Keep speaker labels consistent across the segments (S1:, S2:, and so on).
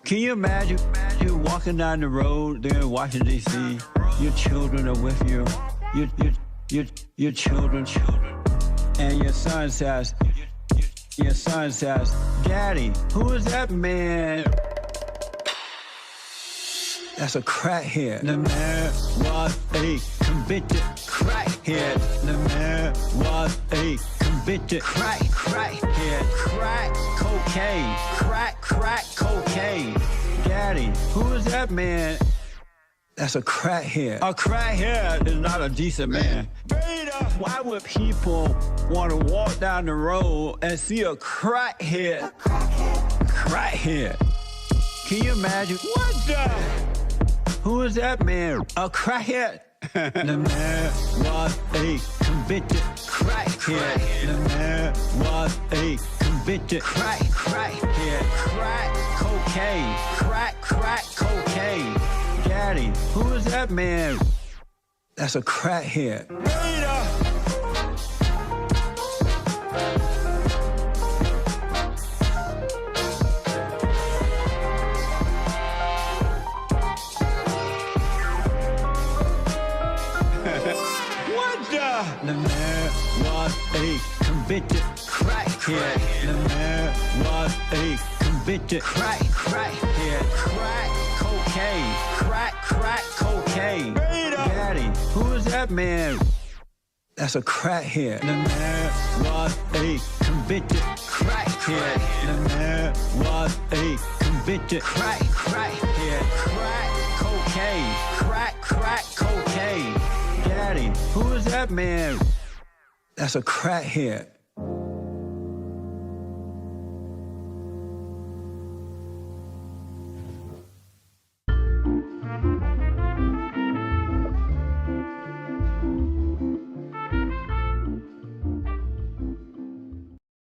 S1: Can you imagine you walking down the road there in Washington, D.C.? Your children are with you. Your children. And your son says, Daddy, who is that man? That's a crackhead. The man was a convicted crackhead. The man was a convicted crackhead. Crack cocaine. Crack cocaine. Daddy, who is that man? That's a crackhead. A crackhead is not a decent man. Why would people want to walk down the road and see a crackhead? Crackhead. Can you imagine? What the? Who is that man? A crackhead? The man was a convicted crackhead. The man was a convicted crackhead. Crack cocaine. Crack cocaine. Daddy, who is that man? That's a crackhead. The man was a convicted crackhead. The man was a convicted crackhead. Crack cocaine. Crack cocaine. Daddy, who is that man? That's a crackhead. The man was a convicted crackhead. The man was a convicted crackhead. Crack cocaine. Crack cocaine. Daddy, who is that man? That's a crackhead.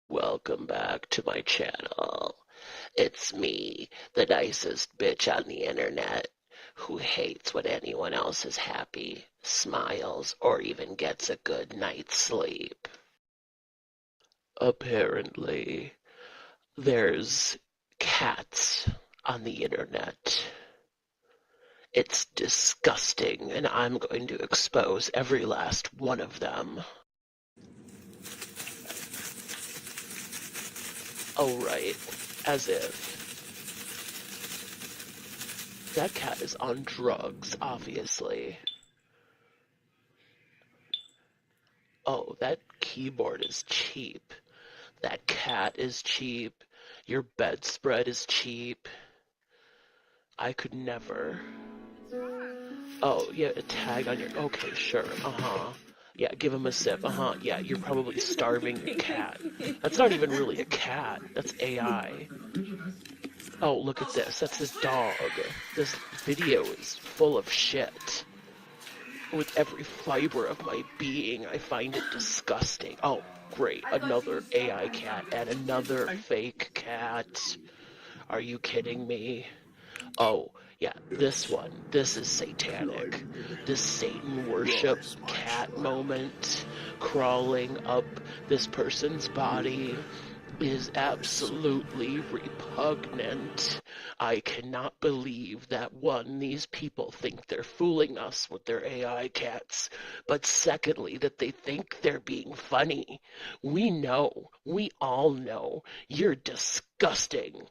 S2: Welcome back to my channel. It's me, the nicest bitch on the internet, who hates when anyone else is happy, smiles, or even gets a good night's sleep. Apparently, there's cats on the internet. It's disgusting, and I'm going to expose every last one of them. Oh, right, as if. That cat is on drugs, obviously. Oh, that keyboard is cheap. That cat is cheap. Your bedspread is cheap. I could never. Oh, yeah, a tag on your... Okay, sure, Yeah, give him a sip, Yeah, you're probably starving your cat. That's not even really a cat. That's AI. Oh, look at this. That's his dog. This video is full of shit. With every fiber of my being, I find it disgusting. Oh, great. Another AI cat and another fake cat. Are you kidding me? Oh, yeah, this one. This is satanic. This Satan worship cat moment crawling up this person's body is absolutely repugnant. I cannot believe that, one, these people think they're fooling us with their AI cats, but secondly, that they think they're being funny. We all know, you're disgusting.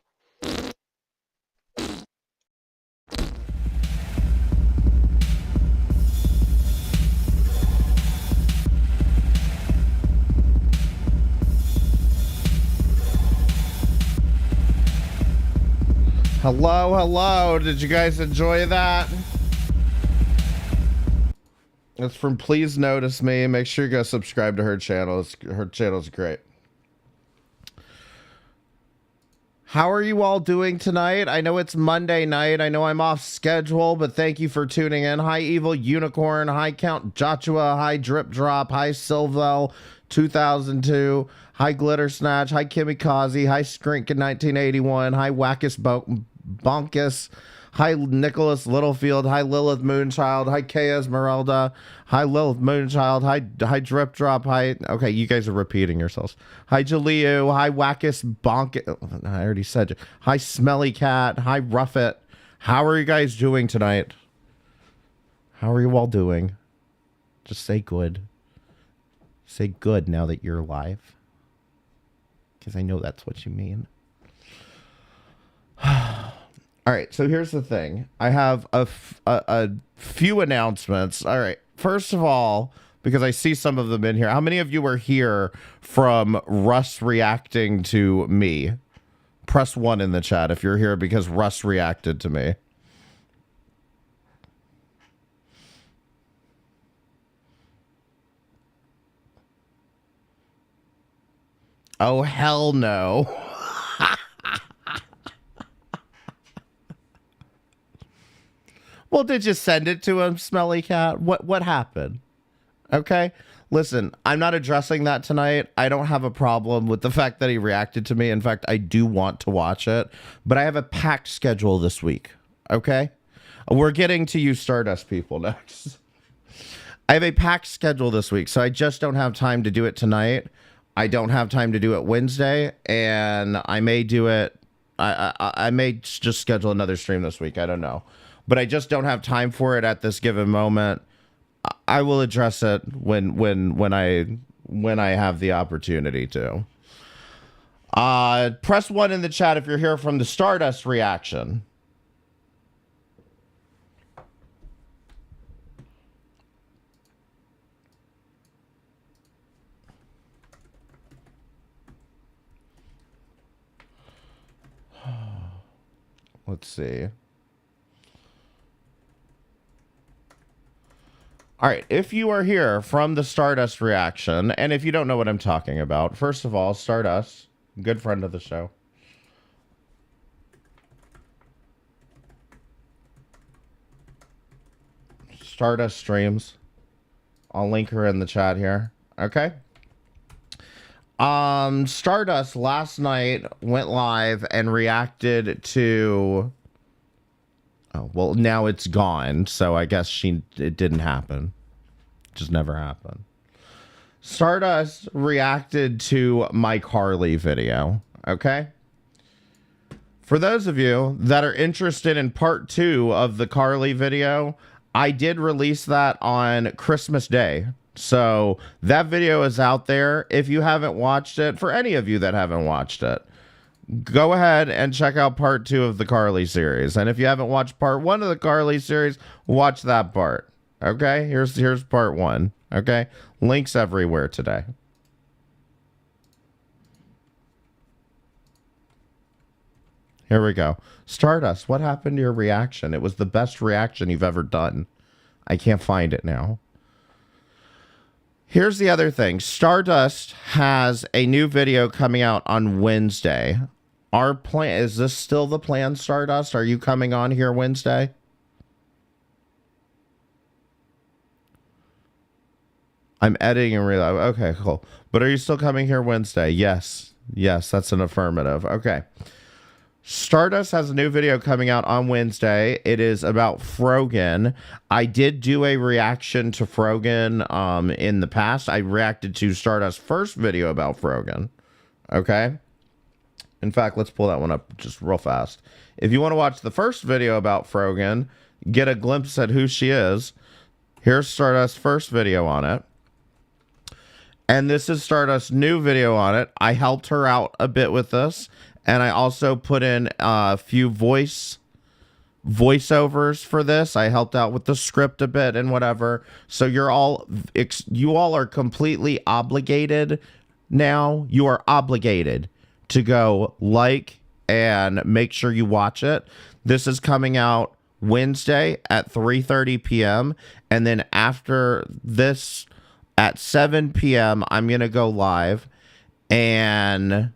S3: Hello. Did you guys enjoy that? It's from Please Notice Me. Make sure you go subscribe to her channel. Her channel's great. How are you all doing tonight? I know it's Monday night. I know I'm off schedule, but thank you for tuning in. Hi, Evil Unicorn. Hi, Count Joshua. Hi, Drip Drop. Hi, Silvel 2002. Hi, Glitter Snatch. Hi, Kimmy Kazi. Hi, Skrink in 1981. Hi, Wackus Bonkus. Hi, Nicholas Littlefield. Hi, Lilith Moonchild. Hi, Kea Esmeralda. Hi, Lilith Moonchild. Hi, Drip Drop. Hi. Okay, you guys are repeating yourselves. Hi, Jaleo. Hi, Wackus Bonk. I already said. Hi, Smelly Cat. Hi, Ruffit. How are you guys doing tonight? How are you all doing? Just say good. Say good now that you're live. Because I know that's what you mean. All right, so here's the thing. I have a few announcements. All right, first of all, because I see some of them in here. How many of you were here from Russ reacting to me? Press 1 in the chat if you're here because Russ reacted to me. Oh, hell no. Well, did you send it to him, Smelly Cat? What happened? Okay. Listen, I'm not addressing that tonight. I don't have a problem with the fact that he reacted to me. In fact, I do want to watch it, but I have a packed schedule this week. Okay. We're getting to you Stardust people next. I have a packed schedule this week, so I just don't have time to do it tonight. I don't have time to do it Wednesday, and I may do it. I may just schedule another stream this week. I don't know. But I just don't have time for it at this given moment. I will address it when I have the opportunity to. Press 1 in the chat if you're here from the Stardust reaction. Let's see. All right, if you are here from the Stardust reaction, and if you don't know what I'm talking about, first of all, Stardust, good friend of the show. Stardust streams. I'll link her in the chat here. Okay. Stardust last night went live and reacted to. Oh, well, now it's gone, so I guess it didn't happen. Just never happened. Stardust reacted to my Carly video, okay? For those of you that are interested in part 2 of the Carly video, I did release that on Christmas Day. So that video is out there. If you haven't watched it, for any of you that haven't watched it, go ahead and check out part 2 of the Carly series. And if you haven't watched part 1 of the Carly series, watch that part. Okay? Here's part 1. Okay? Links everywhere today. Here we go. Stardust, what happened to your reaction? It was the best reaction you've ever done. I can't find it now. Here's the other thing. Stardust has a new video coming out on Wednesday. Our plan, is this still the plan, Stardust? Are you coming on here Wednesday? I'm editing and realize. Okay, cool. But are you still coming here Wednesday? Yes. Yes, that's an affirmative. Okay. Stardust has a new video coming out on Wednesday. It is about Frogan. I did do a reaction to Frogan in the past. I reacted to Stardust's first video about Frogan. Okay? In fact, let's pull that one up just real fast. If you want to watch the first video about Frogan, get a glimpse at who she is, here's Stardust's first video on it. And this is Stardust's new video on it. I helped her out a bit with this. And I also put in a few voiceovers for this. I helped out with the script a bit and whatever. So you all are completely obligated now. You are obligated to go like and make sure you watch it. This is coming out Wednesday at 3:30 p.m. And then after this at 7 p.m., I'm going to go live and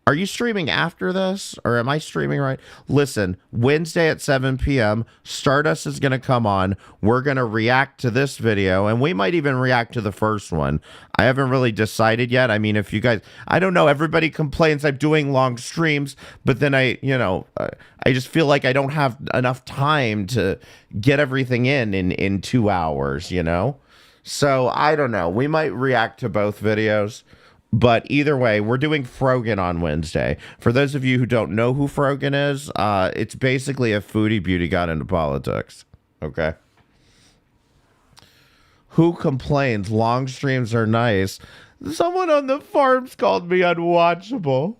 S3: Are you streaming after this, or am I streaming right? Listen, Wednesday at 7 p.m., Stardust is going to come on. We're going to react to this video, and we might even react to the first one. I haven't really decided yet. I mean, if you guys, I don't know, everybody complains I'm doing long streams, but then I just feel like I don't have enough time to get everything in 2 hours, So, I don't know. We might react to both videos. But either way, we're doing Frogan on Wednesday. For those of you who don't know who Frogan is, it's basically a foodie beauty got into politics. Okay. Who complains? Long streams are nice. Someone on the farms called me unwatchable.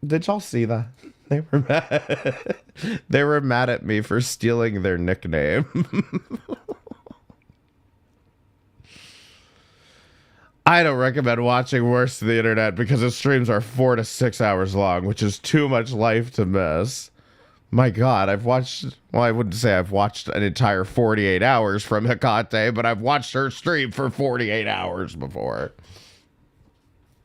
S3: Did y'all see that? They were mad. They were mad at me for stealing their nickname. I don't recommend watching Worst of the Internet because the streams are 4 to 6 hours long, which is too much life to miss. My God, I wouldn't say I've watched an entire 48 hours from Hecate, but I've watched her stream for 48 hours before.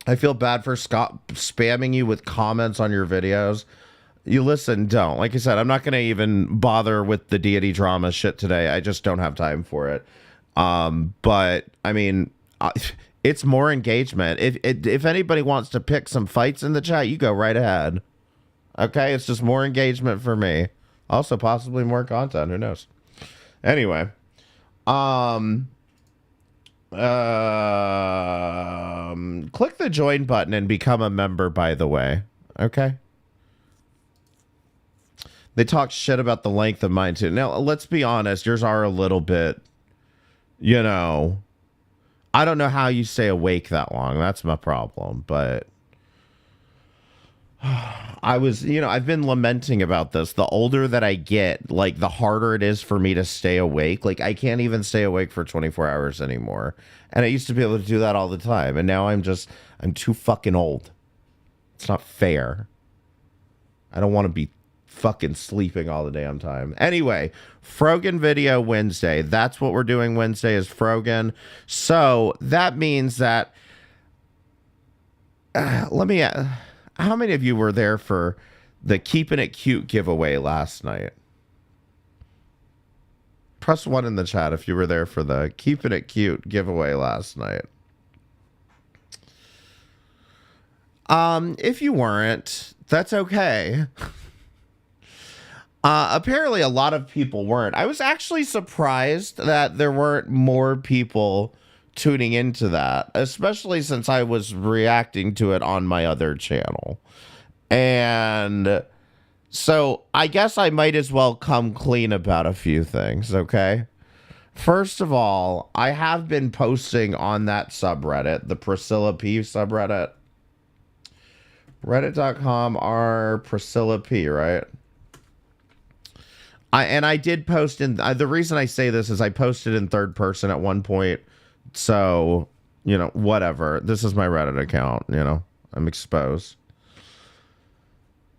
S3: I feel bad for spamming you with comments on your videos. You listen, don't. Like I said, I'm not going to even bother with the deity drama shit today. I just don't have time for it. But, I mean... it's more engagement. If anybody wants to pick some fights in the chat, you go right ahead. Okay, it's just more engagement for me. Also, possibly more content. Who knows? Anyway, click the join button and become a member. By the way, okay. They talk shit about the length of mine too. Now, let's be honest. Yours are a little bit, I don't know how you stay awake that long. That's my problem. But I've been lamenting about this. The older that I get, like, the harder it is for me to stay awake. Like, I can't even stay awake for 24 hours anymore. And I used to be able to do that all the time. And now I'm too fucking old. It's not fair. I don't want to be fucking sleeping all the damn time. Anyway, Frogan video Wednesday. That's what we're doing Wednesday is Frogan. So that means that how many of you were there for the Keepin' It Cute giveaway last night? Press 1 in the chat if you were there for the Keepin' It Cute giveaway last night. If you weren't, that's okay. Apparently a lot of people weren't. I was actually surprised that there weren't more people tuning into that, especially since I was reacting to it on my other channel. And so I guess I might as well come clean about a few things, okay? First of all, I have been posting on that subreddit, the Priscilla P subreddit. Reddit.com r Priscilla P, right? I did post in, the reason I say this is I posted in third person at one point. So, whatever. This is my Reddit account, I'm exposed.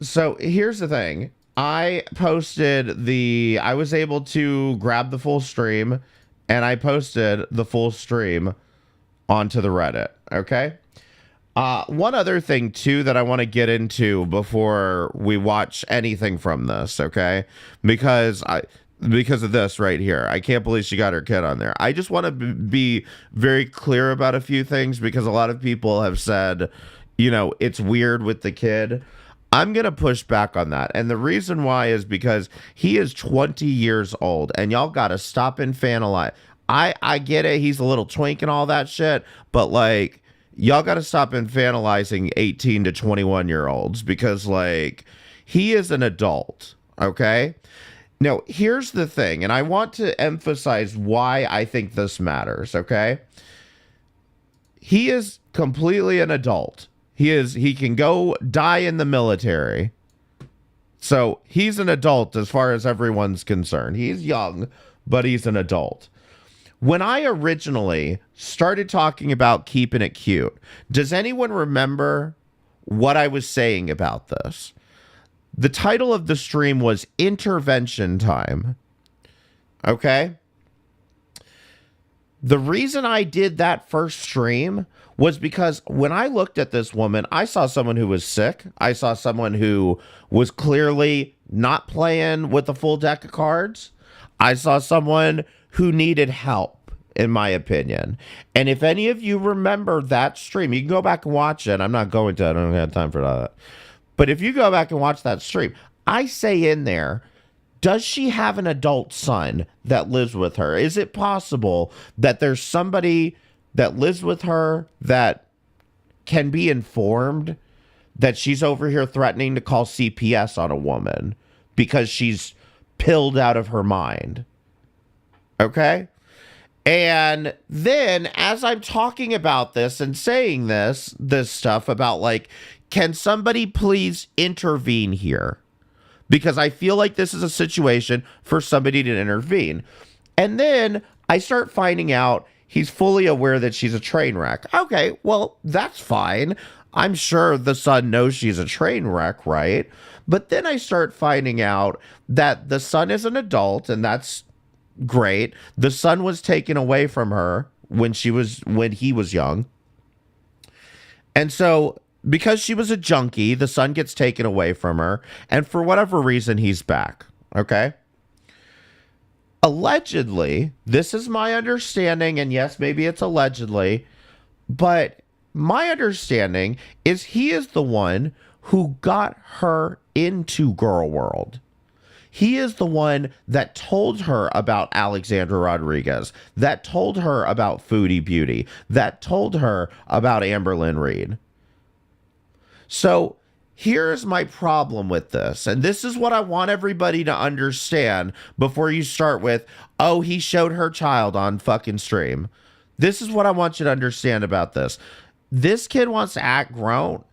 S3: So here's the thing. I was able to grab the full stream and I posted the full stream onto the Reddit. Okay. One other thing too that I want to get into before we watch anything from this, okay? Because of this right here. I can't believe she got her kid on there. I just want to be very clear about a few things because a lot of people have said, it's weird with the kid. I'm going to push back on that. And the reason why is because he is 20 years old and y'all got to stop infantilizing. I get it. He's a little twink and all that shit, but like, y'all got to stop infantilizing 18 to 21-year-olds because, like, he is an adult, okay? Now, here's the thing, and I want to emphasize why I think this matters, okay? He is completely an adult. He can go die in the military. So, he's an adult as far as everyone's concerned. He's young, but he's an adult. When I originally started talking about Keepin' It Cute, does anyone remember what I was saying about this? The title of the stream was Intervention Time. Okay? The reason I did that first stream was because when I looked at this woman, I saw someone who was sick. I saw someone who was clearly not playing with a full deck of cards. I saw someone who needed help, in my opinion. And if any of you remember that stream, you can go back and watch it. I'm not going to. I don't have time for that. But if you go back and watch that stream, I say in there, does she have an adult son that lives with her? Is it possible that there's somebody that lives with her that can be informed that she's over here threatening to call CPS on a woman because she's pilled out of her mind? Okay? And then as I'm talking about this and saying this stuff about like, can somebody please intervene here? Because I feel like this is a situation for somebody to intervene. And then I start finding out he's fully aware that she's a train wreck. Okay, well, that's fine. I'm sure the son knows she's a train wreck, right? But then I start finding out that the son is an adult, and that's great. The son was taken away from her when he was young. And so because she was a junkie, the son gets taken away from her, and for whatever reason, he's back. Okay? Allegedly, this is my understanding, and yes, maybe it's allegedly, but my understanding is he is the one who got her into Girl World. He is the one that told her about Alexandra Rodriguez, that told her about Foodie Beauty, that told her about Amberlynn Reed. So here's my problem with this, and this is what I want everybody to understand before you start with, oh, he showed her child on fucking stream. This is what I want you to understand about this. This kid wants to act grown.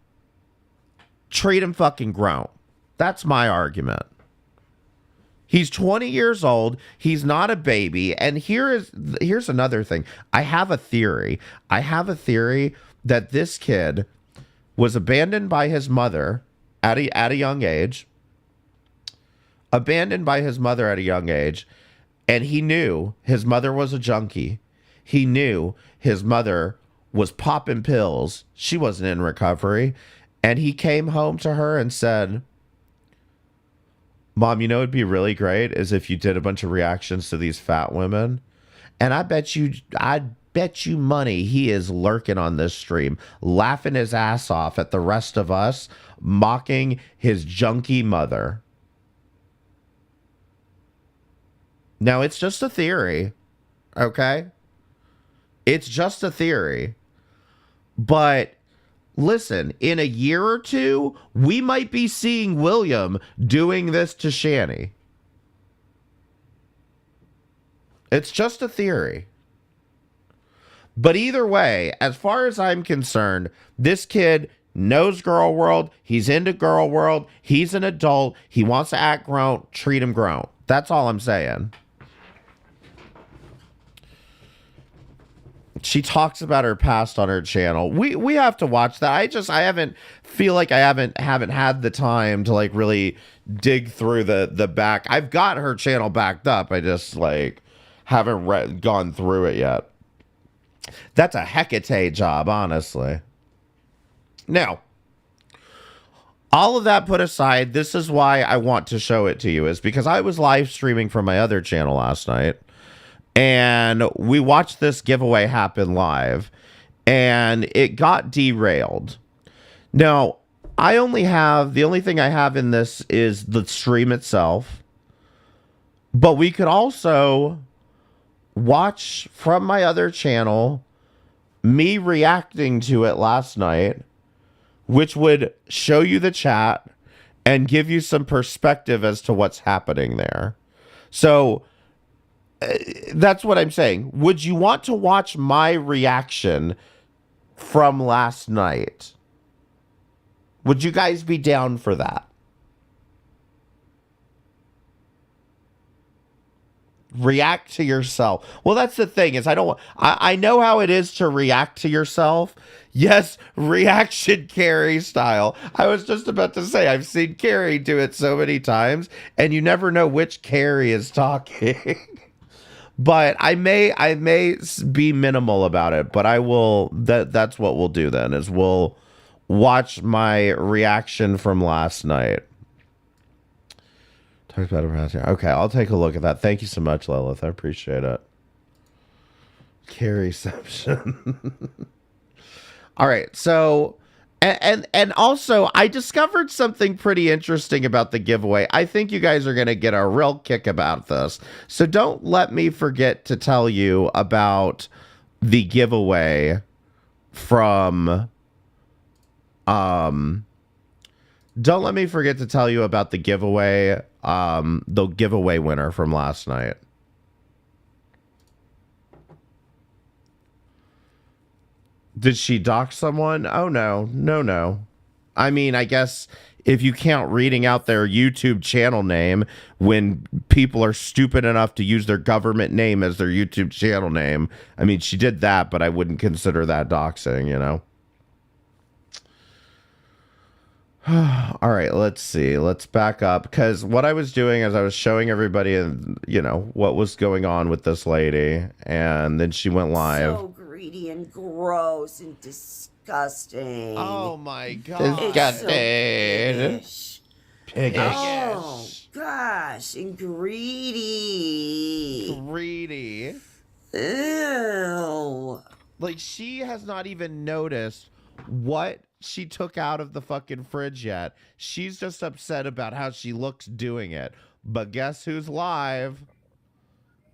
S3: Treat him fucking grown. That's my argument. He's 20 years old. He's not a baby. And here's another thing. I have a theory. That this kid was abandoned by his mother at a young age. And he knew his mother was a junkie. He knew his mother was popping pills. She wasn't in recovery. And he came home to her and said, Mom, you know it'd be really great is if you did a bunch of reactions to these fat women. And I'd bet you money he is lurking on this stream, laughing his ass off at the rest of us, mocking his junkie mother. Now, it's just a theory, okay? It's just a theory. But listen, in a year or two, we might be seeing William doing this to Shani. It's just a theory. But either way, as far as I'm concerned, this kid knows Girl World. He's into Girl World. He's an adult. He wants to act grown. Treat him grown. That's all I'm saying. She talks about her past on her channel. We have to watch that. I haven't had the time to like really dig through the back. I've got her channel backed up. I just like haven't gone through it yet. That's a Hecate job, honestly. Now, all of that put aside, this is why I want to show it to you, is because I was live streaming from my other channel last night. And we watched this giveaway happen live, and it got derailed. Now, the only thing I have in this is the stream itself, but we could also watch from my other channel me reacting to it last night, which would show you the chat and give you some perspective as to what's happening there. So that's what I'm saying. Would you want to watch my reaction from last night? Would you guys be down for that? React to yourself. Well, that's the thing is I know how it is to react to yourself. Yes, reaction Carrie style. I was just about to say, I've seen Carrie do it so many times, and you never know which Carrie is talking. But I may be minimal about it, but I will. That's what we'll do then. Is we'll watch my reaction from last night. Talk about it around here. Okay, I'll take a look at that. Thank you so much, Lilith. I appreciate it. Carryception. All right, so and also I discovered something pretty interesting about the giveaway. I think you guys are gonna get a real kick about this. So don't let me forget to tell you about the giveaway from don't let me forget to tell you about the giveaway winner from last night. Did she dox someone? Oh, no. I mean, I guess if you count reading out their YouTube channel name when people are stupid enough to use their government name as their YouTube channel name. I mean, she did that, but I wouldn't consider that doxing, you know? All right, let's see. Let's back up, because what I was doing is I was showing everybody, you know, what was going on with this lady, and then she went live.
S4: So greedy and gross and disgusting.
S3: Oh my god!
S4: It's so
S3: piggish.
S4: Oh gosh, and greedy.
S3: Greedy.
S4: Ew.
S3: Like, she has not even noticed what she took out of the fucking fridge yet. She's just upset about how she looks doing it. But guess who's live?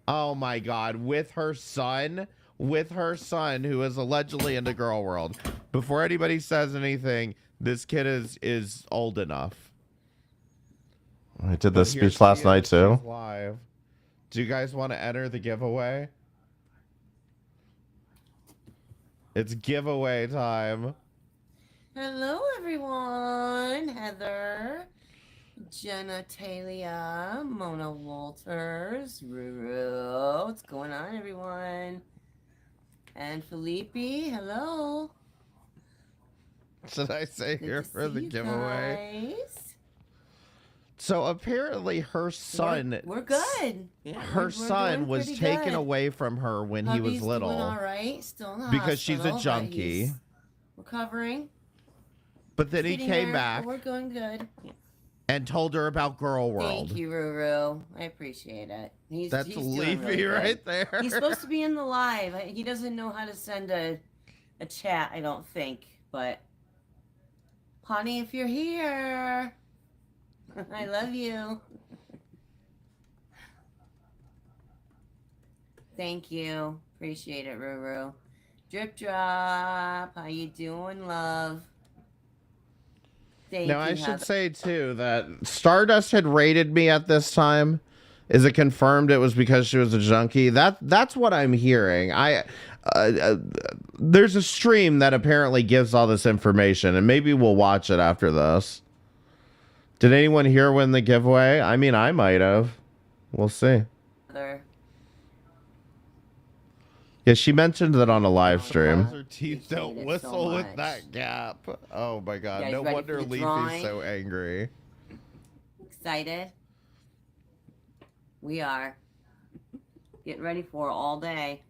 S3: Oh my god, with her son who is allegedly into Girl World. Before anybody says anything, this kid is old enough. I did this speech last night too. Live. Do you guys want to enter the giveaway? It's giveaway time.
S4: Hello, everyone. Heather, Jenna Talia, Mona Walters, Ruru. What's going on, everyone? And Felipe, hello.
S3: Should I say
S4: Good
S3: here
S4: to
S3: for
S4: see
S3: the
S4: you
S3: giveaway?
S4: guys.
S3: So apparently her son,
S4: we're good.
S3: her son was taken away from her when he was little.
S4: Doing all right, still in the
S3: because she's a
S4: hospital, but
S3: junkie.
S4: he's recovering.
S3: But then he
S4: Getting
S3: came
S4: there,
S3: back
S4: but we're going good.
S3: and told her about Girl World.
S4: Thank you, Ruru. I appreciate it.
S3: That's
S4: he's doing
S3: Leafy
S4: really good.
S3: right there.
S4: He's supposed to be in the live. He doesn't know how to send a chat, I don't think. But, honey, if you're here, I love you. Thank you. Appreciate it, Ruru. Drip Drop, how you doing, love?
S3: Now, I should say, too, that Stardust had rated me at this time. Is it confirmed it was because she was a junkie? That's what I'm hearing. There's a stream that apparently gives all this information, and maybe we'll watch it after this. Did anyone here win the giveaway? I mean, I might have. We'll see. Yeah, she mentioned that on a live stream. Her teeth don't whistle with that gap. Oh my god, no wonder Leafy's so angry.
S4: Excited? We are. Getting ready for it all day.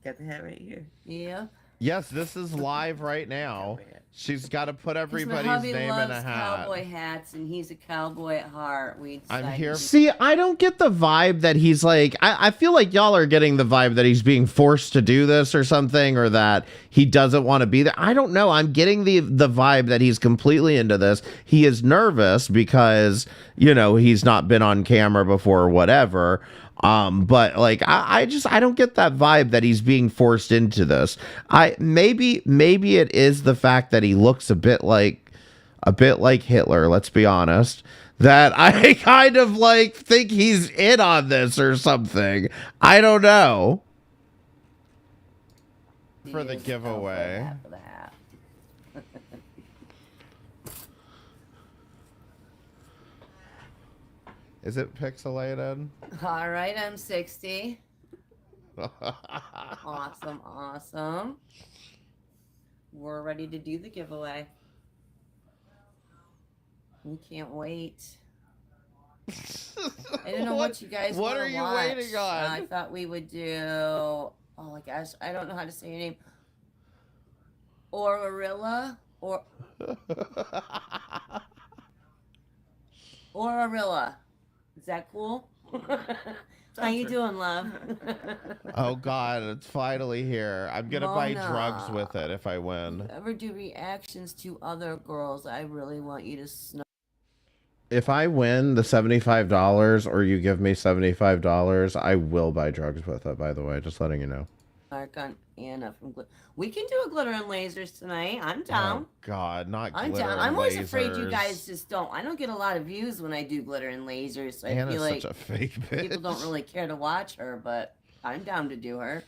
S4: Got the hat right here. Yeah.
S3: Yes, this is live right now. She's got to put everybody's name in a hat.
S4: Cowboy hats, and he's a cowboy at heart.
S3: I'm here. See, I don't get the vibe that he's like. I feel like y'all are getting the vibe that he's being forced to do this or something, or that he doesn't want to be there. I don't know. I'm getting the vibe that he's completely into this. He is nervous because, you know, he's not been on camera before or whatever. But like, I don't get that vibe that he's being forced into this. Maybe it is the fact that he looks a bit like Hitler. Let's be honest. That I kind of like think he's in on this or something. I don't know. For the giveaway. Is it pixelated?
S4: All right, I'm 60. Awesome. We're ready to do the giveaway. We can't wait. I don't know what you guys
S3: What
S4: want
S3: are
S4: to
S3: you
S4: watch.
S3: waiting on?
S4: I thought we would do. Oh my gosh, I don't know how to say your name. Orilla or Orilla. Is that cool? How you doing, love?
S3: Oh God, it's finally here. I'm gonna buy drugs
S4: Mona.
S3: with it if I win.
S4: Ever do reactions to other girls? I really want you to
S3: If I win the $75 or you give me $75, I will buy drugs with it, by the way, just letting you know.
S4: snark on Anna from We can do a glitter and lasers tonight. I'm down.
S3: Oh God, not
S4: I'm
S3: glitter
S4: down.
S3: and
S4: I'm always
S3: lasers.
S4: afraid you guys just don't. I don't get a lot of views when I do glitter and lasers. So I
S3: Anna's
S4: feel like
S3: such a fake bitch.
S4: people don't really care to watch her, but I'm down to do her.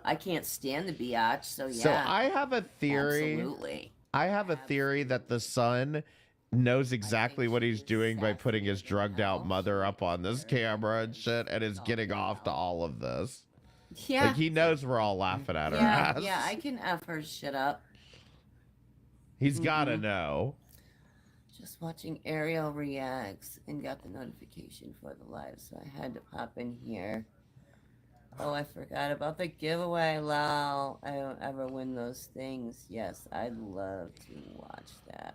S4: I can't stand the biatch, so yeah.
S3: So I have a theory.
S4: Absolutely.
S3: I have a theory that the son knows exactly what he's doing by putting his drugged out mother up on this camera and shit, and is getting off to all of this.
S4: Yeah.
S3: Like, he knows we're all laughing at her
S4: Yeah,
S3: ass.
S4: yeah, I can F her shit up.
S3: He's gotta know.
S4: Just watching Ariel reacts and got the notification for the live, so I had to pop in here. Oh, I forgot about the giveaway, lol. I don't ever win those things. Yes, I'd love to watch that.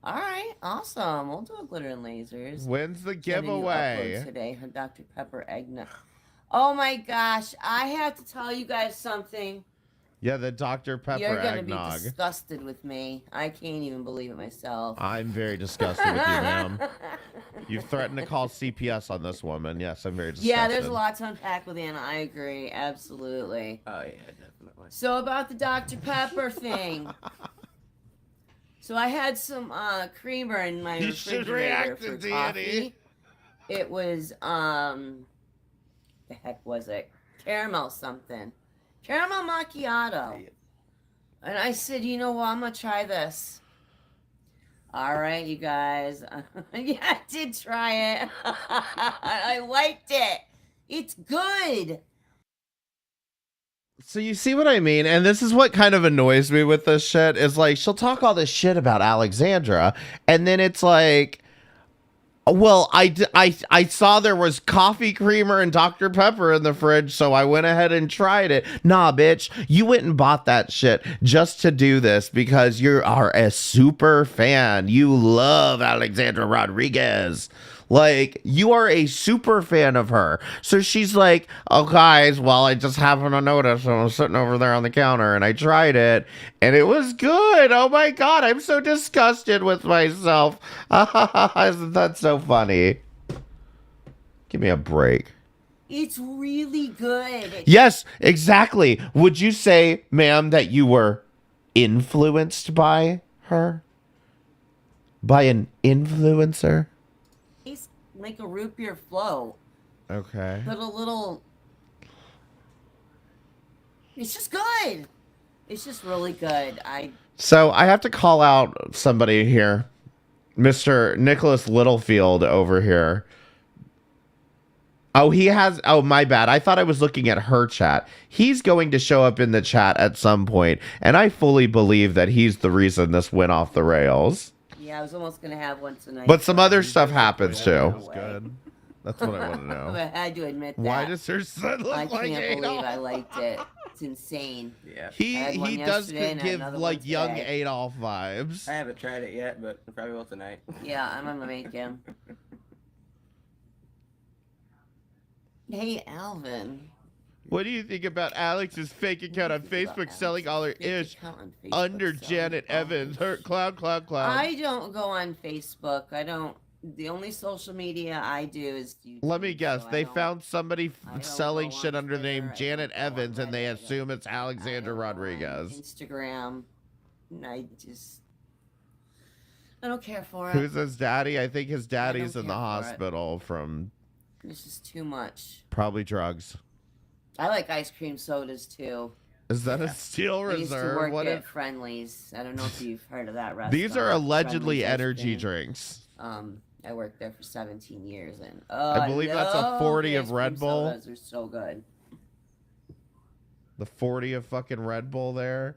S4: Alright, awesome. We'll do a glitter and lasers.
S3: When's the
S4: Sending you
S3: giveaway?
S4: uploads today, her Dr. Pepper eggnog. Oh my gosh, I have to tell you guys something.
S3: Yeah, the Dr. Pepper
S4: You're gonna
S3: eggnog.
S4: be disgusted with me. I can't even believe it myself.
S3: I'm very disgusted with you, ma'am. You've threatened to call CPS on this woman. Yes, I'm very disgusted.
S4: Yeah, there's a lot to unpack with Anna. I agree, absolutely.
S5: Oh yeah, definitely.
S4: So about the Dr. Pepper thing. So I had some creamer in my
S3: You should
S4: refrigerator
S3: react to
S4: for
S3: Danny.
S4: coffee. It was the heck was it? Caramel something. Caramel macchiato. And I said, you know what, I'm gonna try this. All right, you guys. Yeah, I did try it. I liked it. It's good.
S3: So you see what I mean? And this is what kind of annoys me with this shit is like, she'll talk all this shit about Alexandra, and then it's like, well, I saw there was coffee creamer and Dr. Pepper in the fridge, so I went ahead and tried it. Nah, bitch, you went and bought that shit just to do this because you are a super fan. You love Alexandra Rodriguez. Like, you are a super fan of her. So she's like, oh, guys, well, I just happened to notice I was sitting over there on the counter and I tried it and it was good. Oh, my God, I'm so disgusted with myself. Isn't that so funny? Give me a break.
S4: It's really good.
S3: Yes, exactly. Would you say, ma'am, that you were influenced by her? By an influencer?
S4: Tastes like a root beer flow.
S3: Okay.
S4: But a little. It's just good. It's just really good.
S3: So I have to call out somebody here. Mr. Nicholas Littlefield over here. Oh, he has. Oh, my bad. I thought I was looking at her chat. He's going to show up in the chat at some point, and I fully believe that he's the reason this went off the rails.
S4: Yeah, I was almost gonna have one tonight.
S3: But some other stuff happens too.
S4: That was
S3: Good. That's what I want to know.
S4: I had to admit that.
S3: Why does her son look
S4: I
S3: like
S4: can't
S3: Adolf?
S4: believe I liked it. It's insane.
S5: Yeah.
S3: He
S4: I had one
S3: does
S4: yesterday and I had
S3: give
S4: another
S3: like
S4: one
S3: young
S4: today.
S3: Adolf vibes.
S5: I haven't tried it yet, but I probably will tonight.
S4: Yeah, I'm gonna make him. Hey, Alvin.
S3: What do you think about Alex's fake account on Facebook selling all her ish under Janet Evans? Her cloud.
S4: I don't go on Facebook. I don't. The only social media I do is YouTube.
S3: Let me guess.
S4: so
S3: They
S4: I don't-
S3: found somebody
S4: I don't
S3: selling
S4: go
S3: shit
S4: on
S3: under the name
S4: Twitter, I
S3: Janet
S4: don't go on
S3: Evans, and they
S4: Reddit, I don't-
S3: assume it's Alexandra
S4: I don't go on
S3: Rodriguez.
S4: Instagram. And I don't care for it.
S3: Who's his daddy? I think his daddy's
S4: don't
S3: in the
S4: care for it.
S3: hospital from
S4: It's just too much.
S3: probably drugs.
S4: I like ice cream sodas too.
S3: Is that a steel
S4: I used to
S3: reserve?
S4: work
S3: What
S4: at Friendly's. I don't know if you've heard of that restaurant.
S3: These are allegedly
S4: Friendly's ice
S3: energy
S4: cream.
S3: drinks.
S4: I worked there for 17 years, and
S3: I believe that's a 40 of
S4: ice cream
S3: Red Bull.
S4: Sodas are so good.
S3: The 40 of fucking Red Bull there.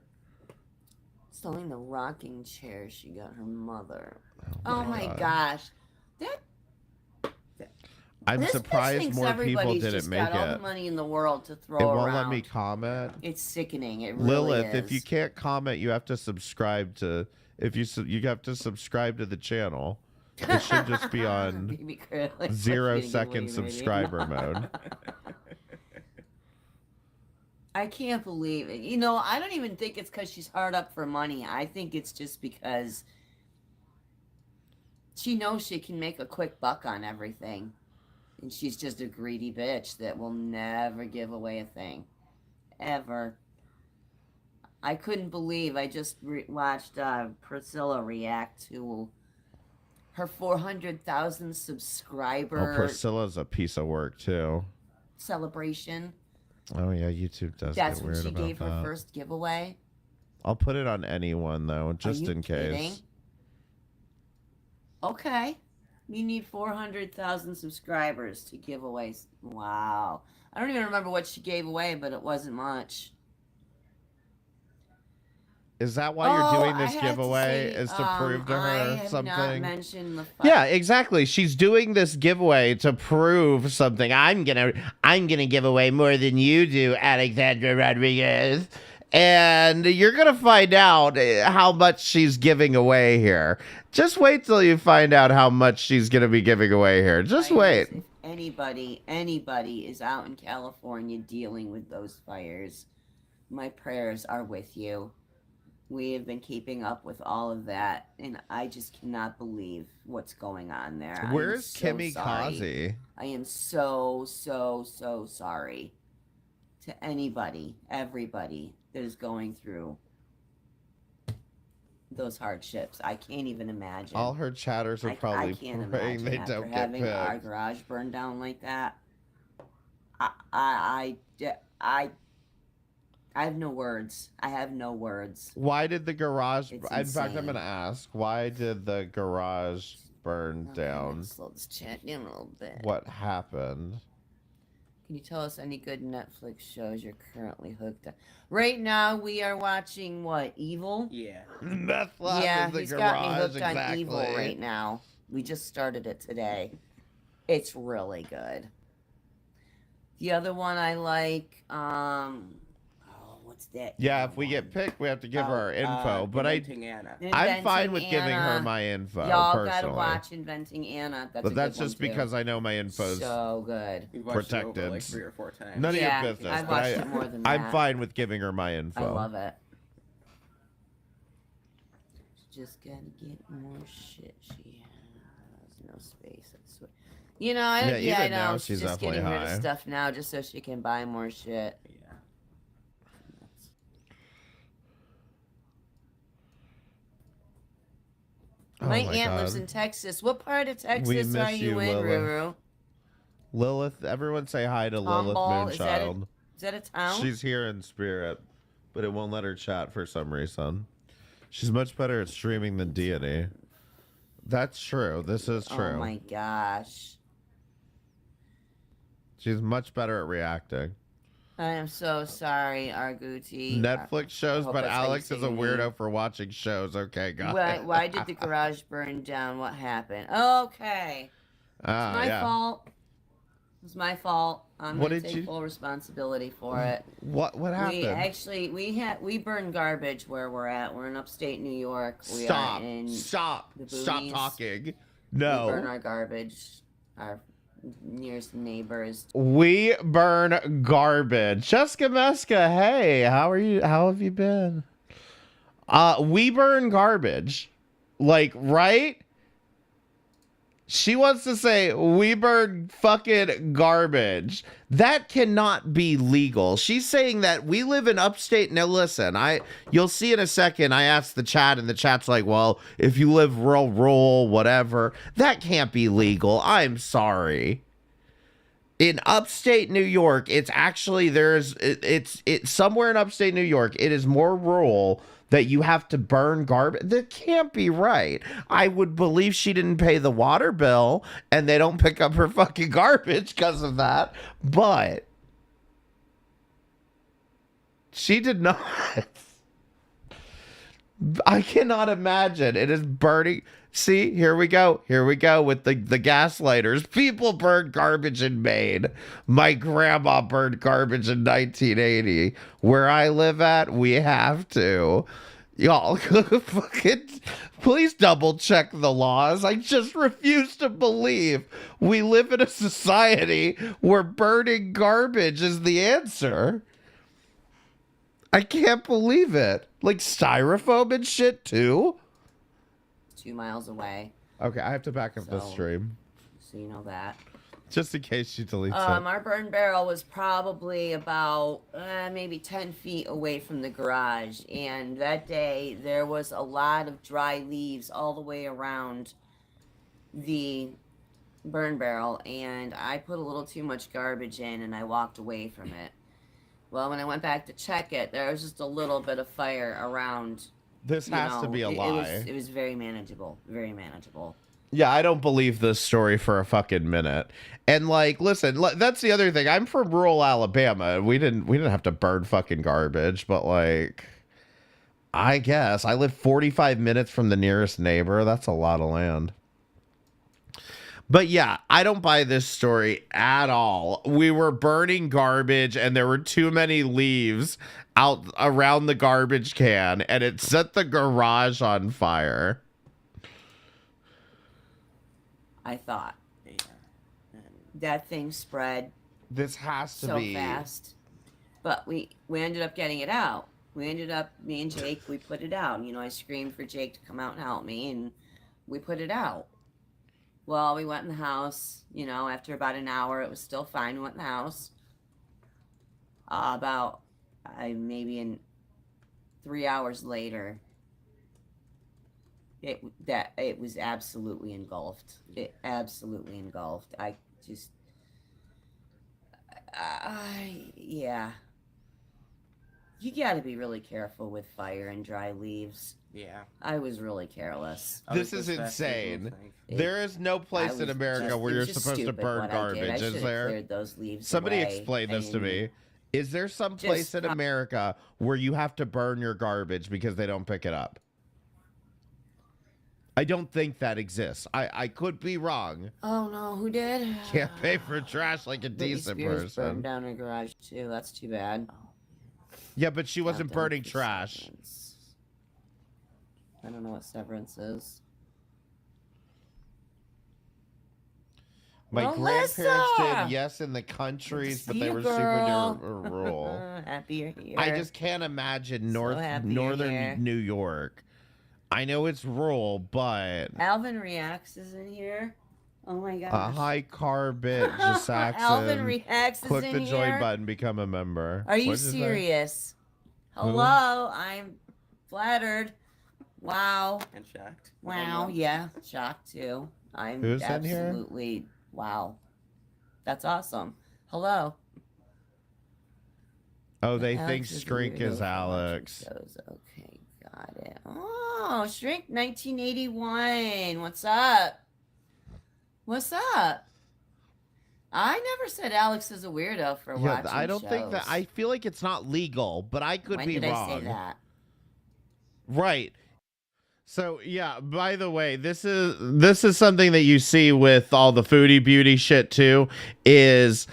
S4: Selling the rocking chair she got her mother. Oh my
S3: God.
S4: gosh,
S3: I'm
S4: This bitch
S3: surprised
S4: thinks
S3: more people
S4: everybody's
S3: didn't
S4: just
S3: make
S4: got all the
S3: it.
S4: money in the world to throw
S3: It
S4: around.
S3: won't let me comment.
S4: It's sickening. It really
S3: Lilith,
S4: is.
S3: if you can't comment, you have to subscribe to. If you have to subscribe to the channel. It should just be on
S4: Baby Curly,
S3: 0-second
S4: maybe.
S3: subscriber mode.
S4: I can't believe it. You know, I don't even think it's because she's hard up for money. I think it's just because she knows she can make a quick buck on everything. And she's just a greedy bitch that will never give away a thing. Ever. I couldn't believe I just watched Priscilla react to her 400,000 subscriber
S3: Priscilla's a piece of work too.
S4: celebration.
S3: Oh yeah, YouTube does
S4: That's
S3: get
S4: when
S3: weird
S4: she
S3: about
S4: gave
S3: that.
S4: her first giveaway.
S3: I'll put it on anyone though, just
S4: Are you
S3: in case.
S4: kidding? Okay. You need 400,000 subscribers to give away. Wow. I don't even remember what she gave away, but it wasn't much.
S3: Is that why you're doing this giveaway? Is to prove to her
S4: I have
S3: something?
S4: not mentioned the
S3: Yeah, exactly. She's doing this giveaway to prove something. I'm gonna give away more than you do, Alexandra Rodriguez. And you're gonna find out how much she's giving away here. Just wait till you find out how much she's gonna be giving away here. Just wait.
S4: If anybody is out in California dealing with those fires, my prayers are with you. We have been keeping up with all of that, and I just cannot believe what's going on there.
S3: Where's Kimmy Kazi?
S4: I am so sorry to anybody, everybody that is going through those hardships. I can't even imagine.
S3: All her chatters are probably praying they don't get
S4: having our
S3: picked.
S4: garage burned down like that. I have no words. I have no words.
S3: Why did the garage...
S4: It's
S3: In fact,
S4: insane.
S3: I'm going to ask, why did the garage burn down?
S4: Slow this chat down a little bit.
S3: What happened?
S4: Can you tell us any good Netflix shows you're currently hooked on? Right now, we are watching, what, Evil?
S5: Yeah.
S3: That's left
S4: Yeah,
S3: in the
S4: he's
S3: garage,
S4: got me hooked
S3: exactly.
S4: on Evil right now. We just started it today. It's really good. The other one I like, what's that?
S3: Yeah, if we get picked, we have to give her our info. But
S5: Inventing Anna.
S3: I'm fine with
S4: Inventing
S3: giving her
S4: Anna.
S3: my info,
S4: Y'all
S3: personally.
S4: gotta watch Inventing Anna. That's
S3: But
S4: a
S3: that's
S4: good
S3: just
S4: one, too.
S3: because I know my info's
S4: So good.
S5: We've watched it
S3: protected.
S5: over like 3 or 4 times.
S3: none
S4: Yeah,
S3: of your business.
S4: I've
S3: but
S4: watched it more than
S3: I'm
S4: that.
S3: fine with giving her my info.
S4: I love it. Just gotta get more shit. She has no space. I swear. You know, I
S3: even
S4: know.
S3: now,
S4: She's
S3: she's
S4: just
S3: definitely
S4: getting rid of
S3: high.
S4: stuff now just so she can buy more shit.
S5: Yeah.
S3: Oh
S4: my
S3: my
S4: aunt lives
S3: God.
S4: in Texas. What part of
S3: We
S4: Texas
S3: miss
S4: are you
S3: you,
S4: in,
S3: Lilith.
S4: Ruru?
S3: Lilith, everyone say hi to Lilith
S4: Tomball? Is
S3: Moonchild.
S4: that a town?
S3: She's here in spirit, but it won't let her chat for some reason. She's much better at streaming than Deity. That's true. This is true.
S4: Oh my gosh.
S3: She's much better at reacting.
S4: I am so sorry, Arguti.
S3: Netflix shows,
S4: hope
S3: but
S4: that's how you
S3: Alex
S4: say
S3: is a
S4: your name.
S3: weirdo for watching shows. Okay, got it.
S4: Why did the garage burn down? What happened? Okay.
S3: Ah,
S4: My
S3: yeah.
S4: fault. It was my fault. I'm
S3: What
S4: gonna
S3: did
S4: take
S3: you-
S4: full responsibility for it.
S3: What happened?
S4: We burn garbage where we're at. We're in upstate New York. We
S3: Stop.
S4: are in
S3: Stop.
S4: the
S3: Stop
S4: boonies.
S3: talking.
S4: We burn
S3: No.
S4: our garbage. Our nearest neighbors.
S3: We burn garbage. Jessica Meska, hey, how are you? How have you been? We burn garbage. Like, right? She wants to say we burn fucking garbage. That cannot be legal. She's saying that we live in upstate. Now listen, you'll see in a second. I asked the chat, and the chat's like, "Well, if you live rural, whatever, that can't be legal." I'm sorry. In upstate New York, it's actually it's somewhere in upstate New York. It is more rural that you have to burn garbage. That can't be right. I would believe she didn't pay the water bill and they don't pick up her fucking garbage because of that. But she did not. I cannot imagine. It is burning. See, here we go. Here we go with the gaslighters. People burn garbage in Maine. My grandma burned garbage in 1980. Where I live at, we have to. Y'all, fucking, please double check the laws. I just refuse to believe we live in a society where burning garbage is the answer. I can't believe it. Like styrofoam and shit too?
S4: 2 miles away.
S3: Okay, I have to back up this
S4: So-
S3: stream.
S4: So you know that.
S3: Just in case she deletes it.
S4: Our burn barrel was probably about maybe 10 feet away from the garage. And that day, there was a lot of dry leaves all the way around the burn barrel. And I put a little too much garbage in and I walked away from it. Well, when I went back to check it, there was just a little bit of fire around.
S3: This has to be a lie.
S4: It was very manageable. Very manageable.
S3: Yeah, I don't believe this story for a fucking minute. And like, listen, that's the other thing. I'm from rural Alabama. We didn't have to burn fucking garbage, but like, I guess I live 45 minutes from the nearest neighbor. That's a lot of land. But yeah, I don't buy this story at all. We were burning garbage and there were too many leaves out around the garbage can and it set the garage on fire.
S4: I thought.
S5: Yeah.
S4: That thing spread
S3: This has to
S4: so
S3: be
S4: fast. But we ended up getting it out. Me and Jake, we put it out. You know, I screamed for Jake to come out and help me, and we put it out. Well, we went in the house. You know, after about an hour, it was still fine. We went in the house. Maybe in 3 hours later, it was absolutely engulfed. It absolutely engulfed. Yeah. You got to be really careful with fire and dry leaves.
S5: Yeah.
S4: I was really careless.
S3: This is insane. There is no place in America where you're supposed to burn garbage, is there?
S4: Cleared those leaves
S3: Somebody
S4: away.
S3: explain this to me. Is there some place in America where you have to burn your garbage because they don't pick it up? I don't think that exists. I could be wrong.
S4: Oh no, who did?
S3: Can't pay for trash like a
S4: Britney
S3: decent
S4: Spears
S3: person.
S4: burned down her garage too. That's too bad.
S3: Yeah, but she wasn't
S4: Countdown
S3: burning
S4: for
S3: trash.
S4: Severance. I don't know what Severance is.
S3: My
S4: Melissa!
S3: grandparents did, yes, in the countries, but
S4: See
S3: they
S4: you,
S3: were
S4: girl.
S3: super rural.
S4: Happy you're here.
S3: I just can't imagine
S4: So happy you're here.
S3: northern New York. I know it's rural, but
S4: Alvin Reacts is in here. Oh my gosh.
S3: a high carbit just
S4: Alvin Reacts is
S3: click
S4: in
S3: the
S4: here.
S3: join button, become a member.
S4: Are you
S3: What'd say?
S4: serious? Hello, I'm flattered. Wow.
S5: And shocked.
S4: Wow. Yeah, shocked too. I'm
S3: Who's in here?
S4: absolutely wow. That's awesome. Hello.
S3: Oh, they
S4: Alex
S3: think
S4: is a
S3: Strink
S4: weirdo
S3: is
S4: for watching
S3: Alex.
S4: shows. Okay, got it. Oh, Shrink 1981. What's up? What's up? I never said Alex is a weirdo for
S3: Yeah,
S4: watching
S3: I don't think that.
S4: shows.
S3: I feel like it's not legal, but I could
S4: When
S3: be
S4: did
S3: wrong.
S4: I say that?
S3: Right. So yeah, by the way, this is something that you see with all the foodie beauty shit too, is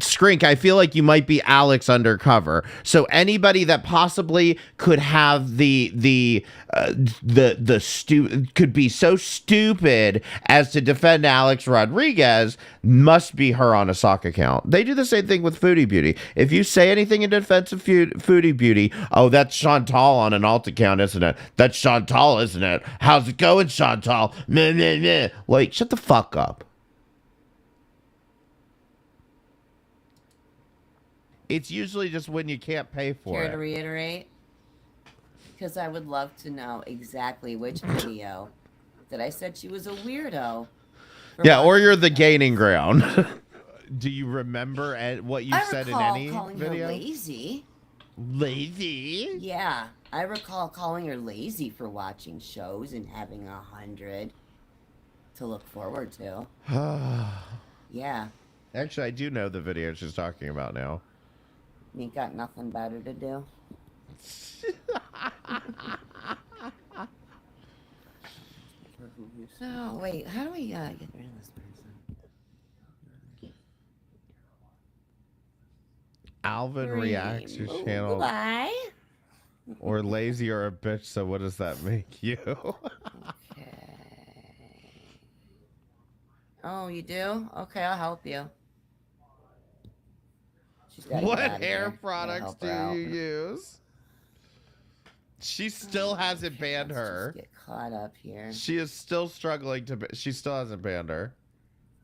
S3: Skrink, I feel like you might be Alex undercover. So anybody that possibly could have could be so stupid as to defend Alex Rodriguez must be her on a sock account. They do the same thing with Foodie Beauty. If you say anything in defense of Foodie Beauty, oh, that's Chantal on an alt account, isn't it? That's Chantal, isn't it? How's it going, Chantal? Meh, meh, meh. Like, shut the fuck up. It's usually just when you can't pay for
S4: Care to
S3: it.
S4: reiterate? Because I would love to know exactly which video that I said she was a weirdo. for
S3: Yeah, or
S4: watching
S3: you're the
S4: shows.
S3: gaining ground. Do you remember what you
S4: I
S3: said in
S4: recall
S3: any
S4: calling
S3: video?
S4: her lazy.
S3: Lazy?
S4: Yeah, I recall calling her lazy for watching shows and having 100 to look forward to. Yeah,
S3: Actually, I do know the video she's talking about now.
S4: you got nothing better to do. Oh, wait. How do we get rid of this person?
S3: Alvin reacts your channel.
S4: Goodbye.
S3: Or lazy or a bitch, so what does that make you?
S4: Okay. Oh, you do? Okay, I'll help you. She's gotta get
S3: What
S4: out of
S3: hair
S4: here. Gotta
S3: products
S4: help
S3: do
S4: her out.
S3: you use? She still hasn't
S4: Okay,
S3: banned
S4: let's
S3: her.
S4: Just get caught up here.
S3: She is still struggling to. She still hasn't banned her.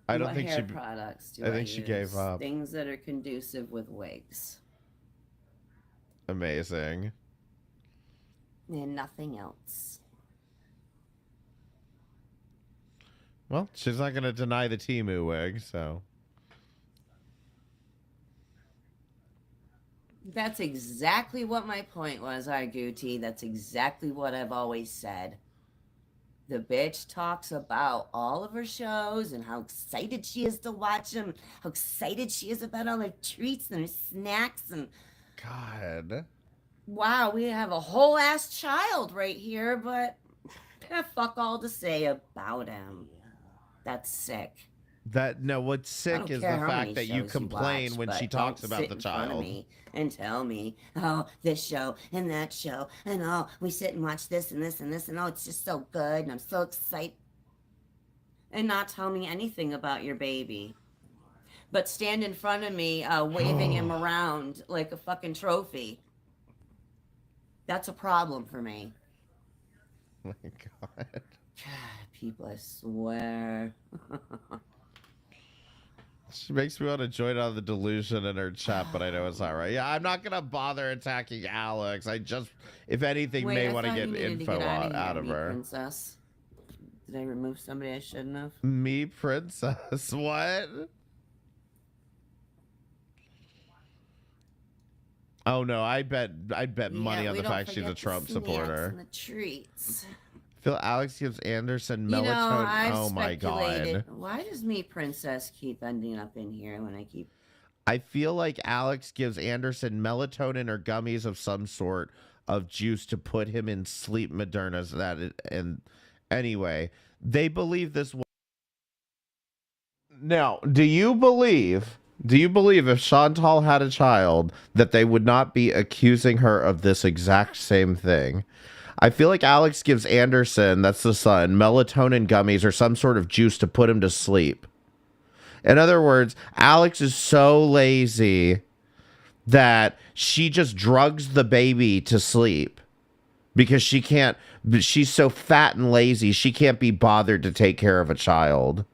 S3: I don't
S4: What
S3: think
S4: hair
S3: she.
S4: products do
S3: I think she
S4: use?
S3: gave up.
S4: Things that are conducive with wigs.
S3: Amazing.
S4: And nothing else.
S3: Well, she's not going to deny the Temu wig, so.
S4: That's exactly what my point was, Arguti. That's exactly what I've always said. The bitch talks about all of her shows and how excited she is to watch them, how excited she is about all her treats and her snacks, and
S3: God.
S4: wow, we have a whole ass child right here, but fuck all to say about him. That's sick.
S3: What's sick is the fact that you complain when she talks about the child.
S4: In front of me and tell me, oh, this show and that show, and oh, we sit and watch this and this and this, and oh, it's just so good, and I'm so excited. And not tell me anything about your baby. But stand in front of me, waving him around like a fucking trophy. That's a problem for me.
S3: Oh my God.
S4: God, people, I swear.
S3: She makes me want to join on the delusion in her chat, but I know it's not right. Yeah, I'm not gonna bother attacking Alex. I just, if anything, may want to get info out of her.
S4: Princess. Did I remove somebody I shouldn't have?
S3: Me, princess. What? Oh no, I'd bet money on the fact she's a Trump supporter.
S4: And the treats.
S3: Phil Alex gives Anderson melatonin. Oh my God.
S4: Why does me princess keep ending up in here when I keep...
S3: I feel like Alex gives Anderson melatonin or gummies of some sort of juice to put him in sleep. Moderna's that and anyway, they believe this. Now, do you believe if Chantal had a child that they would not be accusing her of this exact same thing? I feel like Alex gives Anderson, that's the son, melatonin gummies or some sort of juice to put him to sleep. In other words, Alex is so lazy that she just drugs the baby to sleep because she's so fat and lazy, she can't be bothered to take care of a child.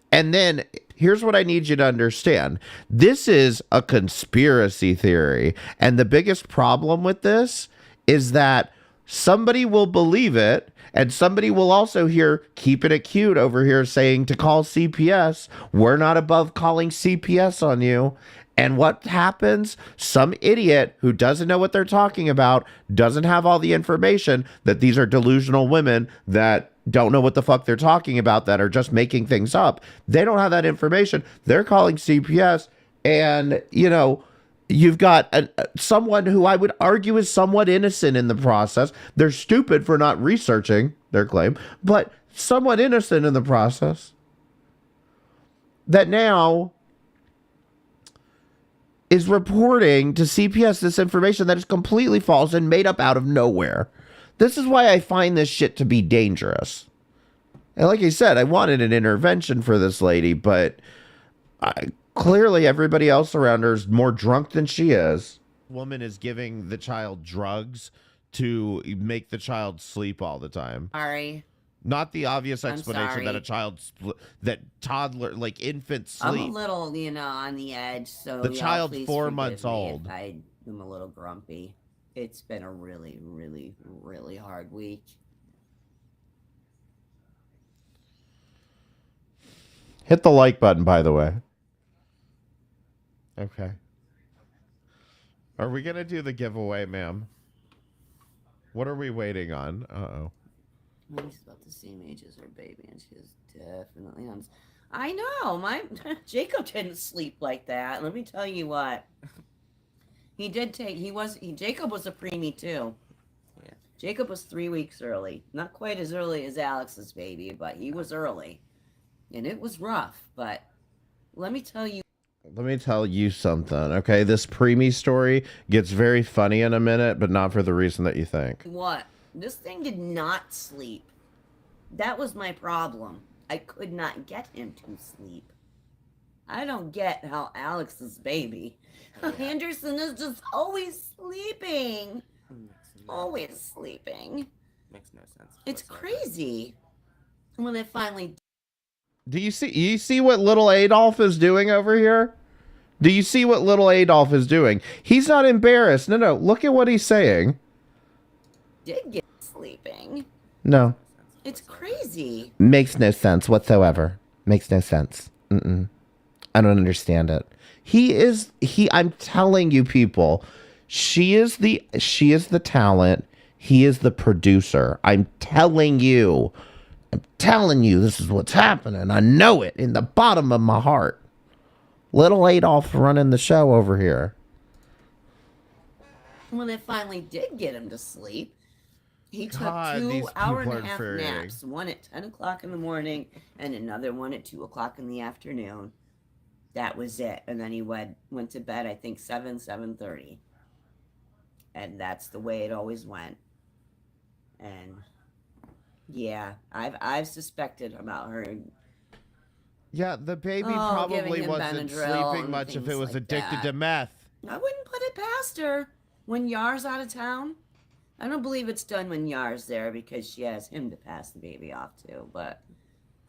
S3: And then here's what I need you to understand. This is a conspiracy theory. And the biggest problem with this is that somebody will believe it, and somebody will also hear Keepin' It Cute over here saying to call CPS. We're not above calling CPS on you. And what happens? Some idiot who doesn't know what they're talking about, doesn't have all the information, that these are delusional women that don't know what the fuck they're talking about, that are just making things up. They don't have that information. They're calling CPS, and, you know, you've got someone who I would argue is somewhat innocent in the process. They're stupid for not researching their claim, but somewhat innocent in the process. That now is reporting to CPS this information that is completely false and made up out of nowhere. This is why I find this shit to be dangerous. And like I said, I wanted an intervention for this lady, but clearly everybody else around her is more drunk than she is. Woman is giving the child drugs to make the child sleep all the time.
S4: Sorry.
S3: Not the obvious explanation that toddler, like infant sleep.
S4: I'm a little, on the edge, so
S3: the child's 4 months old.
S4: I am a little grumpy. It's been a really, really, really hard week.
S3: Hit the like button, by the way. Okay. Are we going to do the giveaway, ma'am? What are we waiting on? Uh-oh.
S4: She's about the same age as her baby, and she's definitely on... I know, Jacob didn't sleep like that. Let me tell you what. Jacob was a preemie, too. Jacob was 3 weeks early. Not quite as early as Alex's baby, but he was early. And it was rough, but let me tell you
S3: something, okay? This preemie story gets very funny in a minute, but not for the reason that you think.
S4: what. This thing did not sleep. That was my problem. I could not get him to sleep. I don't get how Alex's baby, Anderson, is just always sleeping. Always sleeping.
S5: Makes no sense.
S4: It's
S5: whatsoever.
S4: crazy. When it finally
S3: Do you see what little Adolf is doing over here? Do you see what little Adolf is doing? He's not embarrassed. No, look at what he's saying.
S4: did get sleeping,
S3: No.
S4: it's crazy.
S3: Makes no sense whatsoever. Makes no sense. I don't understand it. I'm telling you people, she is the talent. He is the producer. I'm telling you, this is what's happening. I know it in the bottom of my heart. Little Adolf running the show over here.
S4: When it finally did get him to sleep, he
S3: God,
S4: took
S3: these
S4: 2 hour
S3: people
S4: and a
S3: are
S4: half
S3: infuriating.
S4: naps. One at 10 o'clock in the morning and another one at 2 o'clock in the afternoon. That was it. And then he went to bed, I think 7:30. And that's the way it always went. And yeah, I've suspected about her.
S3: Yeah, the baby
S4: giving
S3: probably
S4: him
S3: wasn't
S4: Benadryl
S3: sleeping
S4: and
S3: much if it
S4: things
S3: was
S4: like
S3: addicted
S4: that.
S3: to meth.
S4: I wouldn't put it past her when Yar's out of town. I don't believe it's done when Yar's there because she has him to pass the baby off to. But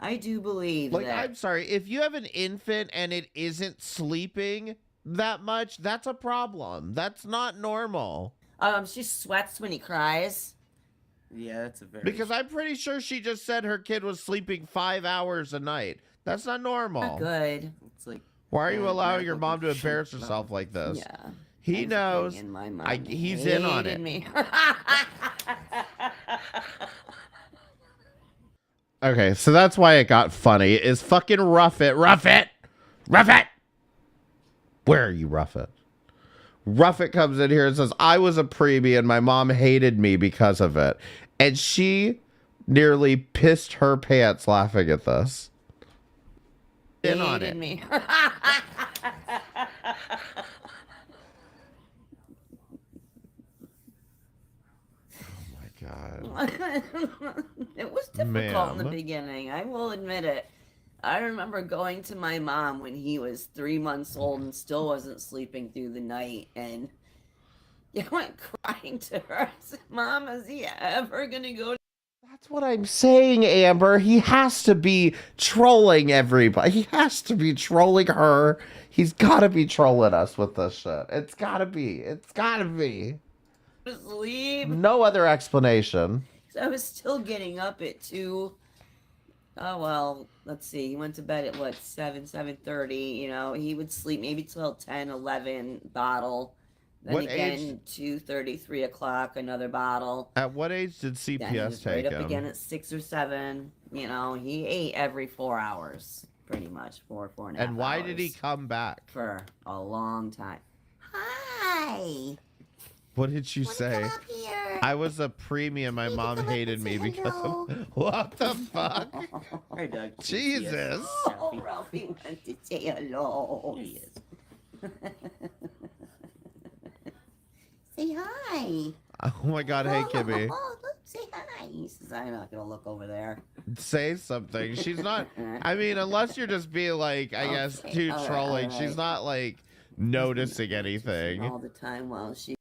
S4: I do believe
S3: Like,
S4: that.
S3: I'm sorry, if you have an infant and it isn't sleeping that much, that's a problem. That's not normal.
S4: She sweats when he cries.
S5: Yeah, that's a very.
S3: Because I'm pretty sure she just said her kid was sleeping 5 hours a night. That's not normal.
S4: Not good.
S5: It's like.
S3: Why are you allowing your
S5: medical
S3: mom to embarrass
S5: condition.
S3: herself like this?
S4: Yeah.
S3: He
S4: That's
S3: knows.
S4: the thing, and my mom
S3: He's in on
S4: hated
S3: it.
S4: Me.
S3: Okay, so that's why it got funny. Is fucking Rough It. Where are you, Rough It? Rough It comes in here and says, I was a preemie and my mom hated me because of it. And she nearly pissed her pants laughing at this. In on
S4: hated
S3: it.
S4: me.
S3: God.
S4: It was difficult in the
S3: Ma'am.
S4: beginning. I will admit it. I remember going to my mom when he was 3 months old and still wasn't sleeping through the night, and I went crying to her. I said, Mom, is he ever gonna go?
S3: That's what I'm saying, Amber. He has to be trolling everybody. He has to be trolling her. He's got to be trolling us with this shit. It's got to be. It's got to be.
S4: To sleep?
S3: No other explanation.
S4: I was still getting up at 2. Oh, well, let's see. He went to bed at, 7:30. You know, he would sleep maybe till 10, 11, bottle. Then
S3: What
S4: again,
S3: age-
S4: 2:30, 3 o'clock, another bottle.
S3: At what age did
S4: Then he
S3: CPS
S4: was
S3: take
S4: right up
S3: him?
S4: again at 6 or 7. You know, he ate every 4 hours, pretty much. 4.5
S3: And why did he
S4: hours
S3: come back?
S4: for a long time. Hi.
S3: What did you
S4: Wanna
S3: say?
S4: come up here?
S3: I was a preemie and my
S4: Need to
S3: mom
S4: come up
S3: hated
S4: and
S3: me
S4: say
S3: because
S4: hello.
S3: of... What the fuck?
S5: Hey, Doug.
S3: Jesus.
S4: Oh, Ralphie wants to say hello.
S5: Here he is.
S4: Say hi.
S3: Oh my God, hey Kimmy.
S4: Oh, look, say hi. He says, I'm not going to look over there.
S3: Say something. She's not... I mean, unless you're just being like, I guess,
S4: Okay,
S3: too
S4: all right,
S3: trolling.
S4: all
S3: She's
S4: right.
S3: not like noticing anything.
S4: All the time while she...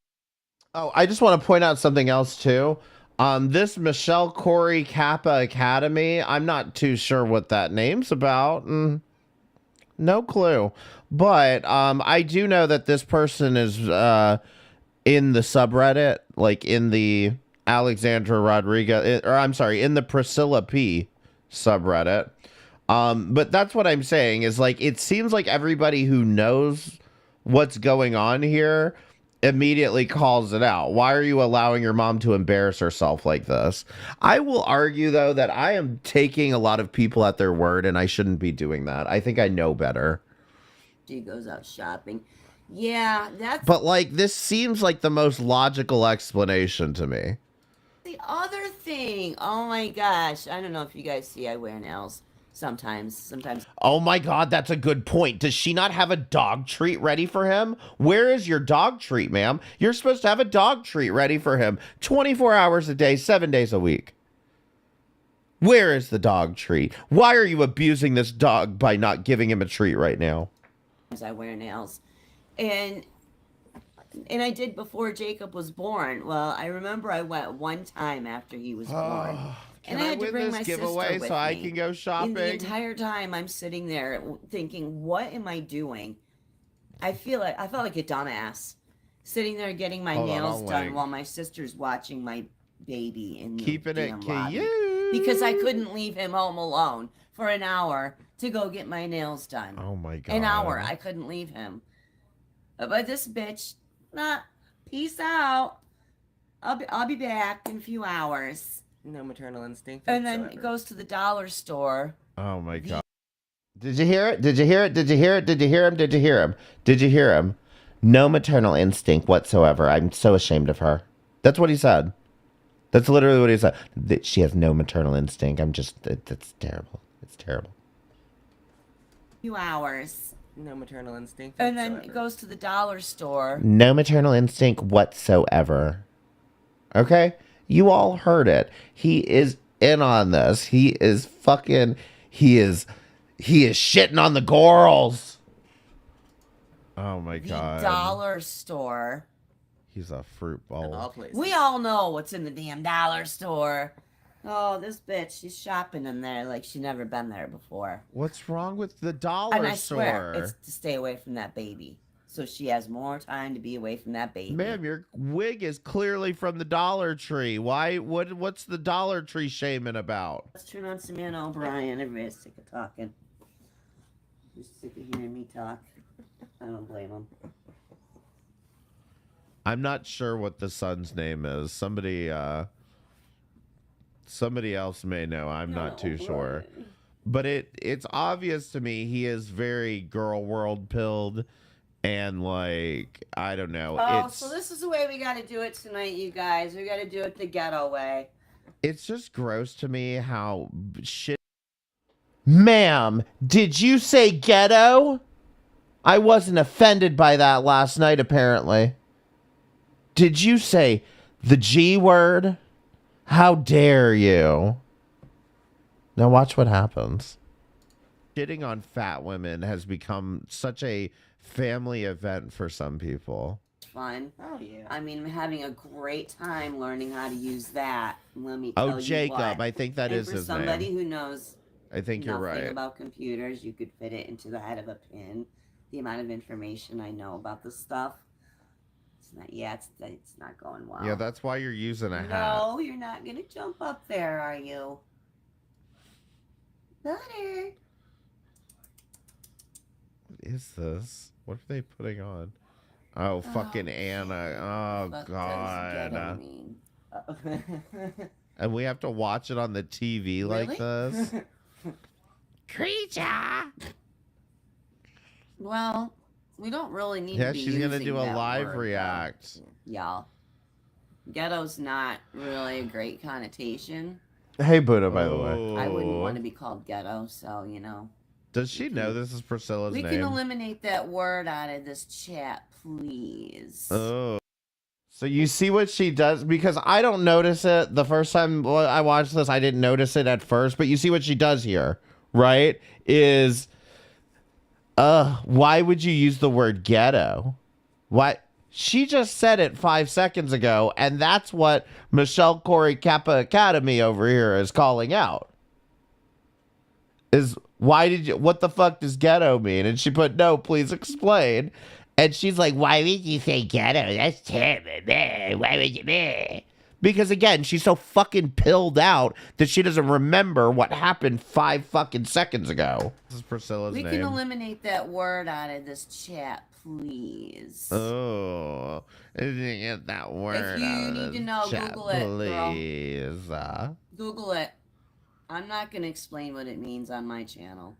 S3: Oh, I just want to point out something else too. This Michelle Corey Kappa Academy, I'm not too sure what that name's about. No clue. But I do know that this person is in the subreddit, like in the Alexandra Rodriguez, or I'm sorry, in the Priscilla P subreddit. But that's what I'm saying is like, it seems like everybody who knows what's going on here immediately calls it out. Why are you allowing your mom to embarrass herself like this? I will argue, though, that I am taking a lot of people at their word, and I shouldn't be doing that. I think I know better.
S4: She goes out shopping. Yeah, that's...
S3: But, like, this seems like the most logical explanation to me.
S4: The other thing, oh my gosh, I don't know if you guys see I wear nails sometimes.
S3: Oh my God, that's a good point. Does she not have a dog treat ready for him? Where is your dog treat, ma'am? You're supposed to have a dog treat ready for him 24 hours a day, 7 days a week. Where is the dog treat? Why are you abusing this dog by not giving him a treat right now?
S4: I wear nails. And I did before Jacob was born. Well, I remember I went one time after he was born.
S3: Can
S4: And I
S3: I
S4: had to
S3: win
S4: bring
S3: this
S4: my sister
S3: giveaway
S4: with
S3: so I
S4: me.
S3: can go
S4: And the
S3: shopping?
S4: entire time I'm sitting there thinking, what am I doing? I felt like a dumbass sitting there getting my
S3: Hold on,
S4: nails
S3: I'll
S4: done
S3: link.
S4: while my sister's watching my baby in the
S3: Keeping it
S4: damn lobby.
S3: cute.
S4: Because I couldn't leave him home alone for an hour to go get my nails done.
S3: Oh my God.
S4: An hour. I couldn't leave him. But this bitch, nah, peace out. I'll be back in a few hours.
S5: No maternal instinct.
S4: And then
S5: whatsoever.
S4: goes to the dollar store.
S3: Oh my God. Did you hear it? Did you hear it? Did you hear it? Did you hear him? Did you hear him? Did you hear him? No maternal instinct whatsoever. I'm so ashamed of her. That's what he said. That's literally what he said. That she has no maternal instinct. That's terrible. It's terrible.
S4: Few hours.
S5: No maternal instinct.
S4: And then
S5: whatsoever.
S4: goes to the dollar store.
S3: No maternal instinct whatsoever. Okay? You all heard it. He is in on this. He is shitting on the girls. Oh my God.
S4: The dollar store.
S3: He's a fruit
S5: Of all
S3: bowl.
S5: places.
S4: We all know what's in the damn dollar store. Oh, this bitch, she's shopping in there like she never been there before.
S3: What's wrong with the dollar
S4: And I
S3: store?
S4: swear, it's to stay away from that baby. So she has more time to be away from that baby.
S3: Ma'am, your wig is clearly from the Dollar Tree. What's the Dollar Tree shaming about?
S4: Let's turn on some Ann O'Brien. Everybody's sick of talking. Just sick of hearing me talk. I don't blame them.
S3: I'm not sure what the son's name is. Somebody else may know. I'm not too sure. But it's obvious to me he is very girl world pilled, and like, I don't know.
S4: Oh, so this is the way we got to do it tonight, you guys. We got to do it the ghetto way.
S3: It's just gross to me how shit. Ma'am, did you say ghetto? I wasn't offended by that last night, apparently. Did you say the G word? How dare you? Now watch what happens. Shitting on fat women has become such a family event for some people.
S4: Fun.
S5: Oh yeah.
S4: I mean, I'm having a great time learning how to use that. Let me tell
S3: Oh,
S4: you
S3: Jacob,
S4: what.
S3: I think that
S4: And
S3: is
S4: for
S3: his
S4: somebody
S3: name.
S4: who knows
S3: I think you're
S4: nothing
S3: right.
S4: about computers, you could fit it into the head of a pin. The amount of information I know about this stuff. It's not going well.
S3: Yeah, that's why you're using a hat.
S4: No, you're not gonna jump up there, are you? Butter.
S3: What is this? What are they putting on? Oh, fucking Anna. Oh,
S4: What
S3: God.
S4: does ghetto mean?
S3: And we have to watch it on the TV like
S4: Really?
S3: this? Creature!
S4: Well, we don't really need
S3: Yeah,
S4: to be
S3: she's going to
S4: using
S3: do a
S4: that
S3: live
S4: word, though.
S3: react.
S4: Y'all. Ghetto's not really a great connotation.
S3: Hey, Buddha, by the way.
S4: I wouldn't want to be called ghetto, so, you know.
S3: Does she know this is Priscilla's
S4: We
S3: name?
S4: can eliminate that word out of this chat, please.
S3: Oh. So you see what she does? Because I don't notice it. The first time I watched this, I didn't notice it at first. But you see what she does here, right? Is, why would you use the word ghetto? Why? She just said it 5 seconds ago, and that's what Michelle Corey Kappa Academy over here is calling out. Is what the fuck does ghetto mean? And she put, no, please explain. And she's like, why would you say ghetto? That's terrible. Why would you? Because again, she's so fucking pilled out that she doesn't remember what happened 5 fucking seconds ago. This is Priscilla's
S4: We
S3: name.
S4: can eliminate that word out of this chat, please.
S3: Oh, get that word
S4: If you
S3: out of
S4: need
S3: the
S4: to know,
S3: chat,
S4: Google it, girl.
S3: please.
S4: Google it. I'm not going to explain what it means on my channel.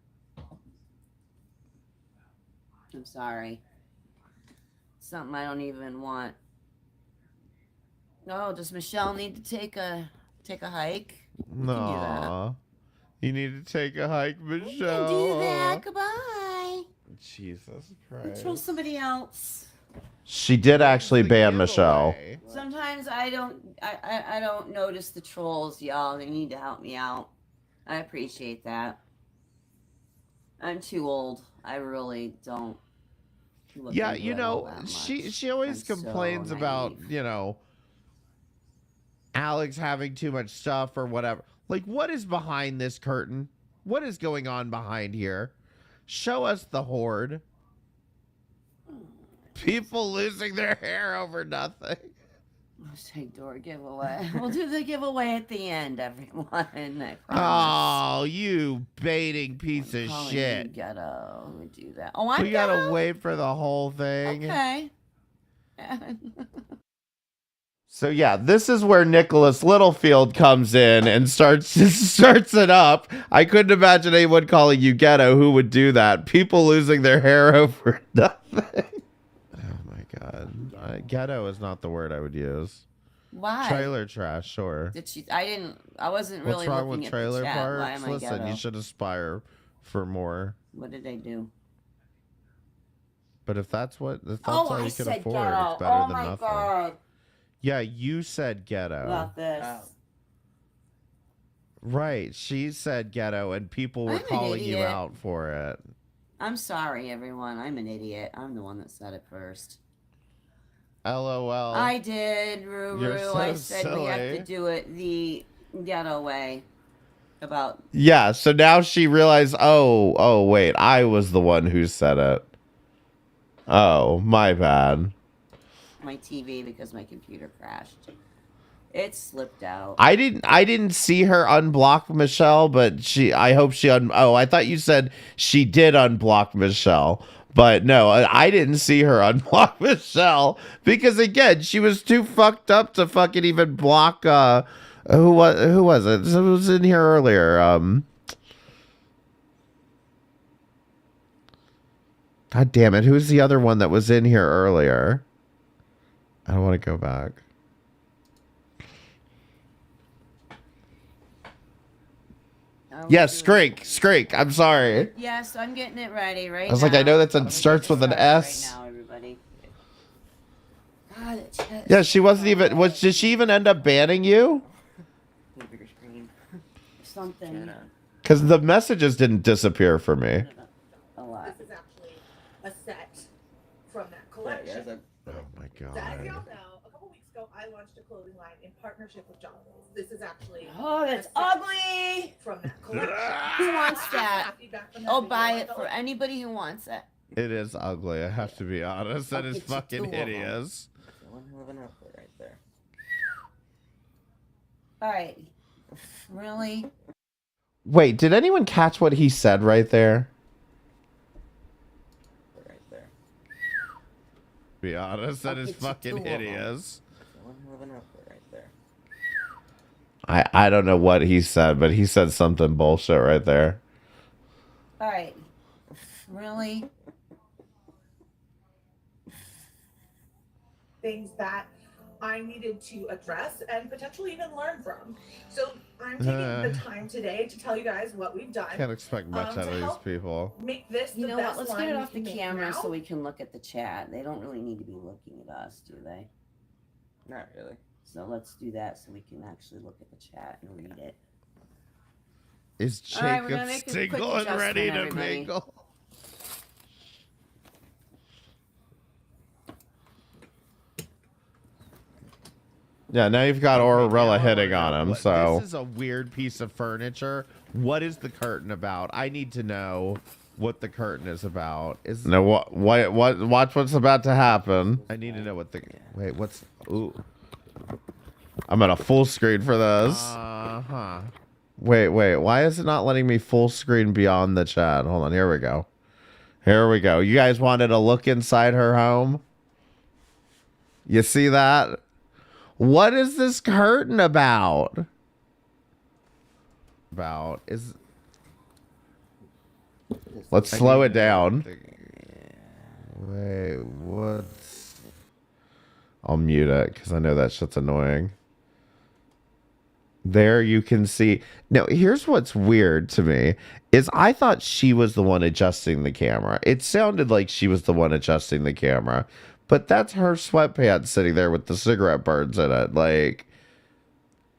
S4: I'm sorry. Something I don't even want Oh, does Michelle need to take a hike? We can do that.
S3: No. You need to take a hike,
S4: We
S3: Michelle.
S4: can do that. Goodbye.
S3: Jesus
S4: Let's
S3: Christ.
S4: roll somebody else.
S3: She did actually ban Michelle.
S4: Sometimes I don't notice the trolls, y'all. They need to help me out. I appreciate that. I'm too old. I really don't look
S3: Yeah,
S4: into
S3: you
S4: it all
S3: know,
S4: that
S3: she
S4: much.
S3: always
S4: I'm so
S3: complains about,
S4: naive.
S3: you know, Alex having too much stuff or whatever. Like, what is behind this curtain? What is going on behind here? Show us the horde. People losing their hair over nothing.
S4: Hashtag door giveaway. We'll do the giveaway at the end, everyone. I promise.
S3: Oh, you baiting piece
S4: I'm
S3: of
S4: calling
S3: shit.
S4: you ghetto. We do that. Oh, I'm
S3: We gotta
S4: ghetto?
S3: wait for the whole thing.
S4: Okay.
S3: So yeah, this is where Nicholas Littlefield comes in and starts it up. I couldn't imagine anyone calling you ghetto who would do that. People losing their hair over nothing. Oh my god, ghetto is not the word I would use.
S4: Why?
S3: Trailer trash, sure.
S4: Did she? I wasn't really
S3: What's wrong
S4: looking
S3: with
S4: at
S3: trailer
S4: the chat. Why
S3: parks?
S4: am I
S3: Listen,
S4: ghetto?
S3: you should aspire for more.
S4: What did I do?
S3: But if that's all you
S4: I
S3: can
S4: said
S3: afford,
S4: ghetto.
S3: it's better
S4: Oh
S3: than
S4: my
S3: nothing.
S4: god.
S3: Yeah, you said ghetto.
S4: About this.
S3: Right. She said ghetto and people were
S4: I'm an
S3: calling you
S4: idiot.
S3: out for it.
S4: I'm sorry, everyone. I'm an idiot. I'm the one that said it first.
S3: LOL.
S4: I did, Ruru.
S3: You're so
S4: I said we have to
S3: silly.
S4: do it the ghetto way. About
S3: Yeah, so now she realized, oh, wait, I was the one who said it. Oh, my bad.
S4: my TV because my computer crashed. It slipped out.
S3: I didn't see her unblock Michelle, but I hope she I thought you said she did unblock Michelle. But no, I didn't see her unblock Michelle because again, she was too fucked up to fucking even block who was it? It was in here earlier. God damn it, who's the other one that was in here earlier? I don't want to go back. Yes, Skrik. I'm sorry.
S4: Yes, I'm getting it ready right now.
S3: I was like, I know that starts with an S.
S4: Right now, everybody. God,
S3: Yeah, she wasn't even. Did she even end up banning you?
S5: Bigger screen.
S4: something.
S3: Because the messages didn't disappear for me.
S4: A lot.
S6: This is actually a set from that
S5: Yeah,
S6: collection.
S5: guys,
S3: Oh my
S6: So as y'all
S3: god.
S6: know, a couple weeks ago, I launched a clothing line in partnership with John Lewis. This is actually
S4: Oh, that's
S6: a set
S4: ugly.
S6: from that collection.
S4: Who wants that?
S6: Feedback from that
S4: I'll
S6: video.
S4: buy
S6: I
S4: it
S6: felt
S4: for
S6: like
S4: anybody who wants it.
S3: It is ugly. I have to be honest. That
S4: I'll
S3: is
S4: get you
S3: fucking
S4: 2 of 'em.
S3: hideous.
S5: one hell of an outfit right there.
S4: All right. Really?
S3: Wait, did anyone catch what he said right there?
S5: Right there.
S3: Be honest, that
S4: I'll
S3: is
S4: get you
S3: fucking
S4: 2 of 'em.
S3: hideous.
S5: One hell of an outfit right there.
S3: I don't know what he said, but he said something bullshit right there.
S4: All right. Really?
S6: things that I needed to address and potentially even learn from. So I'm taking the time today to tell you guys what we've done.
S3: Can't expect much
S6: to
S3: out of these
S6: help
S3: people.
S6: Make this
S4: You
S6: the
S4: know
S6: best
S4: what? Let's
S6: line
S4: get it
S6: we
S4: off the
S6: can make
S4: camera
S6: now.
S4: so we can look at the chat. They don't really need to be looking at us, do they?
S5: Not really.
S4: So let's do that so we can actually look at the chat and read it.
S3: Is
S4: All right, we're
S3: Jacob
S4: gonna make a quick
S3: Stingle and ready to
S4: adjustment, everybody.
S3: mingle? Yeah, now you've got Aurorella hitting on him, so... This is a weird piece of furniture. What is the curtain about? I need to know what the curtain is about. No, what? Watch what's about to happen. I need to know what the... Wait, what's... Ooh. I'm at a full screen for this. Uh-huh. Wait. Why is it not letting me full screen beyond the chat? Hold on, here we go. Here we go. You guys wanted to look inside her home? You see that? What is this curtain about? Let's slow it down. Wait, what? I'll mute it because I know that shit's annoying. There you can see. Now, here's what's weird to me is I thought she was the one adjusting the camera. It sounded like she was the one adjusting the camera, but that's her sweatpants sitting there with the cigarette burns in it. Like,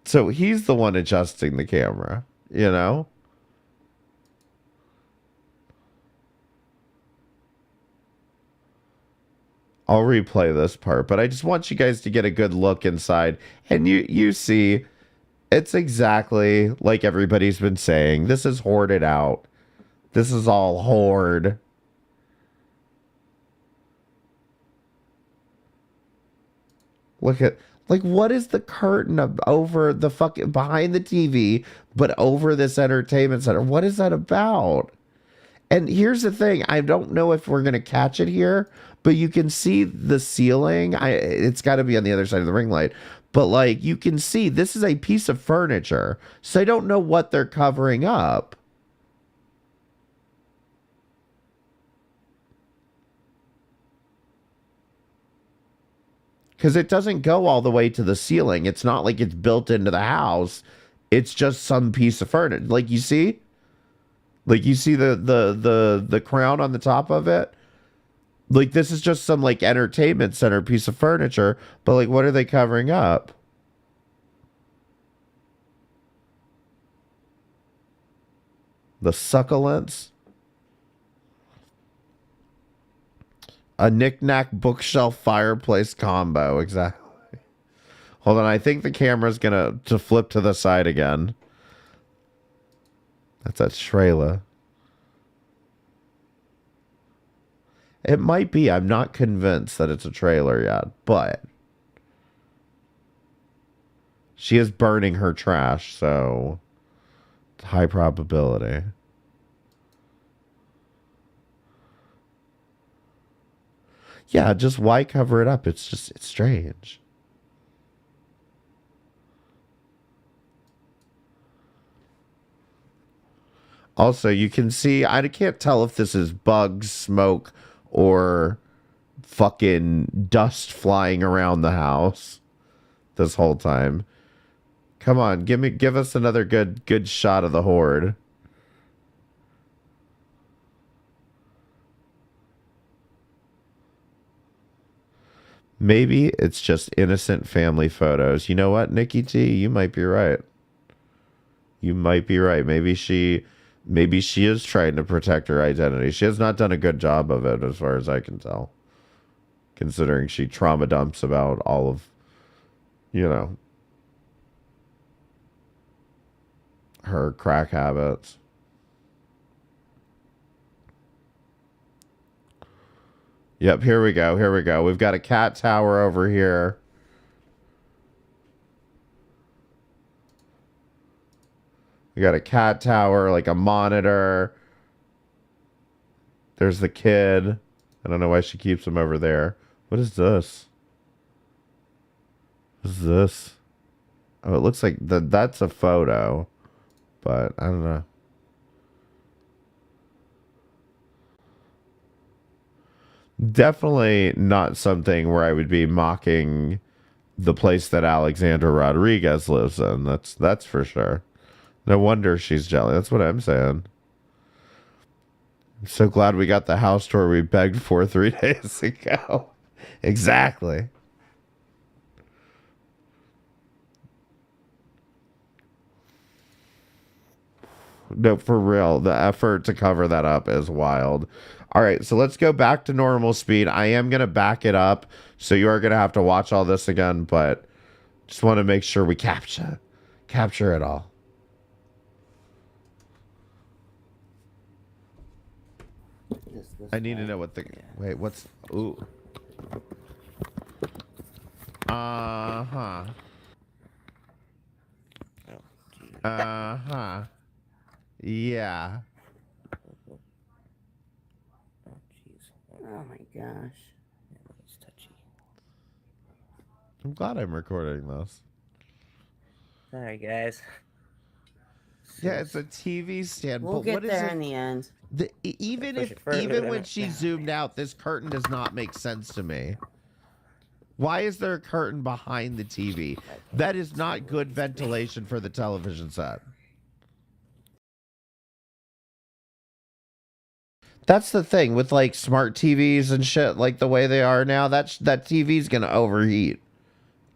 S3: so he's the one adjusting the camera, you know? I'll replay this part, but I just want you guys to get a good look inside. And you see, it's exactly like everybody's been saying. This is hoarded out. This is all hoard. Look at, like, what is the curtain over the fucking, behind the TV, but over this entertainment center? What is that about? And here's the thing. I don't know if we're going to catch it here, but you can see the ceiling. It's got to be on the other side of the ring light. But, like, you can see this is a piece of furniture. So I don't know what they're covering up. Because it doesn't go all the way to the ceiling. It's not like it's built into the house. It's just some piece of furniture. Like, you see? Like, you see the crown on the top of it? Like, this is just some, like, entertainment center piece of furniture. But, like, what are they covering up? The succulents? A knick-knack bookshelf fireplace combo. Exactly. Hold on. I think the camera's going to flip to the side again. That's that trailer. It might be. I'm not convinced that it's a trailer yet, but she is burning her trash, so it's high probability. Yeah, just why cover it up? It's strange. Also, you can see, I can't tell if this is bugs, smoke, or fucking dust flying around the house this whole time. Come on, give us another good shot of the horde. Maybe it's just innocent family photos. You know what, Nikki T? You might be right. You might be right. Maybe she is trying to protect her identity. She has not done a good job of it, as far as I can tell. Considering she trauma dumps about all of, you know, her crack habits. Yep, here we go. Here we go. We've got a cat tower over here. We got a cat tower, like a monitor. There's the kid. I don't know why she keeps him over there. What is this? What is this? Oh, it looks like that's a photo. But I don't know. Definitely not something where I would be mocking the place that Alexandra Rodriguez lives in. That's for sure. No wonder she's jelly. That's what I'm saying. I'm so glad we got the house tour we begged for 3 days ago. Exactly. No, for real. The effort to cover that up is wild. All right, so let's go back to normal speed. I am going to back it up, so you are going to have to watch all this again, but just want to make sure we capture it all. I need to know what the... Wait, what's... Ooh. Uh-huh. Uh-huh. Yeah.
S4: Oh my gosh.
S5: It's touchy.
S3: I'm glad I'm recording this.
S5: Sorry, guys.
S3: Yeah, it's a TV stand.
S4: We'll
S3: but
S4: get
S3: what is
S4: there
S3: it?
S4: in the end.
S3: Even
S5: Push it further
S3: even
S5: than
S3: when
S5: it
S3: she
S5: can.
S3: zoomed out, this curtain does not make sense to me. Why is there a curtain behind the TV? That is not good ventilation for the television set. That's the thing with like smart TVs and shit, like the way they are now. That TV's gonna overheat,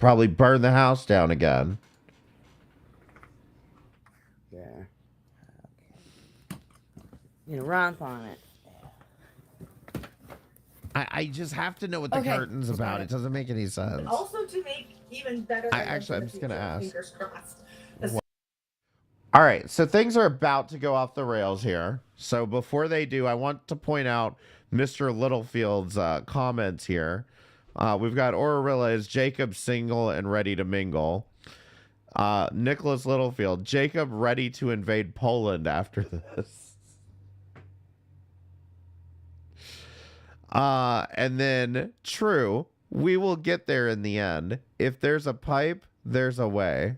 S3: probably burn the house down again.
S4: Yeah. You know, romp on it.
S3: I just have to know what the curtain's about. It doesn't make any sense.
S6: Also, to make even better.
S3: I'm just gonna ask.
S6: Fingers crossed.
S3: All right, so things are about to go off the rails here. So before they do, I want to point out Mr. Littlefield's comments here. We've got Aurorilla is Jacob single and ready to mingle. Nicholas Littlefield, Jacob ready to invade Poland after this. And then True, we will get there in the end. If there's a pipe, there's a way.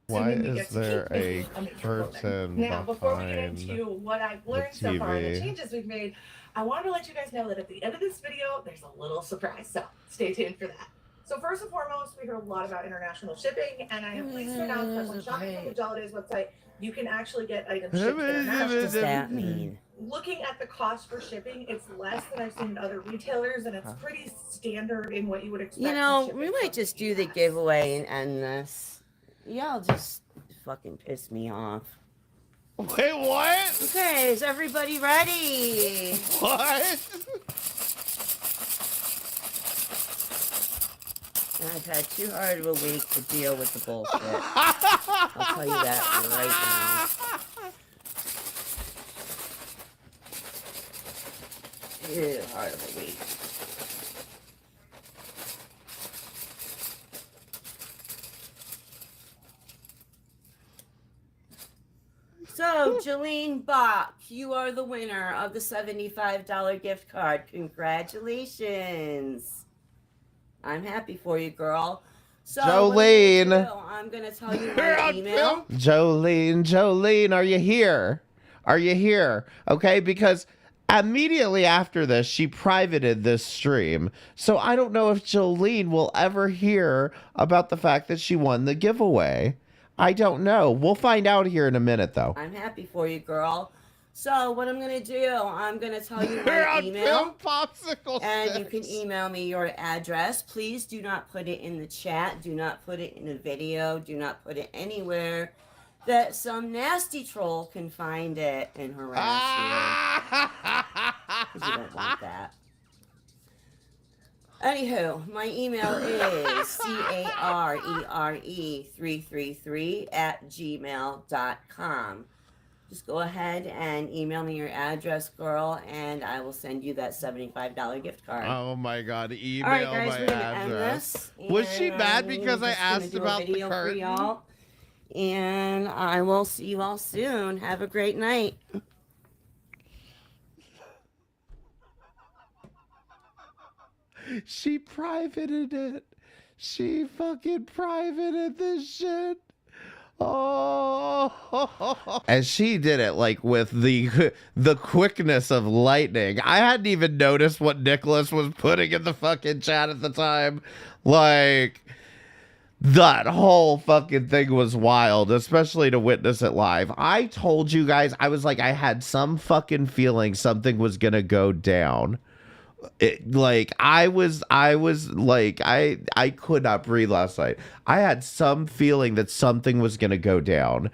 S3: Why is there a curtain
S6: now, before we get
S3: behind
S6: into what I've learned
S3: the
S6: so far and the
S3: TV?
S6: changes we've made, I want to let you guys know that at the end of this video, there's a little surprise. So stay tuned for that. So first and foremost, we heard a lot about international shipping, and I am pleased to announce that when shopping on the Jollidays website, you can actually get items shipped internationally.
S4: What does that mean?
S6: Looking at the cost for shipping, it's less than I've seen in other retailers, and it's pretty standard in what you would expect.
S4: You know, we might just do the giveaway and end this. Y'all just fucking piss me off.
S3: Wait, what?
S4: Okay, is everybody ready?
S3: What?
S4: I've had too hard of a week to deal with the bullshit. I'll tell you that right now. Too hard of a week. So, Jolene Bach, you are the winner of the $75 gift card. Congratulations. I'm happy for you, girl. So,
S3: Jolene.
S4: I'm going to tell you my email.
S3: Jolene, are you here? Are you here? Okay, because immediately after this, she privated this stream. So I don't know if Jolene will ever hear about the fact that she won the giveaway. I don't know. We'll find out here in a minute, though.
S4: I'm happy for you, girl. So what I'm going to do, I'm going to tell you my email. And you can email me your address. Please do not put it in the chat. Do not put it in a video. Do not put it anywhere that some nasty troll can find it and harass you. Because you don't want that. Anywho, my email is carere333@gmail.com. Just go ahead and email me your address, girl, and I will send you that $75 gift card.
S3: Oh my God! Email
S4: All right, guys,
S3: my
S4: we're gonna
S3: address.
S4: end this,
S3: Was she
S4: and
S3: mad
S4: I'm
S3: because I
S4: just gonna
S3: asked
S4: do a
S3: about the
S4: video for
S3: curtain?
S4: y'all, and I will see you all soon. Have a great night.
S3: She privated it. She fucking privated this shit. Oh, and she did it like with the quickness of lightning. I hadn't even noticed what Nicholas was putting in the fucking chat at the time. Like, that whole fucking thing was wild, especially to witness it live. I told you guys, I was like, I had some fucking feeling something was gonna go down. I was like, I could not breathe last night. I had some feeling that something was gonna go down,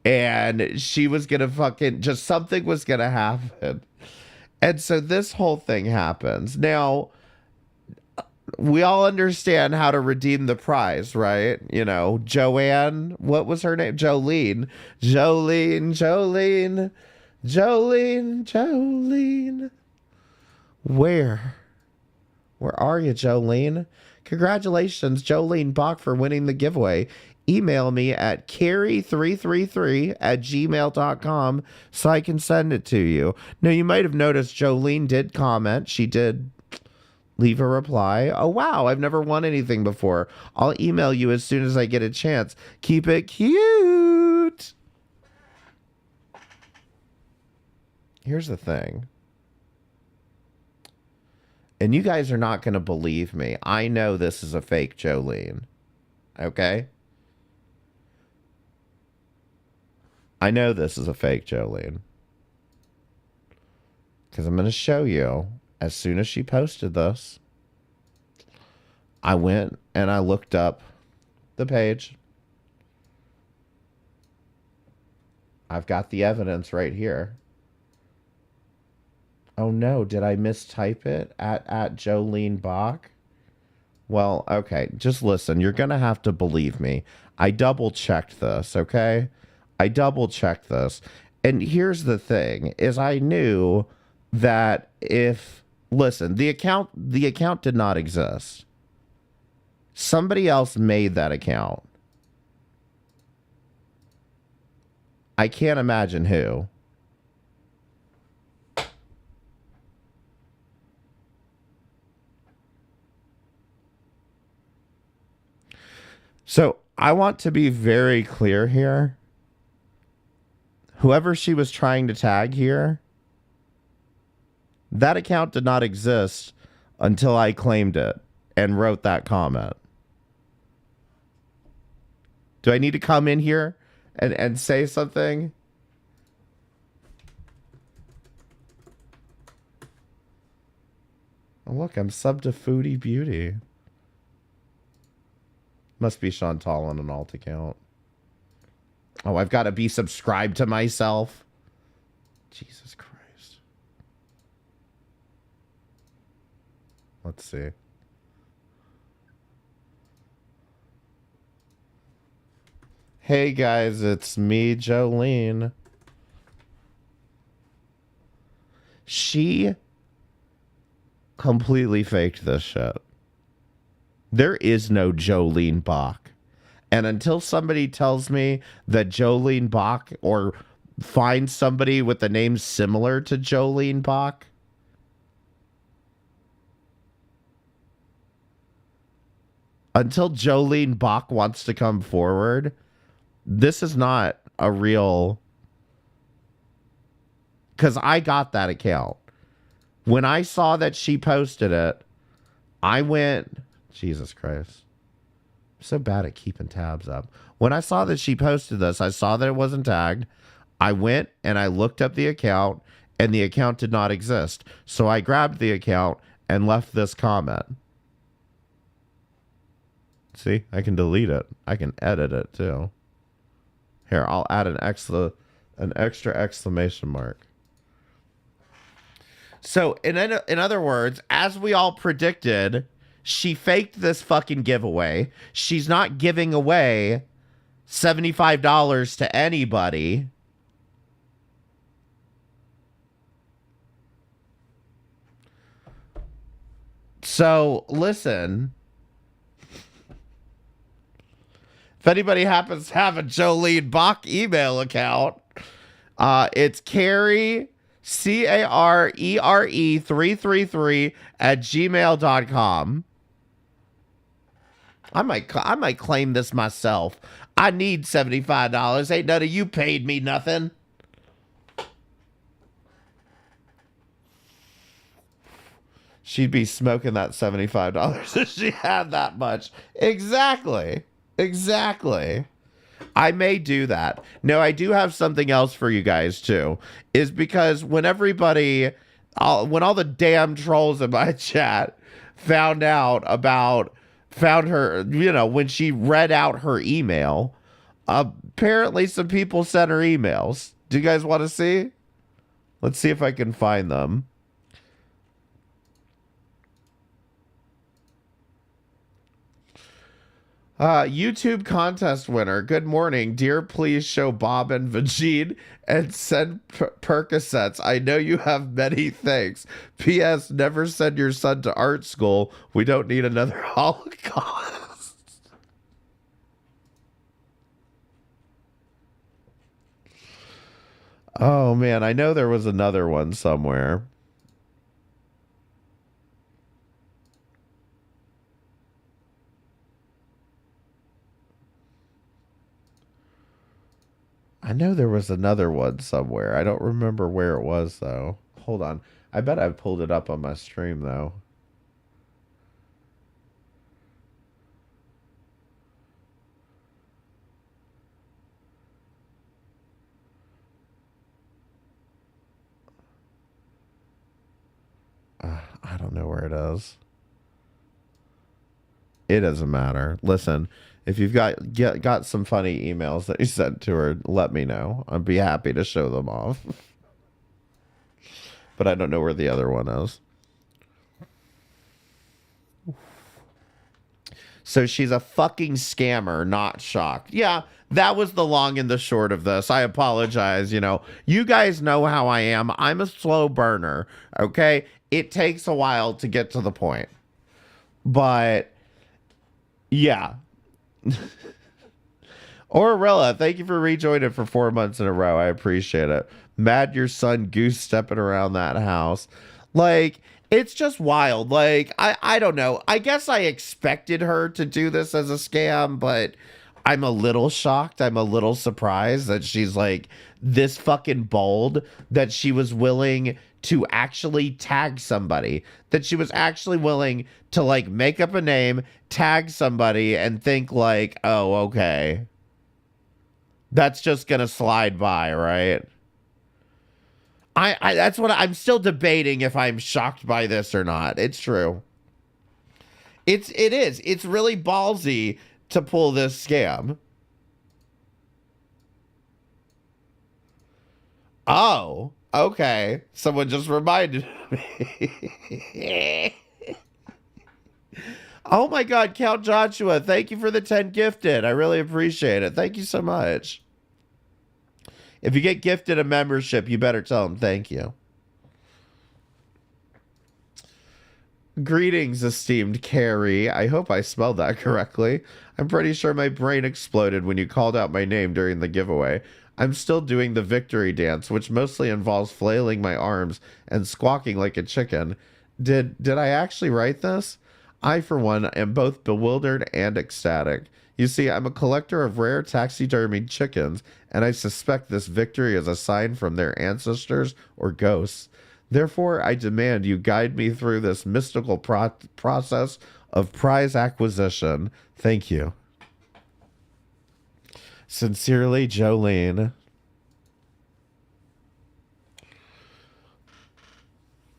S3: and she was gonna fucking just something was gonna happen, and so this whole thing happens. Now, we all understand how to redeem the prize, right? You know, Joanne, what was her name? Jolene. Where are you, Jolene? Congratulations, Jolene Bach, for winning the giveaway. Email me at carrie333@gmail.com so I can send it to you. Now, you might have noticed Jolene did comment. She did leave a reply. Oh, wow, I've never won anything before. I'll email you as soon as I get a chance. Keep it cute. Here's the thing. And you guys are not going to believe me. I know this is a fake Jolene. Okay? I know this is a fake Jolene. Because I'm going to show you, as soon as she posted this, I went and I looked up the page. I've got the evidence right here. Oh no, did I mistype it? At Jolene Bach? Well, okay, just listen. You're going to have to believe me. I double-checked this, okay? I double-checked this. And here's the thing, is I knew that if... Listen, the account did not exist. Somebody else made that account. I can't imagine who. So I want to be very clear here. Whoever she was trying to tag here, that account did not exist until I claimed it and wrote that comment. Do I need to come in here and say something? Oh, look, I'm sub to Foodie Beauty. Must be Chantal on an alt account. Oh, I've got to be subscribed to myself. Jesus Christ. Let's see. Hey guys, it's me, Jolene. She completely faked this shit. There is no Jolene Bach. And until somebody tells me that Jolene Bach, or finds somebody with a name similar to Jolene Bach, until Jolene Bach wants to come forward, this is not a real... Because I got that account. When I saw that she posted it, I went... Jesus Christ. I'm so bad at keeping tabs up. When I saw that she posted this, I saw that it wasn't tagged. I went and I looked up the account, and the account did not exist. So I grabbed the account and left this comment. See, I can delete it. I can edit it too. Here, I'll add an extra exclamation mark. So, in other words, as we all predicted, she faked this fucking giveaway. She's not giving away $75 to anybody. So, listen. If anybody happens to have a Jolene Bach email account, it's Carrie, CARERE 333 at gmail.com. I might claim this myself. I need $75. Ain't none of you paid me nothing. She'd be smoking that $75 if she had that much. Exactly. I may do that. No, I do have something else for you guys too. Is because when all the damn trolls in my chat found her, when she read out her email, apparently some people sent her emails. Do you guys want to see? Let's see if I can find them. YouTube contest winner. Good morning. Dear, please show Bob and Vagine and send Percocets. I know you have many things. P.S. Never send your son to art school. We don't need another Holocaust. Oh, man. I know there was another one somewhere. I know there was another one somewhere. I don't remember where it was, though. Hold on. I bet I pulled it up on my stream, though. it is. It doesn't matter. Listen, if you've got some funny emails that you sent to her, let me know. I'd be happy to show them off. But I don't know where the other one is. So she's a fucking scammer, not shocked. Yeah, that was the long and the short of this. I apologize. You know, you guys know how I am. I'm a slow burner, okay? It takes a while to get to the point. But, yeah. Aurilla, thank you for rejoining for 4 months in a row. I appreciate it. Mad your son goose stepping around that house. Like, it's just wild. Like, I don't know. I guess I expected her to do this as a scam, but I'm a little shocked. I'm a little surprised that she's like this fucking bold, that she was willing to actually tag somebody, that she was actually willing to like make up a name, tag somebody and think like, oh, okay, that's just going to slide by, right? I that's what I'm still debating if I'm shocked by this or not. It's true. It is. It's really ballsy to pull this scam. Oh, okay. Someone just reminded me. Oh my God, Count Joshua, thank you for the 10 gifted. I really appreciate it. Thank you so much. If you get gifted a membership, you better tell them thank you. Greetings, esteemed Carrie. I hope I spelled that correctly. I'm pretty sure my brain exploded when you called out my name during the giveaway. I'm still doing the victory dance, which mostly involves flailing my arms and squawking like a chicken. Did I actually write this? I, for one, am both bewildered and ecstatic. You see, I'm a collector of rare taxidermied chickens, and I suspect this victory is a sign from their ancestors or ghosts. Therefore, I demand you guide me through this mystical process of prize acquisition. Thank you. Sincerely, Jolene.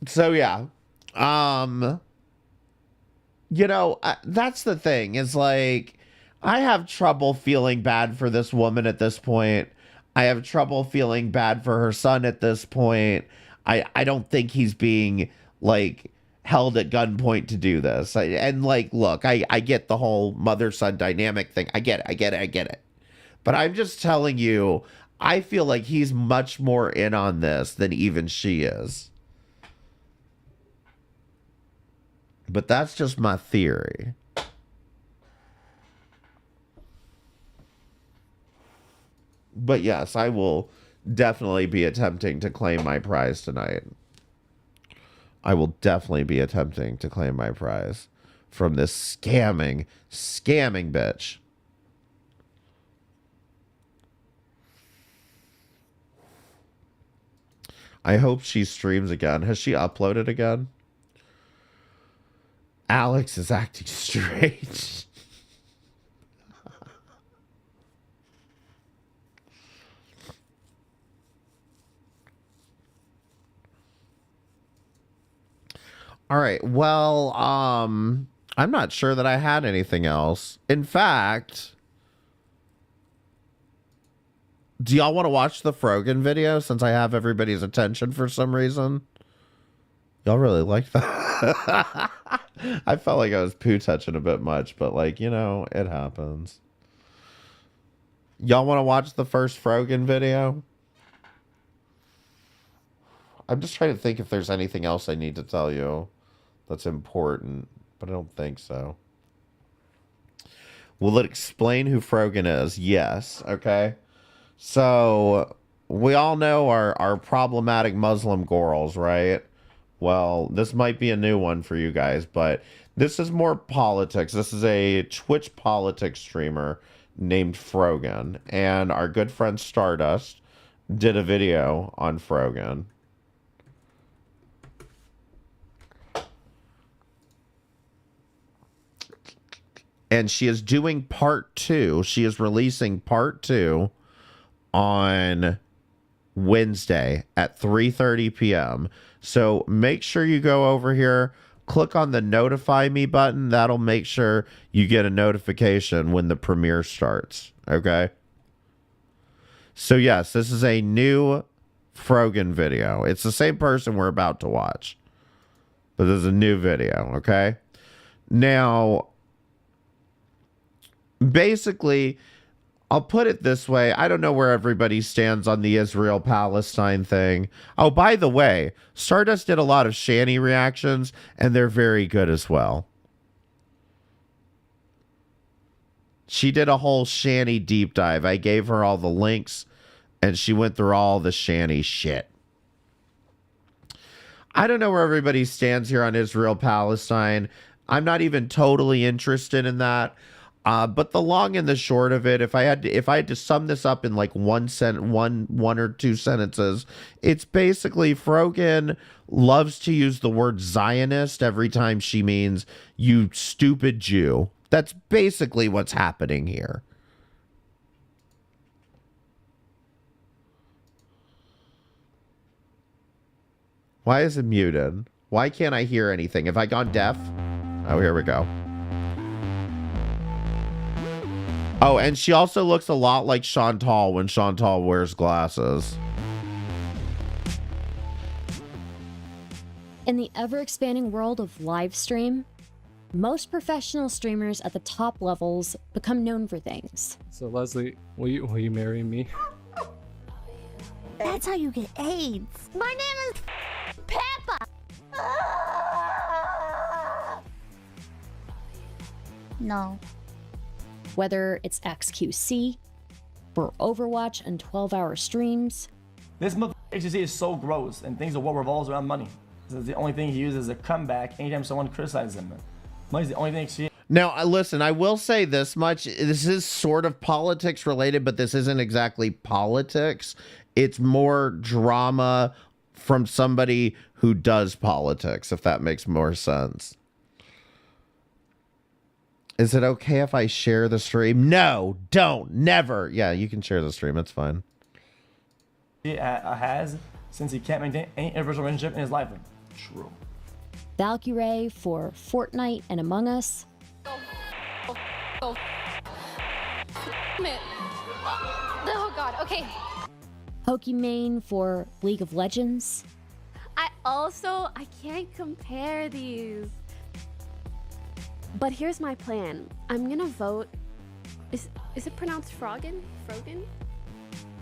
S3: So, yeah. You know, that's the thing, is like, I have trouble feeling bad for this woman at this point. I have trouble feeling bad for her son at this point. I don't think he's being, like, held at gunpoint to do this. And, like, look, I get the whole mother-son dynamic thing. I get it. But I'm just telling you, I feel like he's much more in on this than even she is. But that's just my theory. But yes, I will definitely be attempting to claim my prize tonight. I will definitely be attempting to claim my prize from this scamming bitch. I hope she streams again. Has she uploaded again? Alex is acting strange. All right. Well, I'm not sure that I had anything else. In fact, do y'all want to watch the Frogan video since I have everybody's attention for some reason? Y'all really like that? I felt like I was poo touching a bit much, but like, you know, it happens. Y'all want to watch the first Frogan video? I'm just trying to think if there's anything else I need to tell you that's important, but I don't think so. Will it explain who Frogan is? Yes. Okay. So we all know our problematic Muslim girls, right? Well, this might be a new one for you guys, but this is more politics. This is a Twitch politics streamer named Frogan, and our good friend Stardust did a video on Frogan. And she is doing part 2. She is releasing part 2 on Wednesday at 3:30 p.m. So make sure you go over here. click on the notify me button. That'll make sure you get a notification when the premiere starts. Okay. So yes, this is a new Frogan video. It's the same person we're about to watch, but there's a new video. Okay. Now, basically, I'll put it this way. I don't know where everybody stands on the Israel-Palestine thing. Oh, by the way, Stardust did a lot of Shani reactions, and they're very good as well. She did a whole Shani deep dive. I gave her all the links, and she went through all the Shani shit. I don't know where everybody stands here on Israel-Palestine. I'm not even totally interested in that. But the long and the short of it, if I had to sum this up in like one or two sentences, it's basically Frogan loves to use the word Zionist every time she means you stupid Jew. That's basically what's happening here. Why is it muted? Why can't I hear anything? Have I gone deaf? Oh, here we go. Oh, and she also looks a lot like Chantal when Chantal wears glasses.
S7: In the ever-expanding world of live stream, most professional streamers at the top levels become known for things.
S8: So Leslie, will you marry me?
S9: That's how you get AIDS. My name is Peppa. No.
S7: Whether it's XQC, for Overwatch and 12-hour streams.
S10: This HCC is so gross and thinks the world revolves around money. This is the only thing he uses as a comeback anytime someone criticizes him. Money's the only thing she...
S3: Now, listen, I will say this much. This is sort of politics related, but this isn't exactly politics. It's more drama from somebody who does politics, if that makes more sense. Is it okay if I share the stream? No, don't, never. Yeah, you can share the stream. It's fine.
S10: He has since he can't maintain any interpersonal relationship in his life. True.
S7: Valkyrae for Fortnite and Among Us.
S9: Oh god, okay.
S7: Pokimane for League of Legends.
S11: I can't compare these. But here's my plan. I'm gonna vote. Is it pronounced Frogan? Frogan?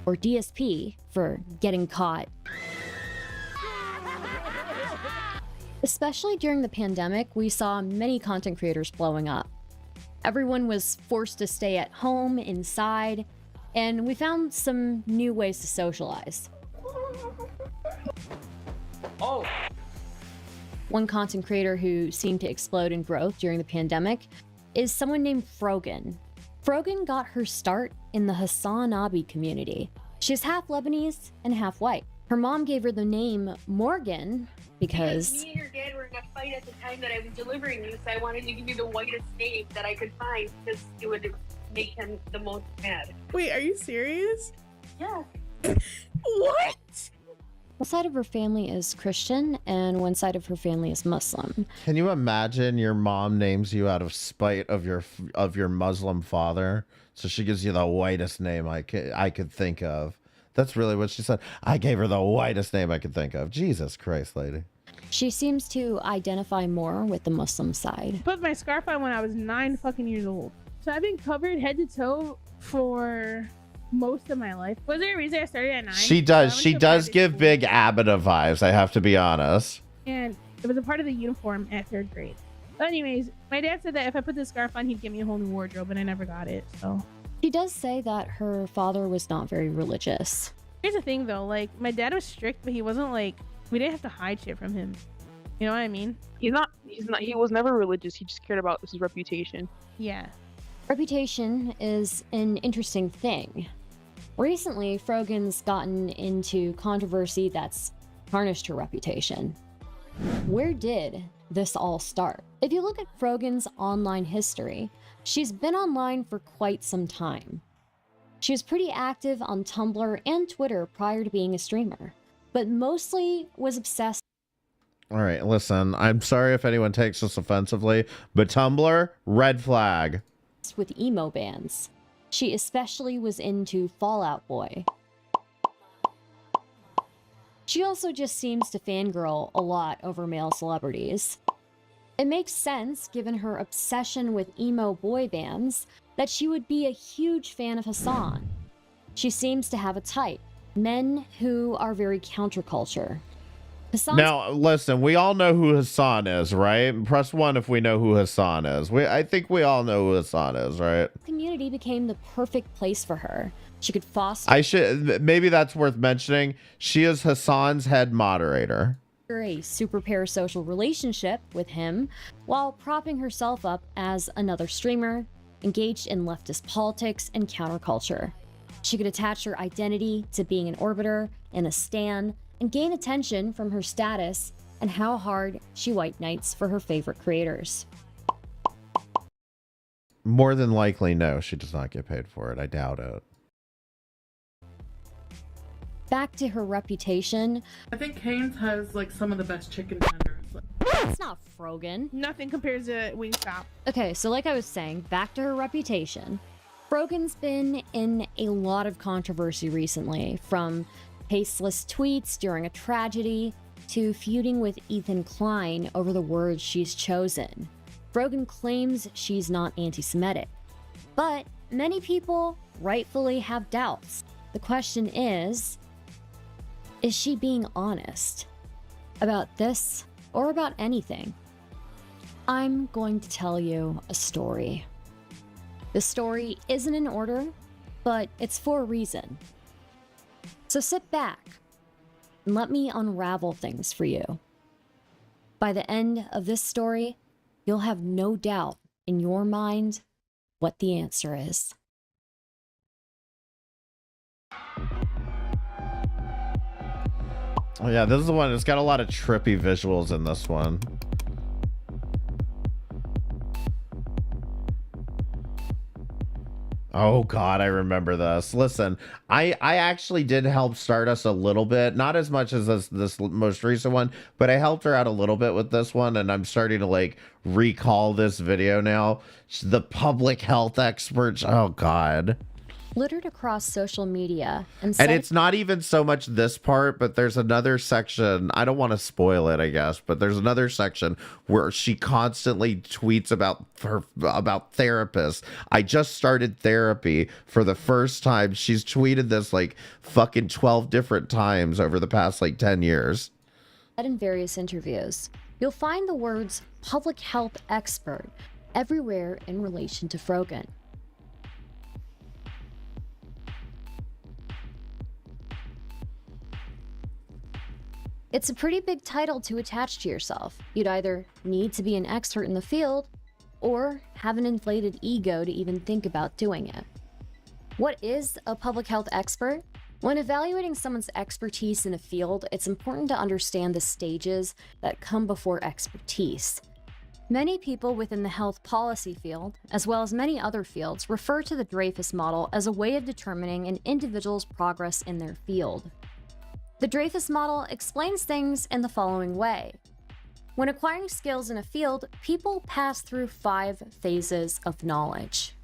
S7: Or DSP for Getting Caught. Especially during the pandemic, we saw many content creators blowing up. Everyone was forced to stay at home, inside, and we found some new ways to socialize.
S10: Oh!
S7: One content creator who seemed to explode in growth during the pandemic is someone named Frogan. Frogan got her start in the Hassan Abi community. She's half Lebanese and half white. Her mom gave her the name Morgan because
S11: me and your dad were in a fight at the time that I was delivering you, so I wanted to give you the whitest name that I could find because it would make him the most mad.
S12: Wait, are you serious?
S11: Yeah.
S12: What?
S7: one side of her family is Christian and one side of her family is Muslim.
S3: Can you imagine your mom names you out of spite of your Muslim father? So she gives you the whitest name I could think of. That's really what she said. I gave her the whitest name I could think of. Jesus Christ, lady.
S7: She seems to identify more with the Muslim side.
S12: Put my scarf on when I was 9 fucking years old. So I've been covered head to toe for most of my life. Was there a reason I started at 9?
S3: She does. She does give big Abida vibes, I have to be honest.
S12: And it was a part of the uniform at 3rd grade. But anyways, my dad said that if I put this scarf on, he'd give me a whole new wardrobe, and I never got it, so.
S7: She does say that her father was not very religious.
S12: Here's the thing though, like, my dad was strict, but he wasn't like, we didn't have to hide shit from him. You know what I mean?
S13: He was never religious. He just cared about his reputation.
S12: Yeah.
S7: Reputation is an interesting thing. Recently, Frogan's gotten into controversy that's tarnished her reputation. Where did this all start? If you look at Frogan's online history, she's been online for quite some time. She was pretty active on Tumblr and Twitter prior to being a streamer, but mostly was obsessed.
S3: All right, listen, I'm sorry if anyone takes this offensively, but Tumblr, red flag.
S7: With emo bands. She especially was into Fall Out Boy. She also just seems to fangirl a lot over male celebrities. It makes sense, given her obsession with emo boy bands, that she would be a huge fan of Hassan. She seems to have a type, men who are very counterculture. Hassan's
S3: Now, listen, we all know who Hassan is, right? Press 1 if we know who Hassan is. I think we all know who Hassan is, right?
S7: community became the perfect place for her. She could foster
S3: Maybe that's worth mentioning. She is Hassan's head moderator.
S7: a super parasocial relationship with him while propping herself up as another streamer engaged in leftist politics and counterculture. She could attach her identity to being an orbiter and a stan and gain attention from her status and how hard she white knights for her favorite creators.
S3: More than likely, no, she does not get paid for it. I doubt it.
S7: Back to her reputation.
S12: I think Cane's has like some of the best chicken tenders.
S7: That's not Frogan.
S12: Nothing compares to Wingstop.
S7: Okay, so like I was saying, back to her reputation. Frogan's been in a lot of controversy recently, from tasteless tweets during a tragedy to feuding with Ethan Klein over the words she's chosen. Frogan claims she's not anti-Semitic, but many people rightfully have doubts. The question is she being honest about this or about anything? I'm going to tell you a story. The story isn't in order, but it's for a reason. So sit back and let me unravel things for you. By the end of this story, you'll have no doubt in your mind what the answer is.
S3: Oh yeah, this is the one. It's got a lot of trippy visuals in this one. Oh God, I remember this. Listen, I actually did help start us a little bit, not as much as this most recent one, but I helped her out a little bit with this one, and I'm starting to like recall this video now. The public health experts. Oh God.
S7: Littered across social media
S3: And it's not even so much this part, but there's another section. I don't want to spoil it, I guess, but there's another section where she constantly tweets about therapists. I just started therapy for the first time. She's tweeted this like fucking 12 different times over the past like 10 years.
S7: in various interviews. You'll find the words public health expert everywhere in relation to Frogan. It's a pretty big title to attach to yourself. You'd either need to be an expert in the field or have an inflated ego to even think about doing it. What is a public health expert? When evaluating someone's expertise in a field, it's important to understand the stages that come before expertise. Many people within the health policy field, as well as many other fields, refer to the Dreyfus model as a way of determining an individual's progress in their field. The Dreyfus model explains things in the following way. When acquiring skills in a field, people pass through 5 phases of knowledge.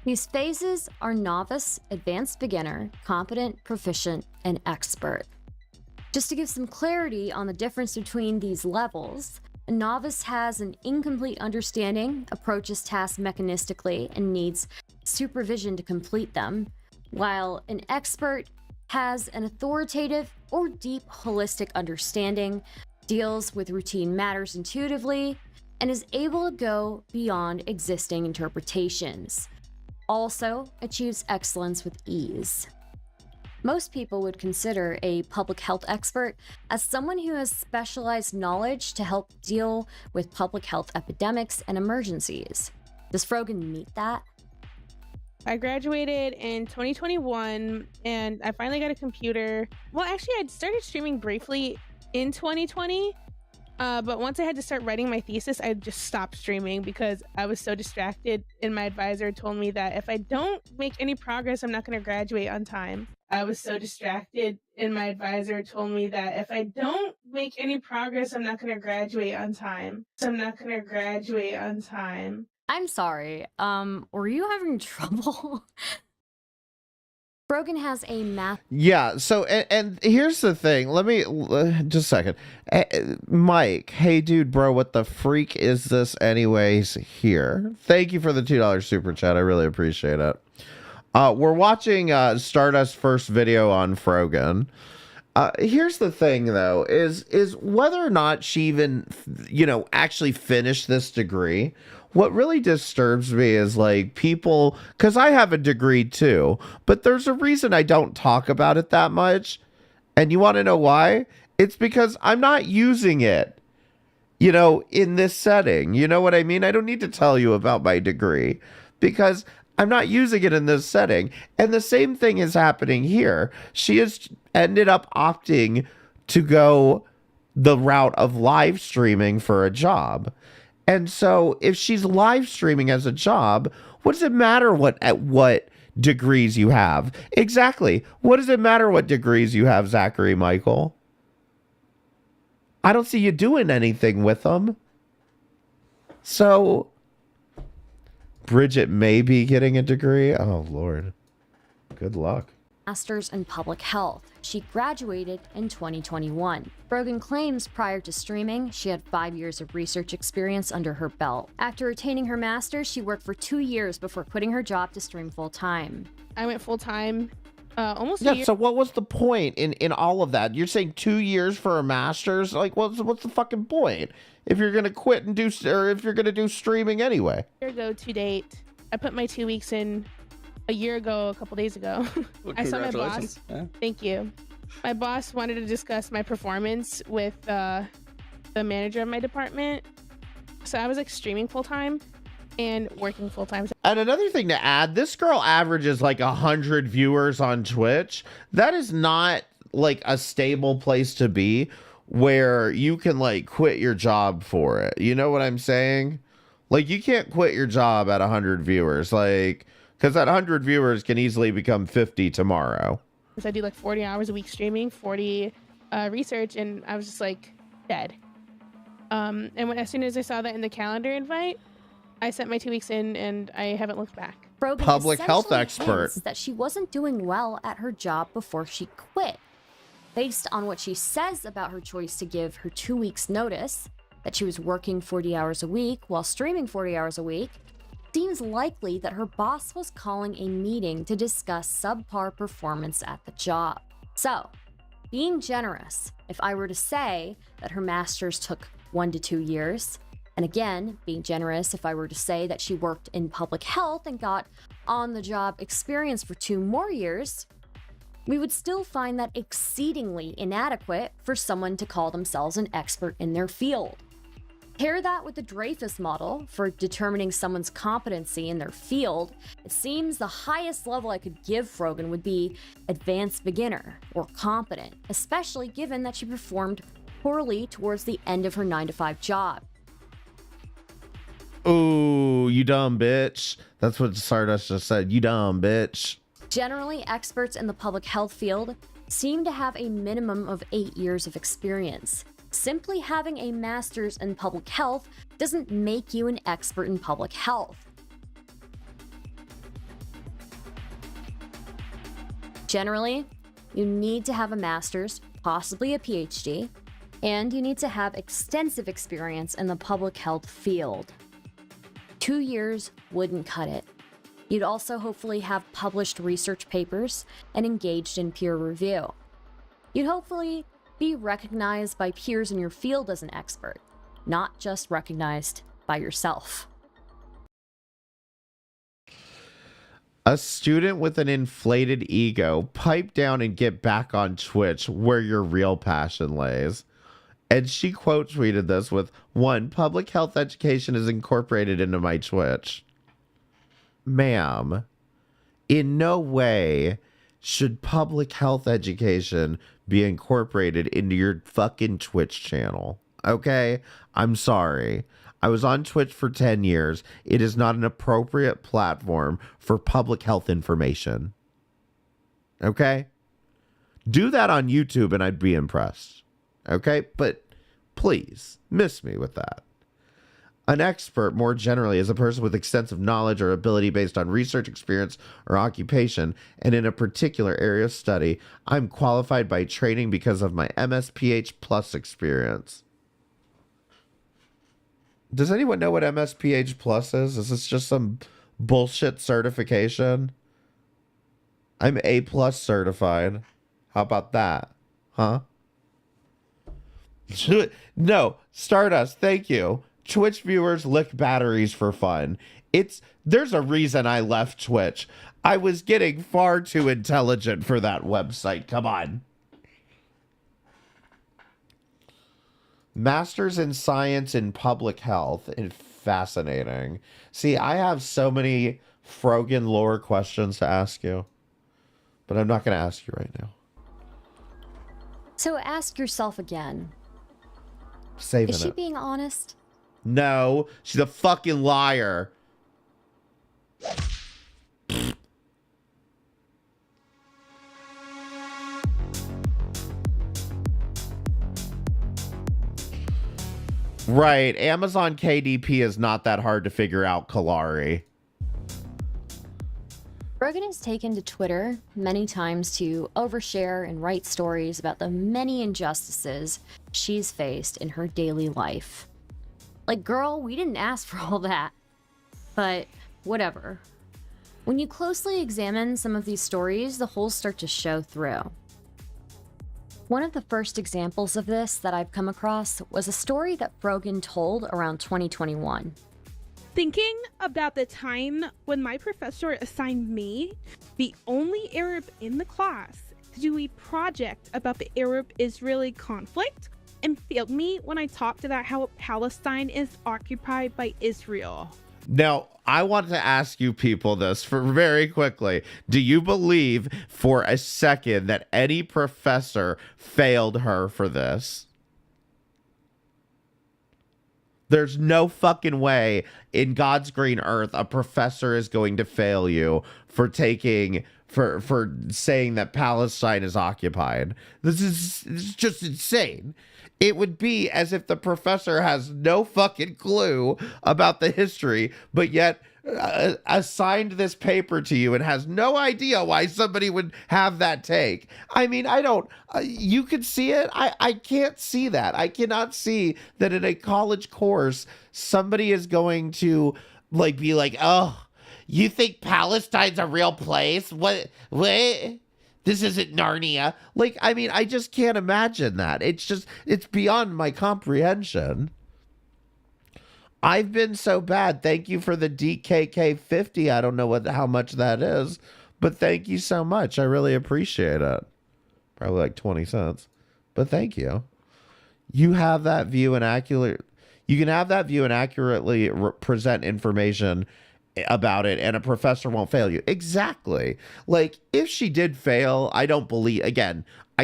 S7: These phases are novice, advanced beginner, competent, proficient, and expert. Just to give some clarity on the difference between these levels, a novice has an incomplete understanding, approaches tasks mechanistically, and needs supervision to complete them, while an expert has an authoritative or deep holistic understanding, deals with routine matters intuitively, and is able to go beyond existing interpretations. Also achieves excellence with ease. Most people would consider a public health expert as someone who has specialized knowledge to help deal with public health epidemics and emergencies. Does Frogan meet that?
S12: I graduated in 2021 and I finally got a computer. Well, actually, I'd started streaming briefly in 2020, but once I had to start writing my thesis, I just stopped streaming because I was so distracted, and my advisor told me that if I don't make any progress, I'm not going to graduate on time. I was so distracted, and my advisor told me that if I don't make any progress, I'm not gonna graduate on time.
S7: I'm sorry. Were you having trouble? Frogan has a math.
S3: Yeah, so and here's the thing. Let me just a second. Mike, hey dude, bro, what the freak is this anyways here? Thank you for the $2 super chat. I really appreciate it. We're watching Stardust's first video on Frogan. Here's the thing though, is whether or not she even, actually finished this degree. What really disturbs me is like people, because I have a degree too, but there's a reason I don't talk about it that much. And you want to know why? It's because I'm not using it, in this setting. You know what I mean? I don't need to tell you about my degree because I'm not using it in this setting. And the same thing is happening here. She has ended up opting to go the route of live streaming for a job. And so if she's live streaming as a job, what does it matter what degrees you have? Exactly. What does it matter what degrees you have, Zachary Michael? I don't see you doing anything with them. So Bridget may be getting a degree. Oh, Lord. Good luck.
S7: Master's in Public Health. She graduated in 2021. Frogan claims prior to streaming, she had 5 years of research experience under her belt. After attaining her master's, she worked for 2 years before quitting her job to stream full-time.
S12: I went full-time almost a year.
S3: So what was the point in all of that? You're saying 2 years for a master's? Like, what's the fucking point? If you're going to quit and if you're going to do streaming anyway.
S12: A year ago to date, I put my 2 weeks in a year ago, a couple days ago.
S14: Well,
S12: I saw my boss.
S14: congratulations. Yeah.
S12: Thank you. My boss wanted to discuss my performance with the manager of my department. So I was like streaming full time and working full time.
S3: And another thing to add, this girl averages like 100 viewers on Twitch. That is not like a stable place to be where you can like quit your job for it. You know what I'm saying? Like you can't quit your job at 100 viewers. Like, because that 100 viewers can easily become 50 tomorrow.
S12: So I do like 40 hours a week streaming, 40 research, and I was just like dead. And as soon as I saw that in the calendar invite, I sent my 2 weeks in and I haven't looked back.
S7: Frogan
S3: Public health
S7: essentially
S3: expert.
S7: hints that she wasn't doing well at her job before she quit. Based on what she says about her choice to give her 2 weeks notice, that she was working 40 hours a week while streaming 40 hours a week, seems likely that her boss was calling a meeting to discuss subpar performance at the job. So, being generous, if I were to say that her master's took 1 to 2 years, and again, being generous if I were to say that she worked in public health and got on-the-job experience for 2 more years, we would still find that exceedingly inadequate for someone to call themselves an expert in their field. Pair that with the Dreyfus model for determining someone's competency in their field, it seems the highest level I could give Frogan would be advanced beginner or competent, especially given that she performed poorly towards the end of her 9-to-5 job.
S3: Ooh, you dumb bitch. That's what Stardust just said. You dumb bitch.
S7: Generally, experts in the public health field seem to have a minimum of 8 years of experience. Simply having a master's in public health doesn't make you an expert in public health. Generally, you need to have a master's, possibly a PhD, and you need to have extensive experience in the public health field. 2 years wouldn't cut it. You'd also hopefully have published research papers and engaged in peer review. You'd hopefully be recognized by peers in your field as an expert, not just recognized by yourself.
S3: A student with an inflated ego, pipe down and get back on Twitch where your real passion lays. And she quote tweeted this with, 1, public health education is incorporated into my Twitch. Ma'am, in no way should public health education be incorporated into your fucking Twitch channel. Okay? I'm sorry. I was on Twitch for 10 years. It is not an appropriate platform for public health information. Okay? Do that on YouTube and I'd be impressed. Okay, but please miss me with that. An expert, more generally, is a person with extensive knowledge or ability based on research, experience, or occupation, and in a particular area of study. I'm qualified by training because of my MSPH Plus experience. Does anyone know what MSPH Plus is? Is this just some bullshit certification? I'm A plus certified. How about that? Huh? No, Stardust, thank you. Twitch viewers lick batteries for fun. There's a reason I left Twitch. I was getting far too intelligent for that website. Come on. Masters in Science in Public Health. Fascinating. See, I have so many Frogan lore questions to ask you, but I'm not going to ask you right now.
S7: So ask yourself again.
S3: Saving
S7: Is she
S3: it.
S7: being honest?
S3: No, she's a fucking liar. Right, Amazon KDP is not that hard to figure out, Kalari.
S7: Frogan has taken to Twitter many times to overshare and write stories about the many injustices she's faced in her daily life. Like, girl, we didn't ask for all that. But whatever. When you closely examine some of these stories, the holes start to show through. One of the first examples of this that I've come across was a story that Frogan told around 2021.
S12: Thinking about the time when my professor assigned me, the only Arab in the class, to do a project about the Arab-Israeli conflict, and failed me when I talked about how Palestine is occupied by Israel.
S3: Now, I want to ask you people this for very quickly. Do you believe for a second that any professor failed her for this? There's no fucking way in God's green earth a professor is going to fail you for saying that Palestine is occupied. This is just insane. It would be as if the professor has no fucking clue about the history, but yet assigned this paper to you and has no idea why somebody would have that take. I mean, I don't, you could see it. I can't see that. I cannot see that in a college course, somebody is going to be like, oh, you think Palestine's a real place? What? This isn't Narnia. I mean, I just can't imagine that. It's beyond my comprehension. I've been so bad. Thank you for the DKK 50. I don't know how much that is, but thank you so much. I really appreciate it. Probably like 20 cents, but thank you. You have that view and you can have that view and accurately present information about it, and a professor won't fail you. Exactly. If she did fail, I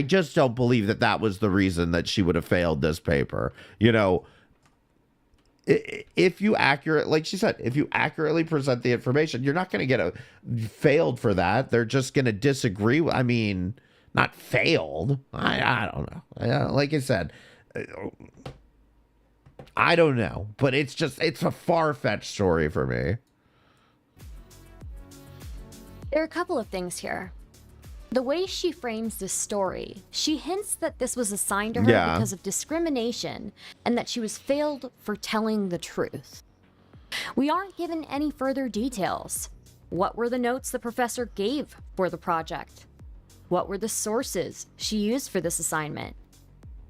S3: just don't believe that was the reason that she would have failed this paper. If you like she said, if you accurately present the information, you're not going to get failed for that. They're just going to disagree. I mean, not failed. I don't know. Like I said, I don't know, but it's a far-fetched story for me.
S7: There are a couple of things here. The way she frames this story, she hints that this was assigned to her because of discrimination and that she was failed for telling the truth. We aren't given any further details. What were the notes the professor gave for the project? What were the sources she used for this assignment?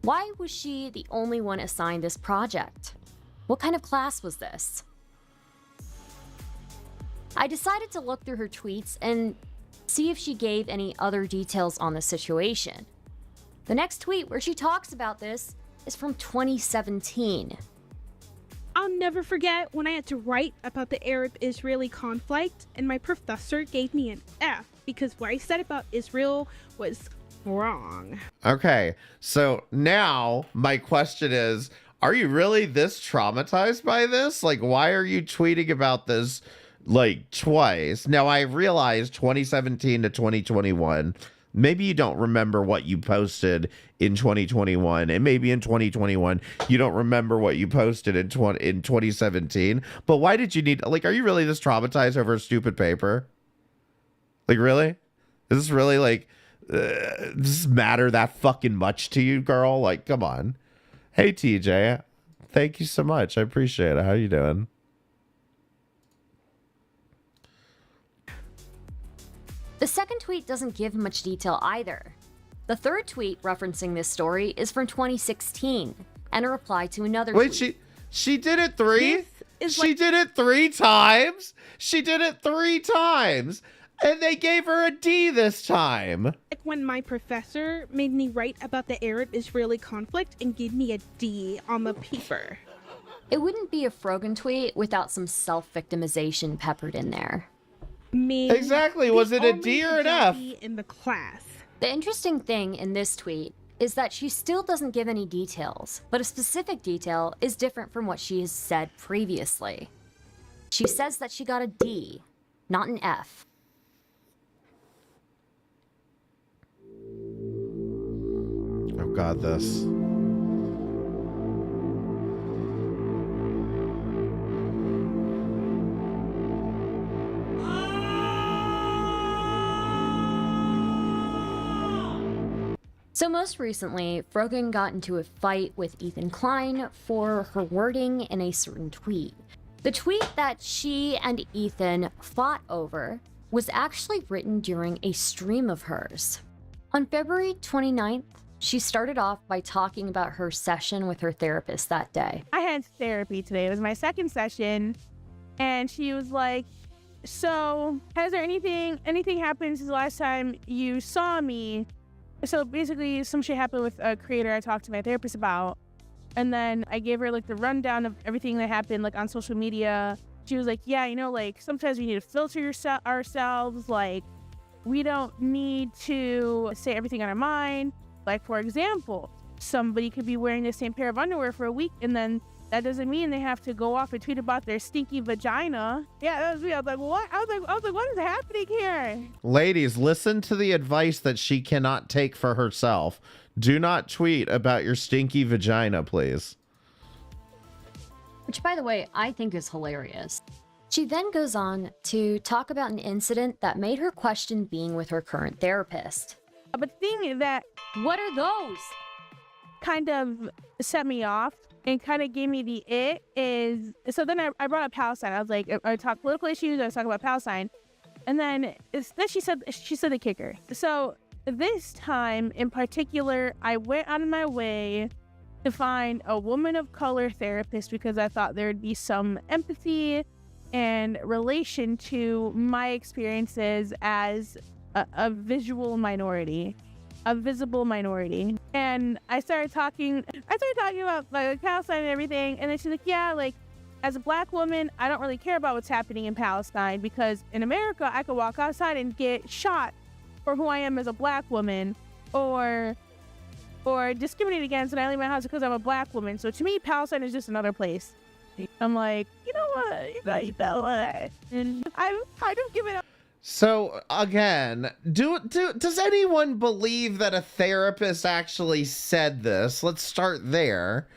S7: Why was she the only one assigned this project? What kind of class was this? I decided to look through her tweets and see if she gave any other details on the situation. The next tweet where she talks about this is from 2017.
S12: I'll never forget when I had to write about the Arab-Israeli conflict and my professor gave me an F because what I said about Israel was wrong.
S3: Okay, so now my question is, are you really this traumatized by this? Why are you tweeting about this twice? Now, I realized 2017 to 2021, Maybe you don't remember what you posted in 2021, and maybe in 2021 you don't remember what you posted in 2017. But why did you need, like, are you really this traumatized over a stupid paper? Like, really? Is this really, like, does this matter that fucking much to you, girl? Like, come on. Hey, TJ, thank you so much. I appreciate it. How you doing?
S7: The second tweet doesn't give much detail either. The third tweet referencing this story is from 2016 and a reply to another tweet.
S3: Wait, she did it three? She did it 3 times? She did it 3 times. And they gave her a D this time.
S12: Like when my professor made me write about the Arab-Israeli conflict and gave me a D on the paper.
S7: It wouldn't be a Frogan tweet without some self-victimization peppered in there.
S12: Me.
S3: Exactly. Was it a D or an F?
S12: In the class.
S7: The interesting thing in this tweet is that she still doesn't give any details, but a specific detail is different from what she has said previously. She says that she got a D, not an F.
S3: Oh God, this.
S7: So most recently, Frogan got into a fight with Ethan Klein for her wording in a certain tweet. The tweet that she and Ethan fought over was actually written during a stream of hers. On February 29th, she started off by talking about her session with her therapist that day.
S12: I had therapy today. It was my second session, and she was like, so has there anything happened since the last time you saw me? So basically some shit happened with a creator I talked to my therapist about, and then I gave her like the rundown of everything that happened like on social media. She was like, yeah, you know, like sometimes we need to filter ourselves, like we don't need to say everything on our mind. Like, for example, somebody could be wearing the same pair of underwear for a week, and then that doesn't mean they have to go off and tweet about their stinky vagina. Yeah, that was me. I was like, what? I was like, what is happening here?
S3: Ladies, listen to the advice that she cannot take for herself. Do not tweet about your stinky vagina, please.
S7: Which, by the way, I think is hilarious. She then goes on to talk about an incident that made her question being with her current therapist.
S12: But the thing that,
S7: what are those?
S12: Kind of set me off and kind of gave me the it is, so then I brought up Palestine. I was like, I talk political issues, I was talking about Palestine. And then she said the kicker. So this time in particular, I went out of my way to find a woman of color therapist because I thought there'd be some empathy and relation to my experiences as a visual minority, a visible minority. And I started talking about like Palestine and everything, and then she's like, yeah, like as a black woman, I don't really care about what's happening in Palestine because in America I could walk outside and get shot for who I am as a black woman, or discriminated against when I leave my house because I'm a black woman. So to me, Palestine is just another place. I'm like, you know what? And I've kind of given up.
S3: So again, does anyone believe that a therapist actually said this? Let's start there.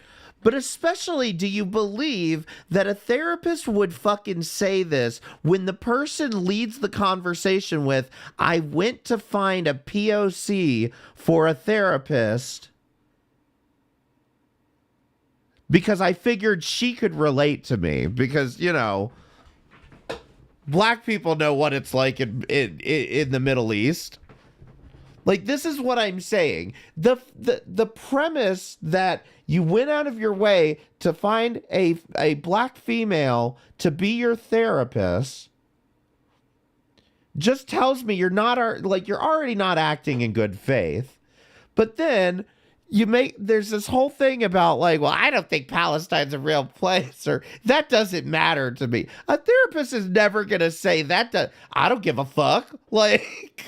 S3: But especially, do you believe that a therapist would fucking say this when the person leads the conversation with, I went to find a POC for a therapist because I figured she could relate to me because, you know, black people know what it's like in the Middle East. Like, this is what I'm saying. The premise that you went out of your way to find a black female to be your therapist just tells me you're already not acting in good faith. But then there's this whole thing about like, well, I don't think Palestine's a real place, or that doesn't matter to me. A therapist is never going to say that. I don't give a fuck. Like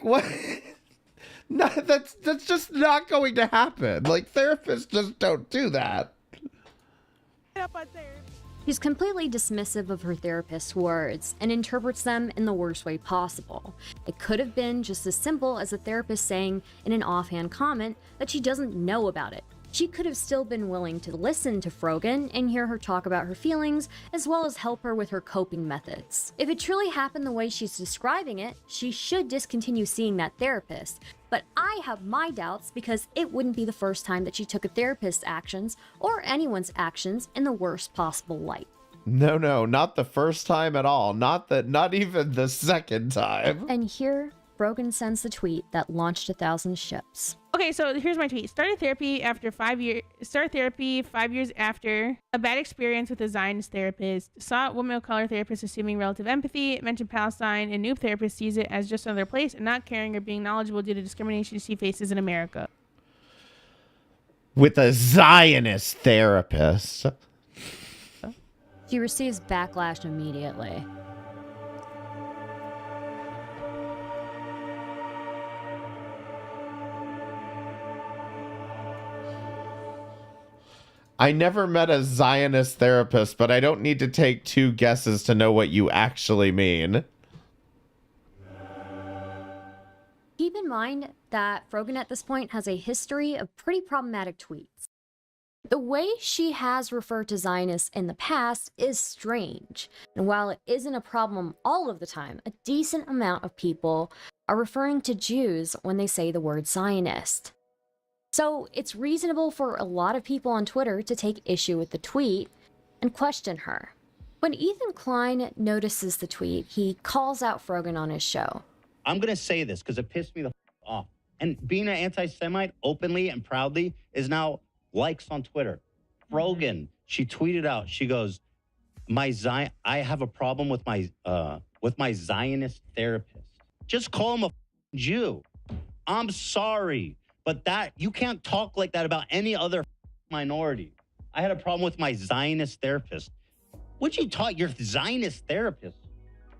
S3: what? No, that's just not going to happen. Like, therapists just don't do that.
S7: She's completely dismissive of her therapist's words and interprets them in the worst way possible. It could have been just as simple as a therapist saying in an offhand comment that she doesn't know about it. She could have still been willing to listen to Frogan and hear her talk about her feelings, as well as help her with her coping methods. If it truly happened the way she's describing it, she should discontinue seeing that therapist. But I have my doubts because it wouldn't be the first time that she took a therapist's actions, or anyone's actions, in the worst possible light.
S3: No, not the first time at all. Not even the second time.
S7: And here, Frogan sends the tweet that launched 1,000 ships.
S12: Okay, so here's my tweet. Started therapy 5 years after a bad experience with a Zionist therapist. Saw a woman of color therapist assuming relative empathy. Mentioned Palestine, and noob therapist sees it as just another place and not caring or being knowledgeable due to discrimination she faces in America.
S3: With a Zionist therapist.
S7: She receives backlash immediately.
S3: I never met a Zionist therapist, but I don't need to take 2 guesses to know what you actually mean.
S7: Keep in mind that Frogan at this point has a history of pretty problematic tweets. The way she has referred to Zionists in the past is strange, and while it isn't a problem all of the time, a decent amount of people are referring to Jews when they say the word Zionist. So it's reasonable for a lot of people on Twitter to take issue with the tweet and question her. When Ethan Klein notices the tweet, he calls out Frogan on his show.
S14: I'm going to say this because it pissed me the off. And being an anti-Semite openly and proudly is now likes on Twitter. Frogan, she tweeted out, she goes, I have a problem with my Zionist therapist. Just call him a Jew. I'm sorry. But that you can't talk like that about any other minority. I had a problem with my Zionist therapist. What you taught your Zionist therapist?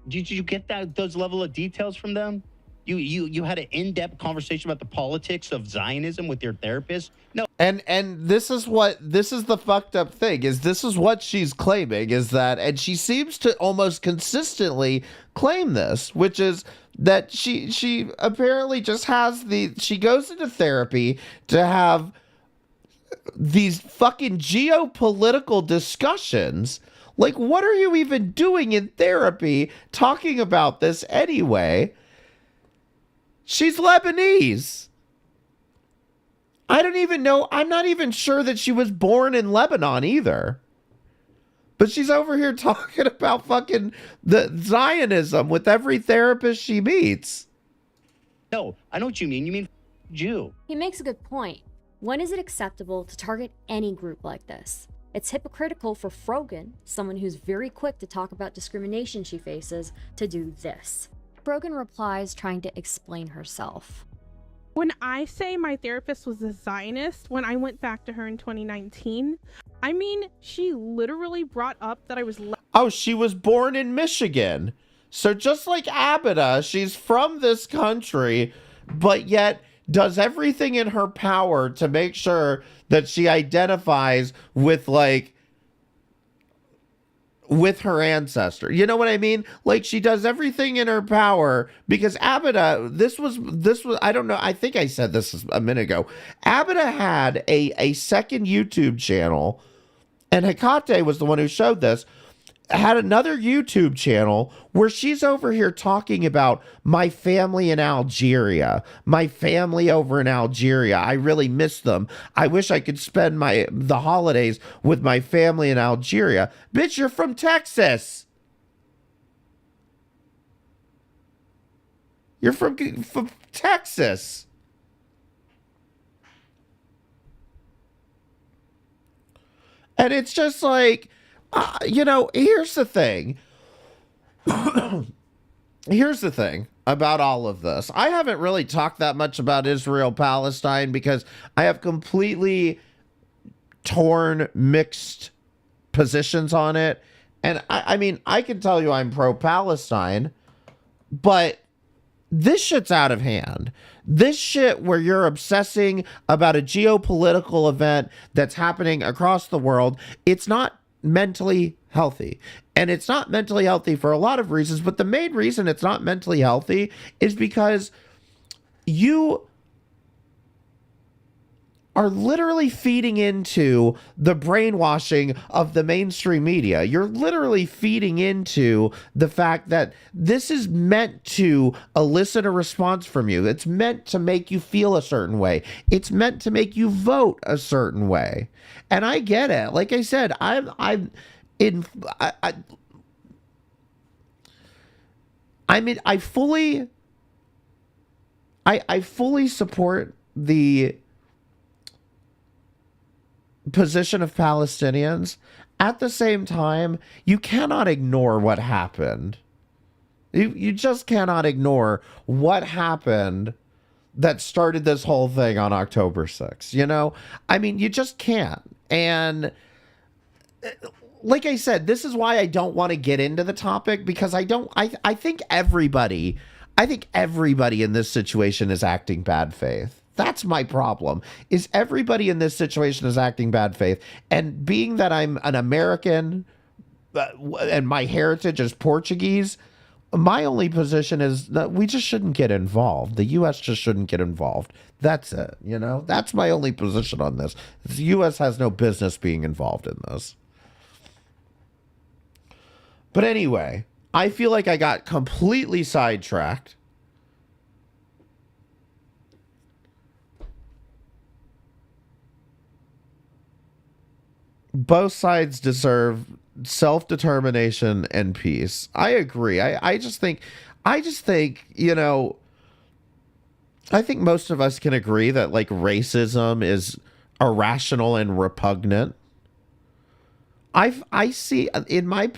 S14: Did you get those level of details from them? You had an in-depth conversation about the politics of Zionism with your therapist? No.
S3: And this is the fucked up thing is this is what she's claiming is that, and she seems to almost consistently claim this, which is that she apparently just has she goes into therapy to have these fucking geopolitical discussions. Like, what are you even doing in therapy talking about this anyway? She's Lebanese. I don't even know. I'm not even sure that she was born in Lebanon either. But she's over here talking about fucking the Zionism with every therapist she meets.
S14: No, I know what you mean. You mean Jew.
S7: He makes a good point. When is it acceptable to target any group like this? It's hypocritical for Frogan, someone who's very quick to talk about discrimination she faces, to do this. Frogan replies, trying to explain herself.
S12: When I say my therapist was a Zionist, when I went back to her in 2019, I mean, she literally brought up that I was...
S3: Oh, she was born in Michigan. So just like Abida, she's from this country, but yet does everything in her power to make sure that she identifies with, like, with her ancestor. You know what I mean? Like, she does everything in her power because Abida, this was, I don't know. I think I said this a minute ago. Abida had a second YouTube channel, and Hecate was the one who showed this, had another YouTube channel where she's over here talking about my family in Algeria, my family over in Algeria. I really miss them. I wish I could spend the holidays with my family in Algeria. Bitch, you're from Texas. You're from Texas. And it's just like, you know, here's the thing. Here's the thing about all of this. I haven't really talked that much about Israel-Palestine because I have completely torn, mixed positions on it. And I mean, I can tell you I'm pro-Palestine, but this shit's out of hand. This shit where you're obsessing about a geopolitical event that's happening across the world, it's not mentally healthy. And it's not mentally healthy for a lot of reasons, but the main reason it's not mentally healthy is because you are literally feeding into the brainwashing of the mainstream media. You're literally feeding into the fact that this is meant to elicit a response from you. It's meant to make you feel a certain way. It's meant to make you vote a certain way. And I get it. Like I said, I fully support the position of Palestinians. At the same time, you cannot ignore what happened. You just cannot ignore what happened that started this whole thing on October 6th. You know, I mean, you just can't. And like I said, this is why I don't want to get into the topic, because I think everybody in this situation is acting bad faith. That's my problem, is everybody in this situation is acting bad faith. And being that I'm an American and my heritage is Portuguese, my only position is that we just shouldn't get involved. The U.S. just shouldn't get involved. That's it. You know, that's my only position on this. The U.S. has no business being involved in this. But anyway, I feel like I got completely sidetracked. Both sides deserve self-determination and peace. I agree. I just think, you know, I think most of us can agree that like racism is irrational and repugnant. I see in my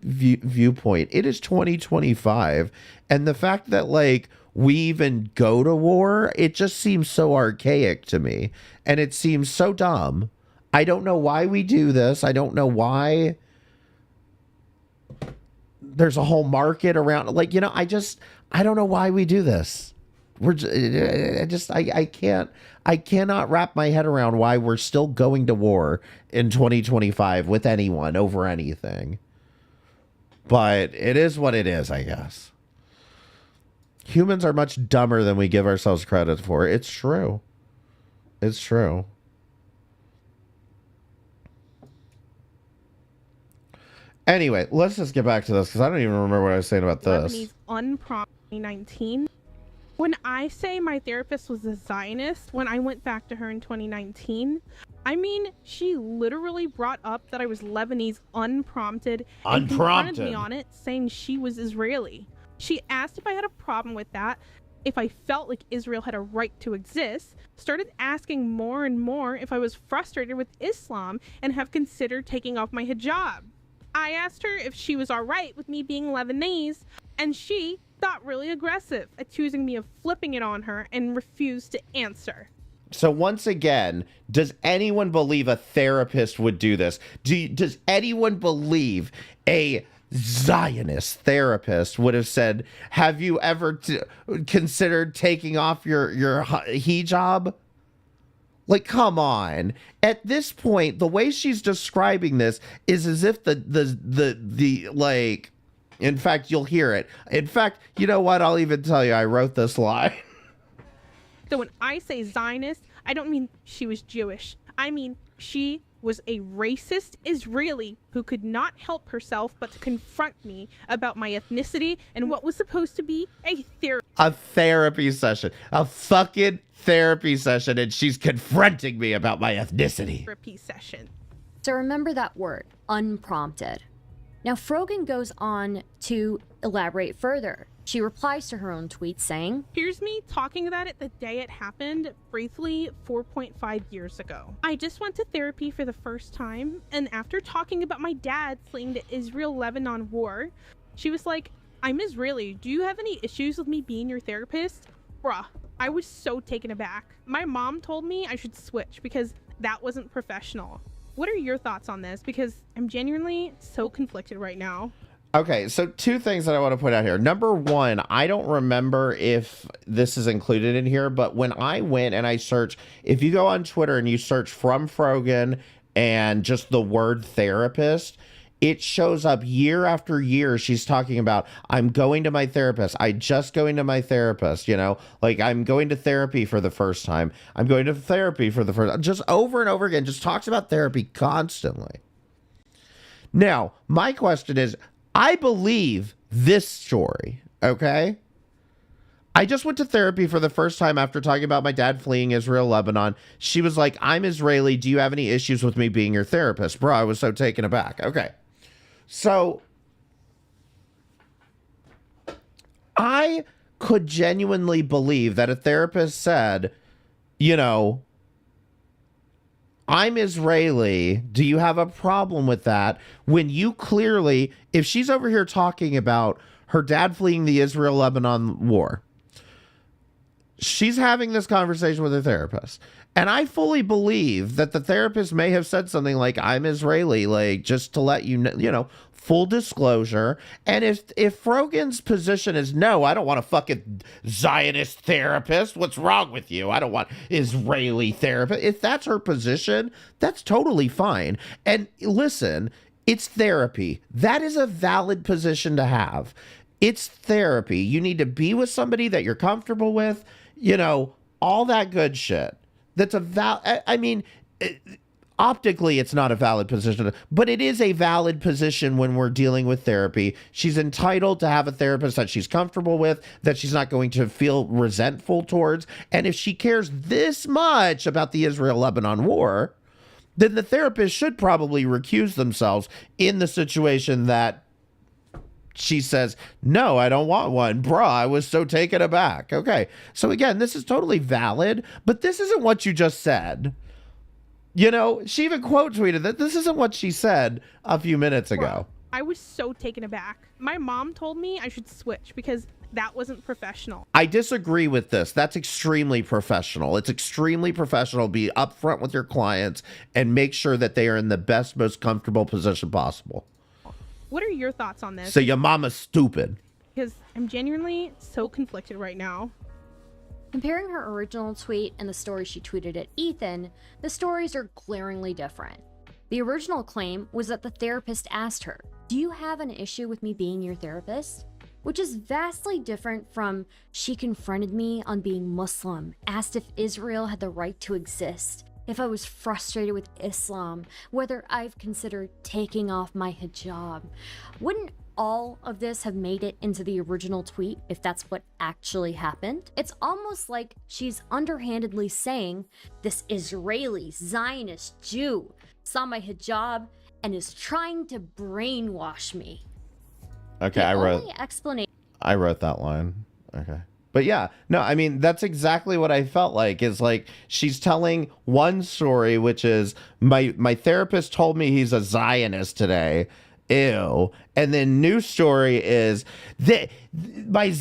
S3: viewpoint, it is 2025, and the fact that like we even go to war, it just seems so archaic to me, and it seems so dumb. I don't know why we do this. I don't know why there's a whole market around, like, you know, I don't know why we do this. I cannot wrap my head around why we're still going to war in 2025 with anyone over anything. But it is what it is, I guess. Humans are much dumber than we give ourselves credit for. It's true. It's true. Anyway, let's just get back to this, because I don't even remember what I was saying about this.
S12: Lebanese unprompted 2019. When I say my therapist was a Zionist when I went back to her in 2019, I mean, she literally brought up that I was Lebanese unprompted and confronted me on it, saying she was Israeli. She asked if I had a problem with that, if I felt like Israel had a right to exist, started asking more and more if I was frustrated with Islam and have considered taking off my hijab. I asked her if she was alright with me being Lebanese, and she got really aggressive, accusing me of flipping it on her, and refused to answer.
S3: So once again, does anyone believe a therapist would do this? Does anyone believe a Zionist therapist would have said, have you ever considered taking off your hijab? Like, come on. At this point, the way she's describing this is as if the like, in fact, you'll hear it. In fact, you know what? I'll even tell you, I wrote this line.
S12: So when I say Zionist, I don't mean she was Jewish. I mean, she was a racist Israeli who could not help herself but to confront me about my ethnicity and what was supposed to be a
S3: therapy session. A fucking therapy session, and she's confronting me about my ethnicity.
S12: Therapy session.
S7: So remember that word, unprompted. Now Frogan goes on to elaborate further. She replies to her own tweet saying,
S12: here's me talking about it the day it happened, briefly 4.5 years ago. I just went to therapy for the first time, and after talking about my dad fleeing the Israel-Lebanon war, she was like, I'm Israeli, do you have any issues with me being your therapist? Bruh, I was so taken aback. My mom told me I should switch because that wasn't professional. What are your thoughts on this? Because I'm genuinely so conflicted right now.
S3: Okay, so two things that I want to point out here. Number one, I don't remember if this is included in here, but when I went and I searched, if you go on Twitter and you search from Frogan and just the word therapist, it shows up year after year. She's talking about, I'm going to my therapist. I just going to my therapist, you know, like I'm going to therapy for the first time. I'm going to therapy for the first, just over and over again, just talks about therapy constantly. Now, my question is, I believe this story, okay? I just went to therapy for the first time after talking about my dad fleeing Israel, Lebanon. She was like, I'm Israeli. Do you have any issues with me being your therapist? Bro, I was so taken aback. Okay. So I could genuinely believe that a therapist said, you know, I'm Israeli. Do you have a problem with that? When you clearly, if she's over here talking about her dad fleeing the Israel-Lebanon war, she's having this conversation with her therapist. And I fully believe that the therapist may have said something like, I'm Israeli, like, just to let you know, you know, full disclosure. And if Frogan's position is, no, I don't want a fucking Zionist therapist. What's wrong with you? I don't want Israeli therapist. If that's her position, that's totally fine. And listen, it's therapy. That is a valid position to have. It's therapy. You need to be with somebody that you're comfortable with, you know, all that good shit. That's a I mean, optically, it's not a valid position, but it is a valid position when we're dealing with therapy. She's entitled to have a therapist that she's comfortable with, that she's not going to feel resentful towards. And if she cares this much about the Israel-Lebanon war, then the therapist should probably recuse themselves in the situation that she says, no, I don't want one. Bruh, I was so taken aback. Okay. So again, this is totally valid, but this isn't what you just said. You know, she even quote tweeted that this isn't what she said a few minutes ago.
S12: I was so taken aback. My mom told me I should switch because that wasn't professional.
S3: I disagree with this. That's extremely professional. It's extremely professional. Be upfront with your clients and make sure that they are in the best, most comfortable position possible.
S12: What are your thoughts on this?
S3: So your mama's stupid.
S12: Because I'm genuinely so conflicted right now.
S7: Comparing her original tweet and the story she tweeted at Ethan, the stories are glaringly different. The original claim was that the therapist asked her, do you have an issue with me being your therapist? Which is vastly different from, she confronted me on being Muslim, asked if Israel had the right to exist, if I was frustrated with Islam, whether I've considered taking off my hijab. Wouldn't all of this have made it into the original tweet if that's what actually happened? It's almost like she's underhandedly saying, this Israeli Zionist Jew saw my hijab and is trying to brainwash me.
S3: Okay, I wrote that line. Okay. But yeah, no, I mean, that's exactly what I felt like, is like she's telling one story, which is my therapist told me he's a Zionist today. Ew. And then new story is my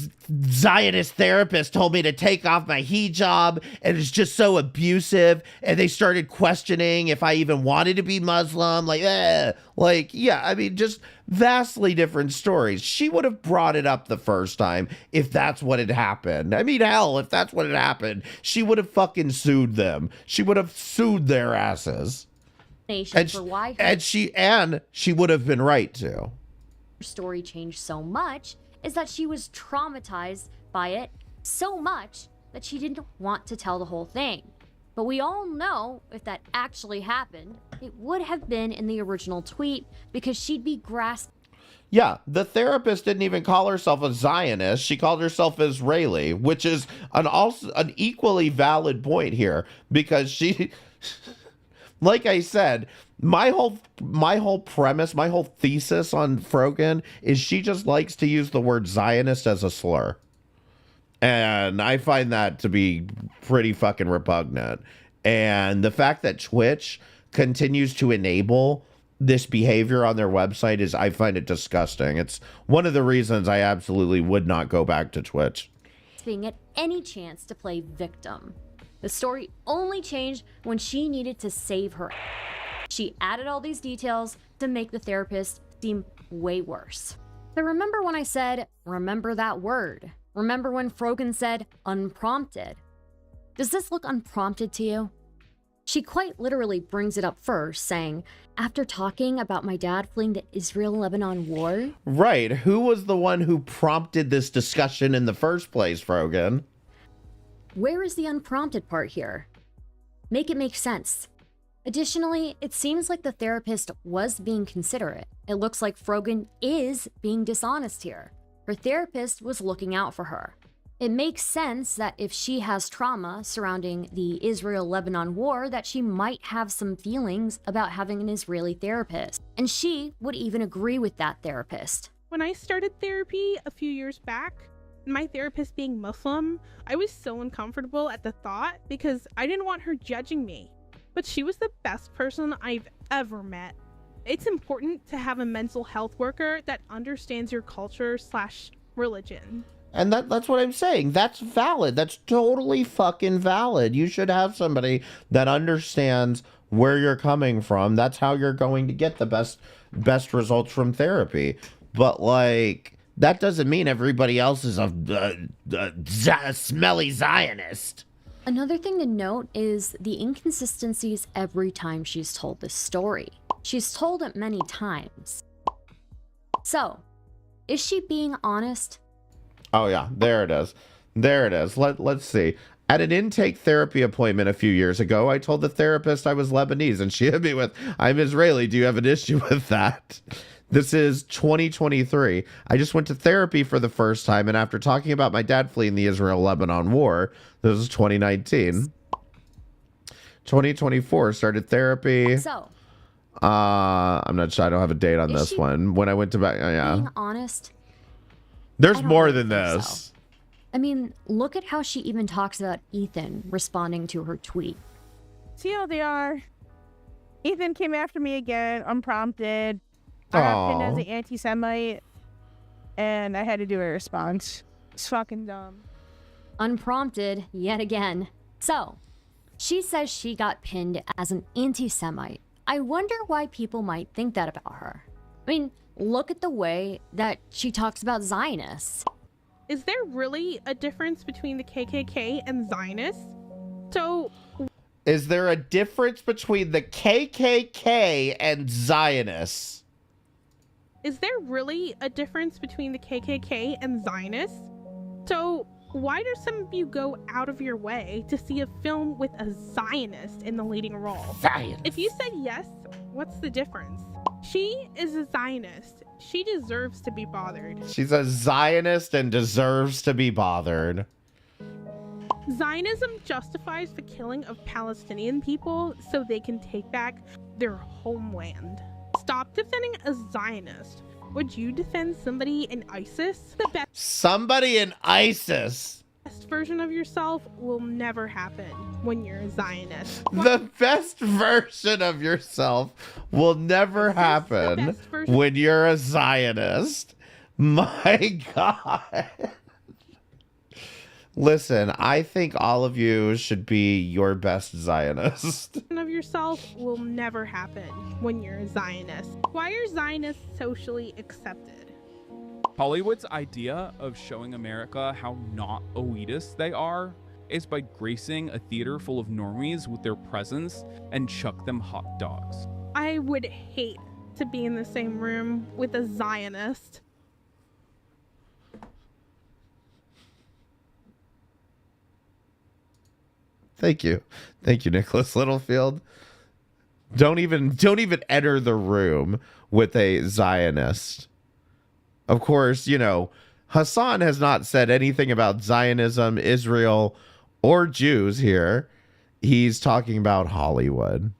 S3: Zionist therapist told me to take off my hijab and it's just so abusive. And they started questioning if I even wanted to be Muslim. Yeah, I mean, just vastly different stories. She would have brought it up the first time if that's what had happened. I mean, hell, if that's what had happened, she would have fucking sued them. She would have sued their asses.
S7: For why
S3: she would have been right to.
S7: Her story changed so much is that she was traumatized by it so much that she didn't want to tell the whole thing. But we all know if that actually happened, it would have been in the original tweet because she'd be grasping.
S3: Yeah, the therapist didn't even call herself a Zionist. She called herself Israeli, which is an equally valid point here because she... Like I said, my whole premise, my whole thesis on Frogan is she just likes to use the word Zionist as a slur. And I find that to be pretty fucking repugnant. And the fact that Twitch continues to enable this behavior on their website I find it disgusting. It's one of the reasons I absolutely would not go back to Twitch.
S7: At any chance to play victim. The story only changed when she needed to save her. She added all these details to make the therapist seem way worse. So remember when I said, remember that word? Remember when Frogan said unprompted? Does this look unprompted to you? She quite literally brings it up first, saying, after talking about my dad fleeing the Israel-Lebanon war.
S3: Right. Who was the one who prompted this discussion in the first place, Frogan?
S7: Where is the unprompted part here? Make it make sense. Additionally, it seems like the therapist was being considerate. It looks like Frogan is being dishonest here. Her therapist was looking out for her. It makes sense that if she has trauma surrounding the Israel-Lebanon war, that she might have some feelings about having an Israeli therapist. And she would even agree with that therapist.
S12: When I started therapy a few years back, my therapist being Muslim, I was so uncomfortable at the thought because I didn't want her judging me. But she was the best person I've ever met. It's important to have a mental health worker that understands your culture/religion.
S3: And that's what I'm saying. That's valid. That's totally fucking valid. You should have somebody that understands where you're coming from. That's how you're going to get the best results from therapy. But like, that doesn't mean everybody else is a smelly Zionist.
S7: Another thing to note is the inconsistencies every time she's told this story. She's told it many times. So, is she being honest?
S3: Oh yeah, there it is. There it is. Let's see. At an intake therapy appointment a few years ago, I told the therapist I was Lebanese, and she hit me with, "I'm Israeli. Do you have an issue with that?" This is 2023. I just went to therapy for the first time, and after talking about my dad fleeing the Israel-Lebanon war, this is 2019. 2024 started therapy.
S7: So,
S3: I'm not sure. I don't have a date on this one. When I went to back, yeah.
S7: Being honest?
S3: There's more than this.
S7: So. I mean, look at how she even talks about Ethan responding to her tweet.
S15: TLDR, Ethan came after me again, unprompted. I got pinned as an anti-Semite, and I had to do a response. It's fucking dumb.
S7: Unprompted, yet again. So, she says she got pinned as an anti-Semite. I wonder why people might think that about her. I mean, look at the way that she talks about Zionists.
S12: Is there really a difference between the KKK and Zionists? So,
S3: is there a difference between the KKK and Zionists?
S12: Is there really a difference between the KKK and Zionists? So, why do some of you go out of your way to see a film with a Zionist in the leading role?
S3: Zionist.
S12: If you said yes, what's the difference? She is a Zionist. She deserves to be bothered.
S3: She's a Zionist and deserves to be bothered.
S12: Zionism justifies the killing of Palestinian people so they can take back their homeland. Stop defending a Zionist. Would you defend somebody in ISIS?
S3: Somebody in ISIS?
S12: The best version of yourself will never happen when you're a Zionist.
S3: The best version of yourself will never happen when you're a Zionist. My God. Listen, I think all of you should be your best Zionist.
S12: Of yourself will never happen when you're a Zionist. Why are Zionists socially accepted?
S16: Hollywood's idea of showing America how not elitist they are is by gracing a theater full of normies with their presence and chuck them hot dogs.
S12: I would hate to be in the same room with a Zionist.
S3: Thank you, Nicholas Littlefield. Don't even enter the room with a Zionist. Of course, you know, Hassan has not said anything about Zionism, Israel, or Jews here. He's talking about Hollywood.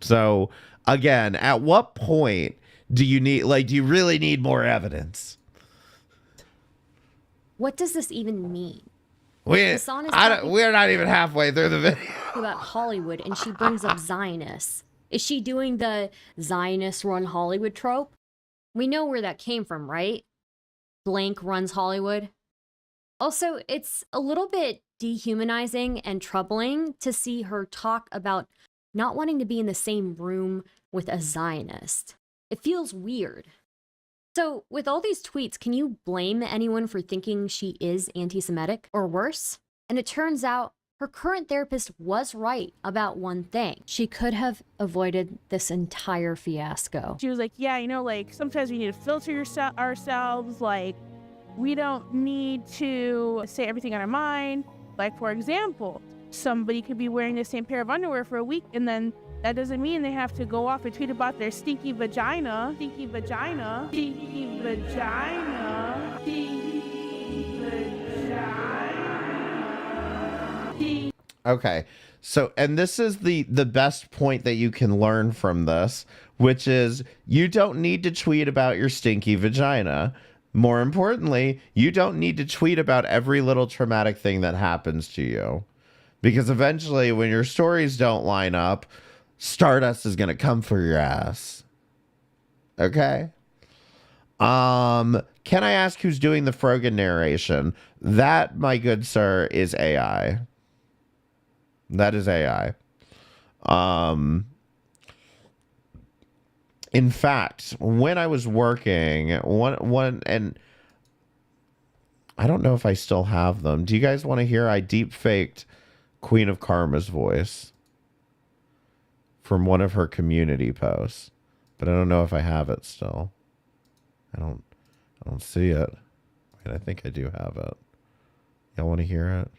S3: So, again, at what point do you really need more evidence?
S7: What does this even mean?
S3: We're not even halfway through the video.
S7: About Hollywood, and she brings up Zionists. Is she doing the Zionist run Hollywood trope? We know where that came from, right? Blank runs Hollywood. Also, it's a little bit dehumanizing and troubling to see her talk about not wanting to be in the same room with a Zionist. It feels weird. So, with all these tweets, can you blame anyone for thinking she is anti-Semitic or worse? And it turns out Her current therapist was right about one thing. She could have avoided this entire fiasco.
S15: She was like, yeah, you know, like sometimes we need to filter ourselves. Like, we don't need to say everything on our mind. Like, for example, somebody could be wearing the same pair of underwear for a week, and then that doesn't mean they have to go off and tweet about their stinky vagina. Stinky vagina. Stinky vagina. Stinky vagina.
S3: Okay. So, and this is the best point that you can learn from this, which is you don't need to tweet about your stinky vagina. More importantly, you don't need to tweet about every little traumatic thing that happens to you. Because eventually when your stories don't line up, Stardust is going to come for your ass. Okay? Can I ask who's doing the Frogan narration? That, my good sir, is AI. That is AI. In fact, when I was working, one and I don't know if I still have them. Do you guys want to hear? I deep faked Queen of Karma's voice from one of her community posts, but I don't know if I have it still. I don't see it. Wait, I think I do have it. Y'all want to hear it?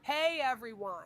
S17: Hey everyone,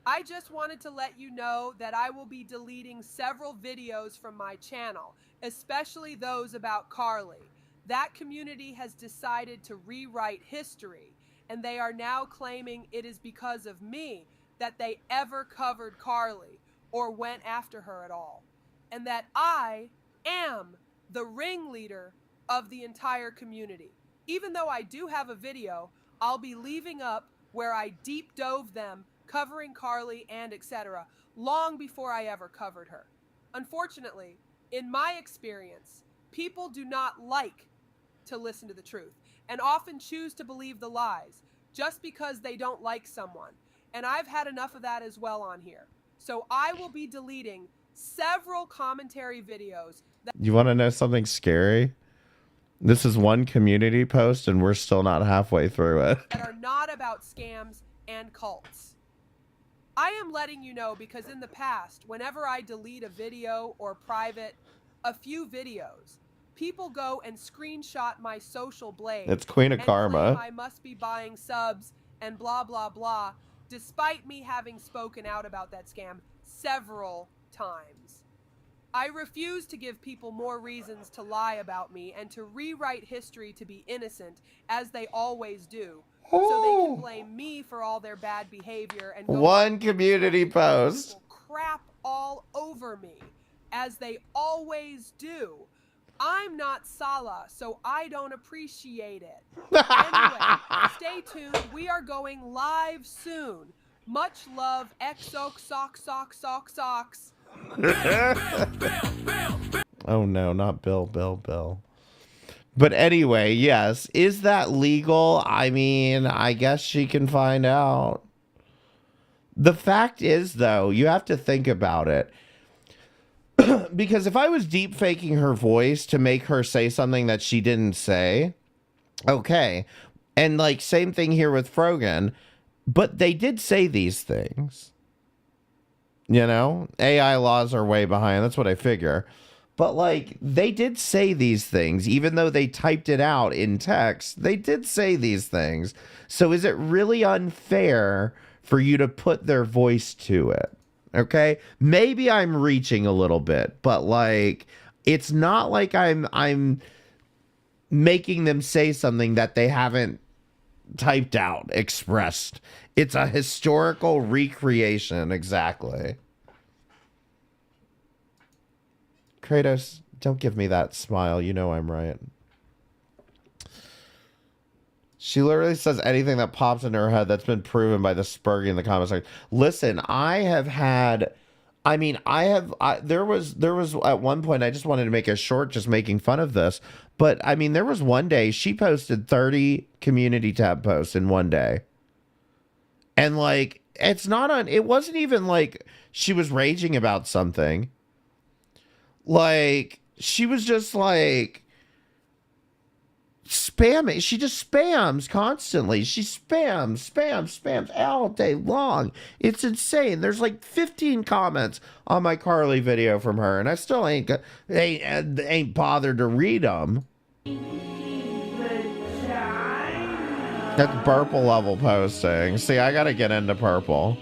S17: I just wanted to let you know that I will be deleting several videos from my channel, especially those about Carly. That community has decided to rewrite history, and they are now claiming it is because of me that they ever covered Carly or went after her at all, and that I am the ringleader of the entire community. Even though I do have a video, I'll be leaving up where I deep dove them, covering Carly and etc., long before I ever covered her. Unfortunately, in my experience, people do not like to listen to the truth and often choose to believe the lies just because they don't like someone. And I've had enough of that as well on here. So I will be deleting several commentary videos that—
S3: You want to know something scary? This is one community post and we're still not halfway through it.
S17: that are not about scams and cults. I am letting you know because in the past, whenever I delete a video or private a few videos, people go and screenshot my social blade.
S3: It's Queen of
S17: and
S3: Karma.
S17: claim I must be buying subs and blah, blah, blah, despite me having spoken out about that scam several times. I refuse to give people more reasons to lie about me and to rewrite history to be innocent, as they always do, so they can blame me for all their bad behavior and go
S3: One community post.
S17: crap all over me, as they always do. I'm not Salah, so I don't appreciate it. Anyway, stay tuned. We are going live soon. Much love, XO socks.
S3: Oh no, not Bill. But anyway, yes. Is that legal? I mean, I guess she can find out. The fact is, though, you have to think about it. Because if I was deep faking her voice to make her say something that she didn't say, okay. And like, same thing here with Frogan. But they did say these things. You know, AI laws are way behind. That's what I figure. But like, they did say these things, even though they typed it out in text. They did say these things. So is it really unfair for you to put their voice to it? Okay, maybe I'm reaching a little bit, but like, it's not like I'm making them say something that they haven't typed out, expressed. It's a historical recreation, exactly. Kratos, don't give me that smile. You know I'm right. She literally says anything that pops into her head that's been proven by the Spurgy in the comments section. Listen, there was at one point, I just wanted to make a short just making fun of this. But I mean, there was one day she posted 30 community tab posts in one day. And like, it wasn't even like she was raging about something. Like, she was just like, spamming. She just spams constantly. She spams all day long. It's insane. There's like 15 comments on my Carly video from her, and I still ain't bothered to read them. That's purple level posting. See, I gotta get into purple.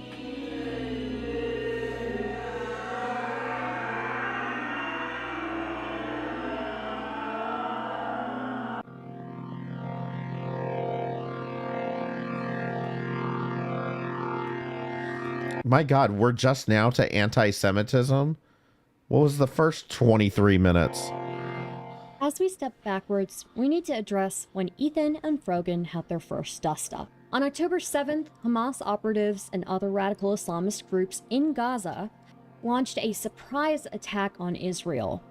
S3: My God, we're just now to anti-Semitism? What was the first 23 minutes?
S7: As we step backwards, we need to address when Ethan and Frogan had their first dust-up. On October 7th, Hamas operatives and other radical Islamist groups in Gaza launched a surprise attack on Israel.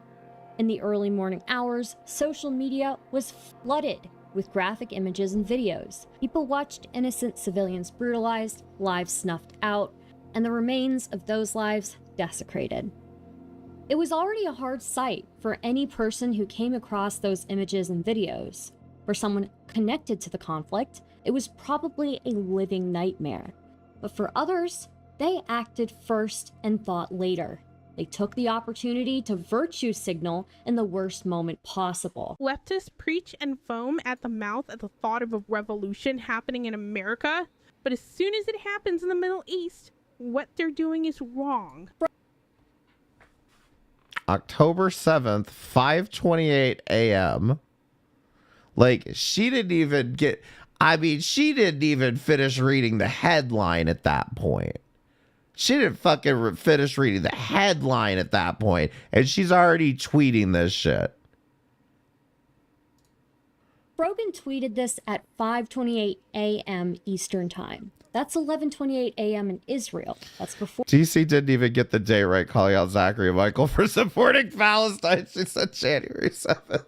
S7: In the early morning hours, social media was flooded with graphic images and videos. People watched innocent civilians brutalized, lives snuffed out, and the remains of those lives desecrated. It was already a hard sight for any person who came across those images and videos. For someone connected to the conflict, it was probably a living nightmare. But for others, they acted first and thought later. They took the opportunity to virtue signal in the worst moment possible.
S12: Leftists preach and foam at the mouth at the thought of a revolution happening in America, but as soon as it happens in the Middle East, what they're doing is wrong.
S3: October 7th, 5:28 a.m. Like, she didn't even finish reading the headline at that point. She didn't fucking finish reading the headline at that point, and she's already tweeting this shit.
S7: Frogan tweeted this at 5:28 a.m. Eastern Time. That's 11:28 a.m. in Israel. That's before.
S3: DC didn't even get the day right, calling out Zachary and Michael for supporting Palestine. She said January 7th.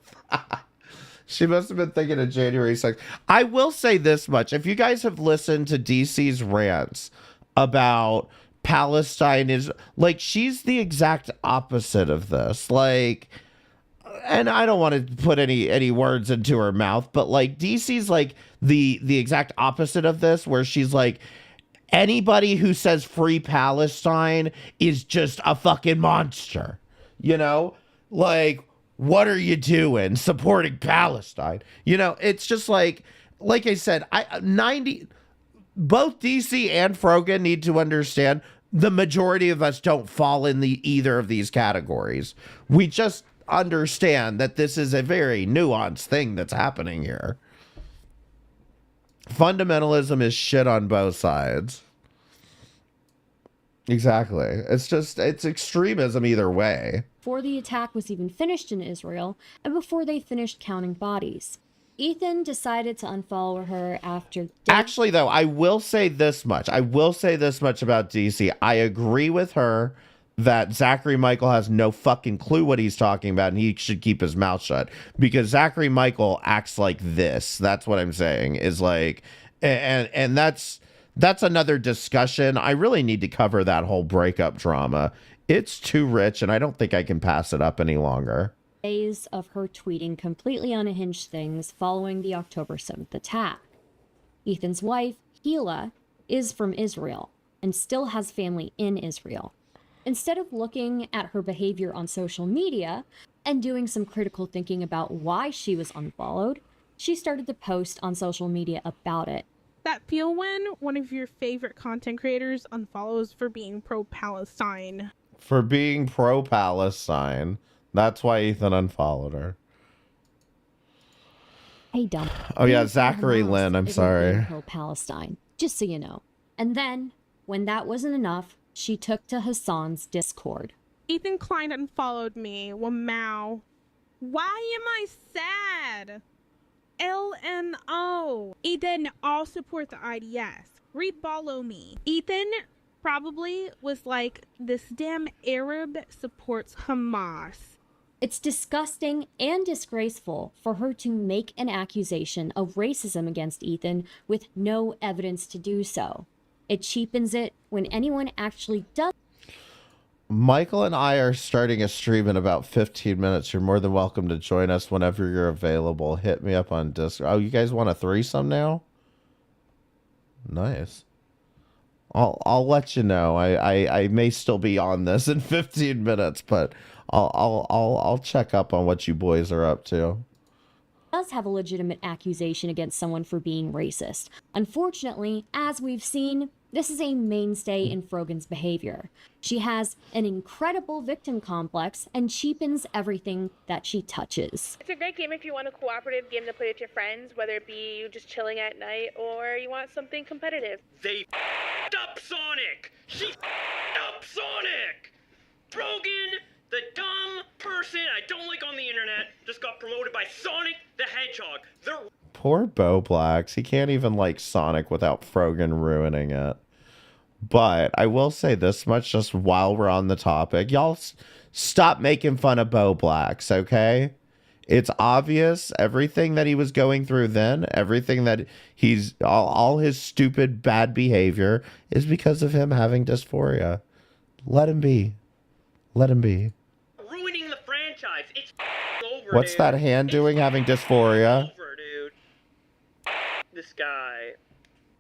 S3: She must have been thinking of January 6th. I will say this much. If you guys have listened to DC's rants about Palestine, is like, she's the exact opposite of this. Like, and I don't want to put any words into her mouth, but like, DC's like the exact opposite of this, where she's like, anybody who says free Palestine is just a fucking monster. You know, like, what are you doing supporting Palestine? You know, it's just like I said, both DC and Frogan need to understand the majority of us don't fall in either of these categories. We just understand that this is a very nuanced thing that's happening here. Fundamentalism is shit on both sides. Exactly. It's extremism either way.
S7: Before the attack was even finished in Israel, and before they finished counting bodies. Ethan decided to unfollow her after...
S3: Actually, though, I will say this much. about DC. I agree with her that Zachary Michael has no fucking clue what he's talking about, and he should keep his mouth shut, because Zachary Michael acts like this. That's what I'm saying, is like, and that's another discussion. I really need to cover that whole breakup drama. It's too rich, and I don't think I can pass it up any longer.
S7: Days of her tweeting completely unhinged things following the October 7th attack. Ethan's wife, Hila, is from Israel and still has family in Israel. Instead of looking at her behavior on social media and doing some critical thinking about why she was unfollowed, she started to post on social media about it.
S12: That feel when one of your favorite content creators unfollows for being pro-Palestine.
S3: For being pro-Palestine. That's why Ethan unfollowed her.
S7: Hey, dumb.
S3: Oh yeah, Zachary Lynn, I'm sorry.
S7: Pro-Palestine, just so you know. And then, when that wasn't enough, she took to Hassan's Discord.
S12: Ethan Klein unfollowed me. Wow. Why am I sad? LNO. Ethan, I'll support the IDS. Refollow me. Ethan probably was like, this damn Arab supports Hamas.
S7: It's disgusting and disgraceful for her to make an accusation of racism against Ethan with no evidence to do so. It cheapens it when anyone actually does.
S3: Michael and I are starting a stream in about 15 minutes. You're more than welcome to join us whenever you're available. Hit me up on Discord. Oh, you guys want a threesome now? Nice. I'll let you know. I may still be on this in 15 minutes, but I'll check up on what you boys are up to.
S7: Does have a legitimate accusation against someone for being racist. Unfortunately, as we've seen, this is a mainstay in Frogan's behavior. She has an incredible victim complex and cheapens everything that she touches.
S12: It's a great game if you want a cooperative game to play with your friends, whether it be you just chilling at night or you want something competitive.
S18: They f***ed up Sonic! She f***ed up Sonic! Frogan, the dumb person I don't like on the internet, just got promoted by Sonic the Hedgehog. They're
S3: Poor Bo Blacks. He can't even like Sonic without Frogan ruining it. But I will say this much just while we're on the topic. Y'all stop making fun of Bo Blacks, okay? It's obvious everything that he was going through then, everything that he's, all his stupid bad behavior is because of him having dysphoria. Let him be. Let him be.
S18: ruining the franchise. It's over,
S3: What's
S18: dude.
S3: that hand doing having dysphoria?
S18: Over, dude. This guy.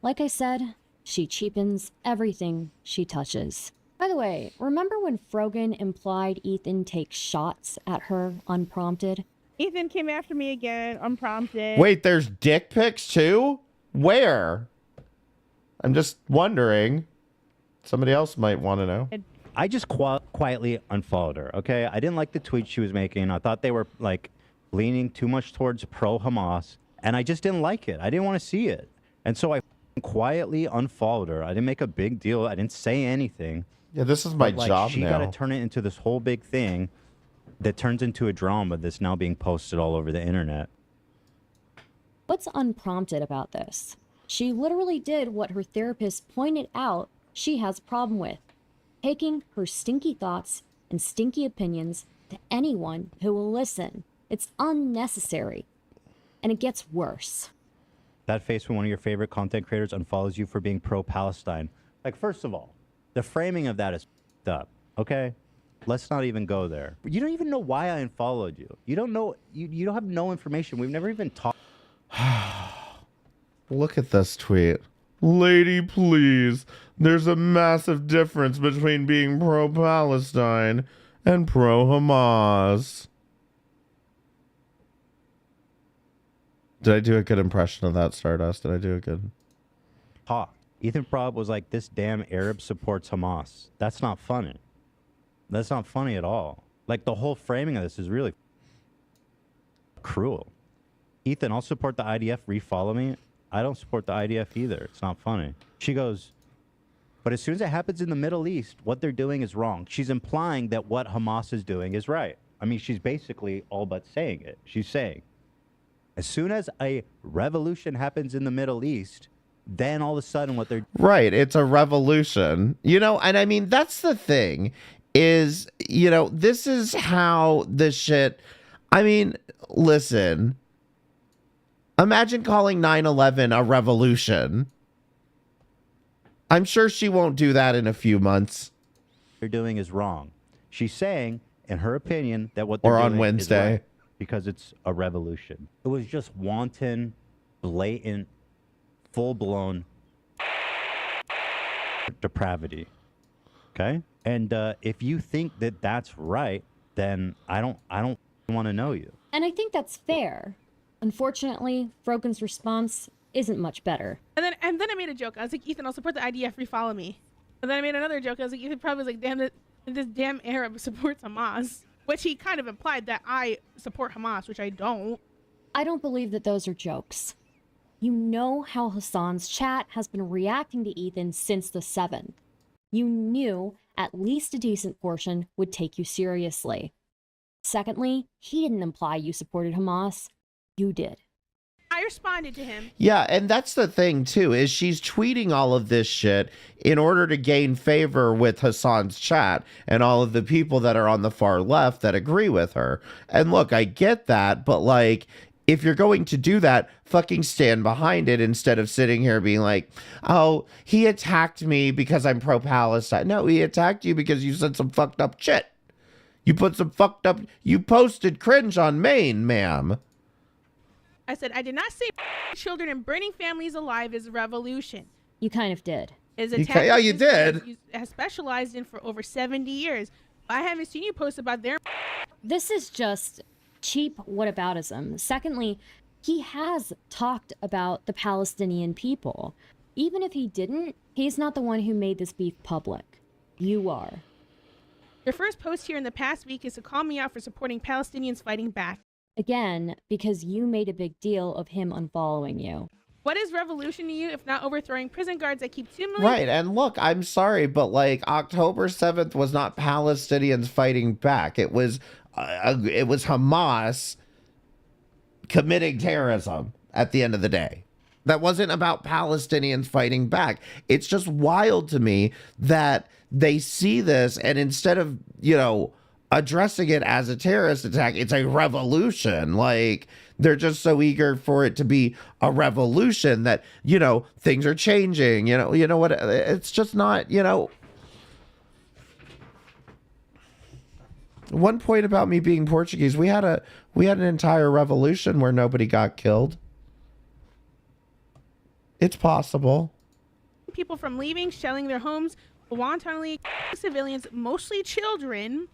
S7: Like I said, she cheapens everything she touches. By the way, remember when Frogan implied Ethan takes shots at her unprompted?
S15: Ethan came after me again, unprompted.
S3: Wait, there's dick pics too? Where? I'm just wondering. Somebody else might want to know.
S14: I just quietly unfollowed her, okay? I didn't like the tweets she was making. I thought they were, like, leaning too much towards pro-Hamas, and I just didn't like it. I didn't want to see it. And so I quietly unfollowed her. I didn't make a big deal. I didn't say anything.
S3: Yeah, this is my
S14: But, like,
S3: job
S14: she
S3: now.
S14: got to turn it into this whole big thing that turns into a drama that's now being posted all over the internet.
S7: What's unprompted about this? She literally did what her therapist pointed out she has a problem with. Taking her stinky thoughts and stinky opinions to anyone who will listen. It's unnecessary. And it gets worse.
S14: That face when one of your favorite content creators unfollows you for being pro-Palestine. Like, first of all, the framing of that is f***ed up, okay? Let's not even go there. You don't even know why I unfollowed you. You don't know, you don't have no information. We've never even talked.
S3: Look at this tweet. Lady, please. There's a massive difference between being pro-Palestine and pro-Hamas. Did I do a good impression of that, Stardust? Did I do a good...
S14: Talk. Ethan Prob was like, this damn Arab supports Hamas. That's not funny. That's not funny at all. Like, the whole framing of this is really cruel. Ethan, I'll support the IDF. Refollow me. I don't support the IDF either. It's not funny. She goes, but as soon as it happens in the Middle East, what they're doing is wrong. She's implying that what Hamas is doing is right. I mean, she's basically all but saying it. She's saying, as soon as a revolution happens in the Middle East, then all of a sudden what they're...
S3: Right, it's a revolution. You know, and I mean, that's the thing is, you know, this is how this shit... I mean, listen... Imagine calling 9/11 a revolution. I'm sure she won't do that in a few months.
S14: They're doing is wrong. She's saying, in her opinion, that what they're
S3: Or
S14: doing
S3: on Wednesday.
S14: is right because it's a revolution. It was just wanton, blatant, full-blown depravity. Okay? And if you think that that's right, then I don't want to know you.
S7: And I think that's fair. Unfortunately, Frogan's response isn't much better.
S12: And then I made a joke. I was like, Ethan, I'll support the IDF. Refollow me. And then I made another joke. I was like, Ethan probably was like, damn, this damn Arab supports Hamas, which he kind of implied that I support Hamas, which I don't.
S7: I don't believe that those are jokes. You know how Hassan's chat has been reacting to Ethan since the 7th. You knew at least a decent portion would take you seriously. Secondly, he didn't imply you supported Hamas. You did.
S12: I responded to him.
S3: Yeah, and that's the thing, too, is she's tweeting all of this shit in order to gain favor with Hassan's chat and all of the people that are on the far left that agree with her. And look, I get that, but, like, if you're going to do that, fucking stand behind it instead of sitting here being like, oh, he attacked me because I'm pro-Palestine. No, he attacked you because you said some fucked up shit. You posted cringe on Maine, ma'am.
S12: I said, I did not say children and burning families alive is a revolution.
S7: You kind of did.
S12: Is
S3: Yeah, you did.
S12: You have specialized in for over 70 years. I haven't seen you post about their.
S7: This is just cheap whataboutism. Secondly, he has talked about the Palestinian people. Even if he didn't, he's not the one who made this beef public. You are.
S12: Your first post here in the past week is to call me out for supporting Palestinians fighting back.
S7: Again, because you made a big deal of him unfollowing you.
S12: What is revolution to you if not overthrowing prison guards that keep 2 million?
S3: Right, and look, I'm sorry, but like October 7th was not Palestinians fighting back. It was Hamas committing terrorism at the end of the day. That wasn't about Palestinians fighting back. It's just wild to me that they see this and instead of, addressing it as a terrorist attack, it's a revolution. Like, they're just so eager for it to be a revolution that, things are changing. You know what? It's just not, One point about me being Portuguese, we had an entire revolution where nobody got killed. It's possible.
S12: People from leaving, shelling their homes, wantonly civilians, mostly children,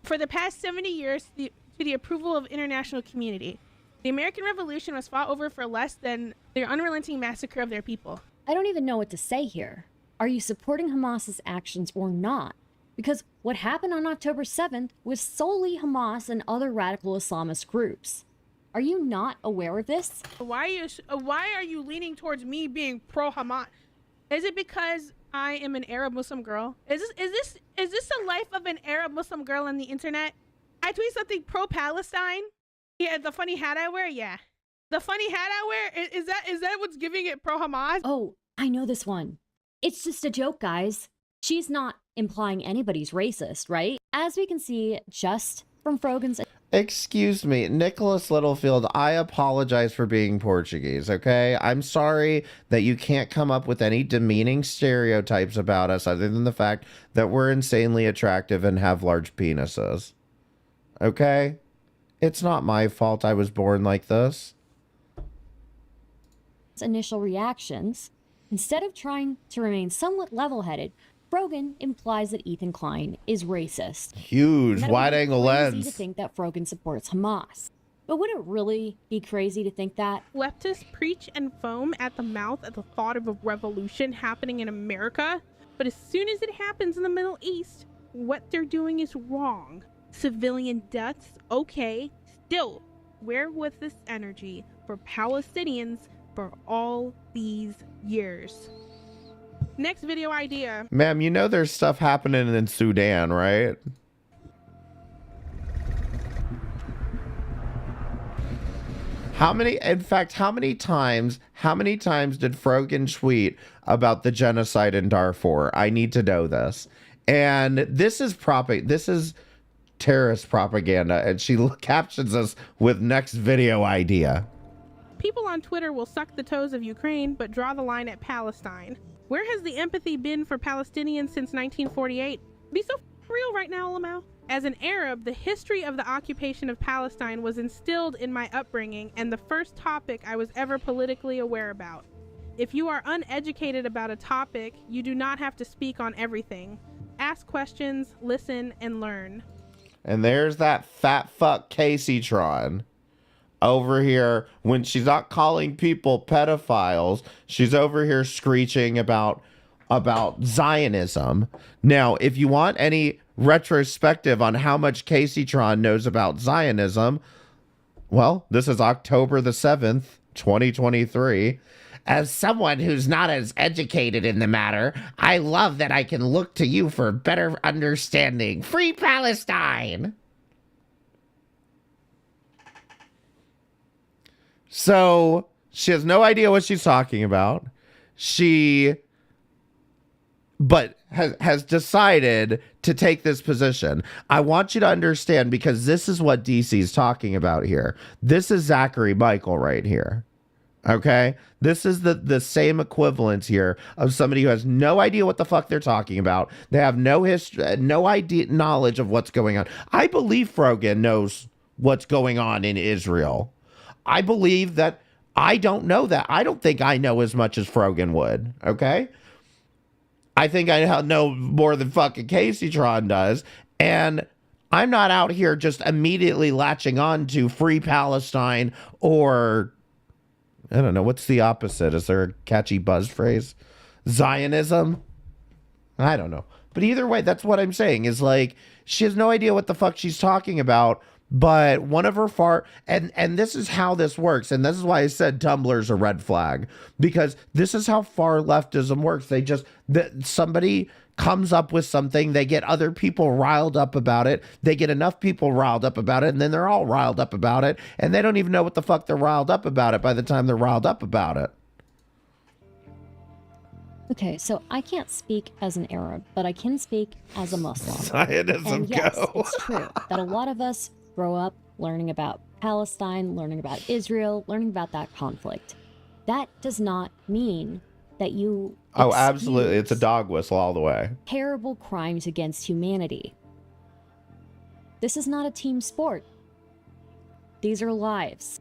S12: for the past 70 years to the approval of international community. The American Revolution was fought over for less than their unrelenting massacre of their people.
S7: I don't even know what to say here. Are you supporting Hamas's actions or not? Because what happened on October 7th was solely Hamas and other radical Islamist groups. Are you not aware of this?
S12: Why are you leaning towards me being pro-Hamas? Is it because I am an Arab Muslim girl? Is this the life of an Arab Muslim girl on the internet? I tweet something pro-Palestine. Yeah, the funny hat I wear. Yeah, the funny hat I wear. Is that what's giving it pro-Hamas?
S7: Oh, I know this one. It's just a joke, guys. She's not implying anybody's racist, right? As we can see just from Frogan's.
S3: Excuse me, Nicholas Littlefield, I apologize for being Portuguese, okay? I'm sorry that you can't come up with any demeaning stereotypes about us other than the fact that we're insanely attractive and have large penises. Okay? It's not my fault I was born like this.
S7: Initial reactions, instead of trying to remain somewhat level-headed, Frogan implies that Ethan Klein is racist.
S3: Huge wide-angle lens.
S7: Crazy to think that Frogan supports Hamas. But would it really be crazy to think that?
S12: Leftists preach and foam at the mouth at the thought of a revolution happening in America. But as soon as it happens in the Middle East, what they're doing is wrong. Civilian deaths, okay. Still, where was this energy for Palestinians for all these years? Next video idea.
S3: Ma'am, you know there's stuff happening in Sudan, right? How many times did Frogan tweet about the genocide in Darfur? I need to know this. And this is terrorist propaganda, and she captions us with next video idea.
S12: People on Twitter will suck the toes of Ukraine, but draw the line at Palestine. Where has the empathy been for Palestinians since 1948? Be so real right now, Lamau. As an Arab, the history of the occupation of Palestine was instilled in my upbringing and the first topic I was ever politically aware about. If you are uneducated about a topic, you do not have to speak on everything. Ask questions, listen, and learn.
S3: And there's that fat fuck Casey Tron over here. When she's not calling people pedophiles, she's over here screeching about Zionism. Now, if you want any retrospective on how much Casey Tron knows about Zionism, well, this is October the 7th, 2023. As someone who's not as educated in the matter, I love that I can look to you for better understanding. Free Palestine! So, she has no idea what she's talking about. She but has decided to take this position. I want you to understand, because this is what DC is talking about here. This is Zachary Michael right here. Okay? This is the same equivalence here of somebody who has no idea what the fuck they're talking about. They have no history, no idea, knowledge of what's going on. I believe Frogan knows what's going on in Israel. I believe that I don't know that. I don't think I know as much as Frogan would. Okay? I think I know more than fucking Casey Tron does. And I'm not out here just immediately latching on to Free Palestine or, I don't know, what's the opposite? Is there a catchy buzz phrase? Zionism? I don't know. But either way, that's what I'm saying, is like, she has no idea what the fuck she's talking about. But one of her and this is how this works, and this is why I said Tumblr's a red flag, because this is how far leftism works. They just, somebody comes up with something, they get other people riled up about it, they get enough people riled up about it, and then they're all riled up about it, and they don't even know what the fuck they're riled up about it by the time they're riled up about it.
S7: Okay, so I can't speak as an Arab, but I can speak as a Muslim.
S3: Zionism,
S7: and yes,
S3: go.
S7: it's true that a lot of us grow up learning about Palestine, learning about Israel, learning about that conflict. That does not mean that you
S3: Oh, absolutely. It's a dog whistle all the way.
S7: Terrible crimes against humanity. This is not a team sport. These are lives.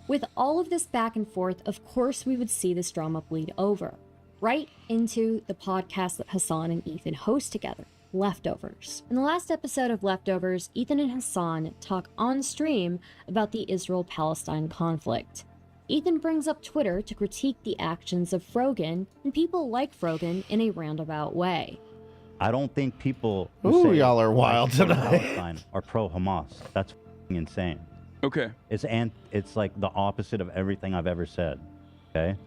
S7: With all of this back and forth, of course we would see this drama bleed over, right into the podcast that Hassan and Ethan host together. Leftovers. In the last episode of Leftovers, Ethan and Hassan talk on stream about the Israel-Palestine conflict. Ethan brings up Twitter to critique the actions of Frogan and people like Frogan in a roundabout way.
S14: I don't think people who say
S3: y'all are wild tonight.
S14: Palestine are pro-Hamas. That's insane.
S16: Okay.
S14: It's like the opposite of everything I've ever said. Okay?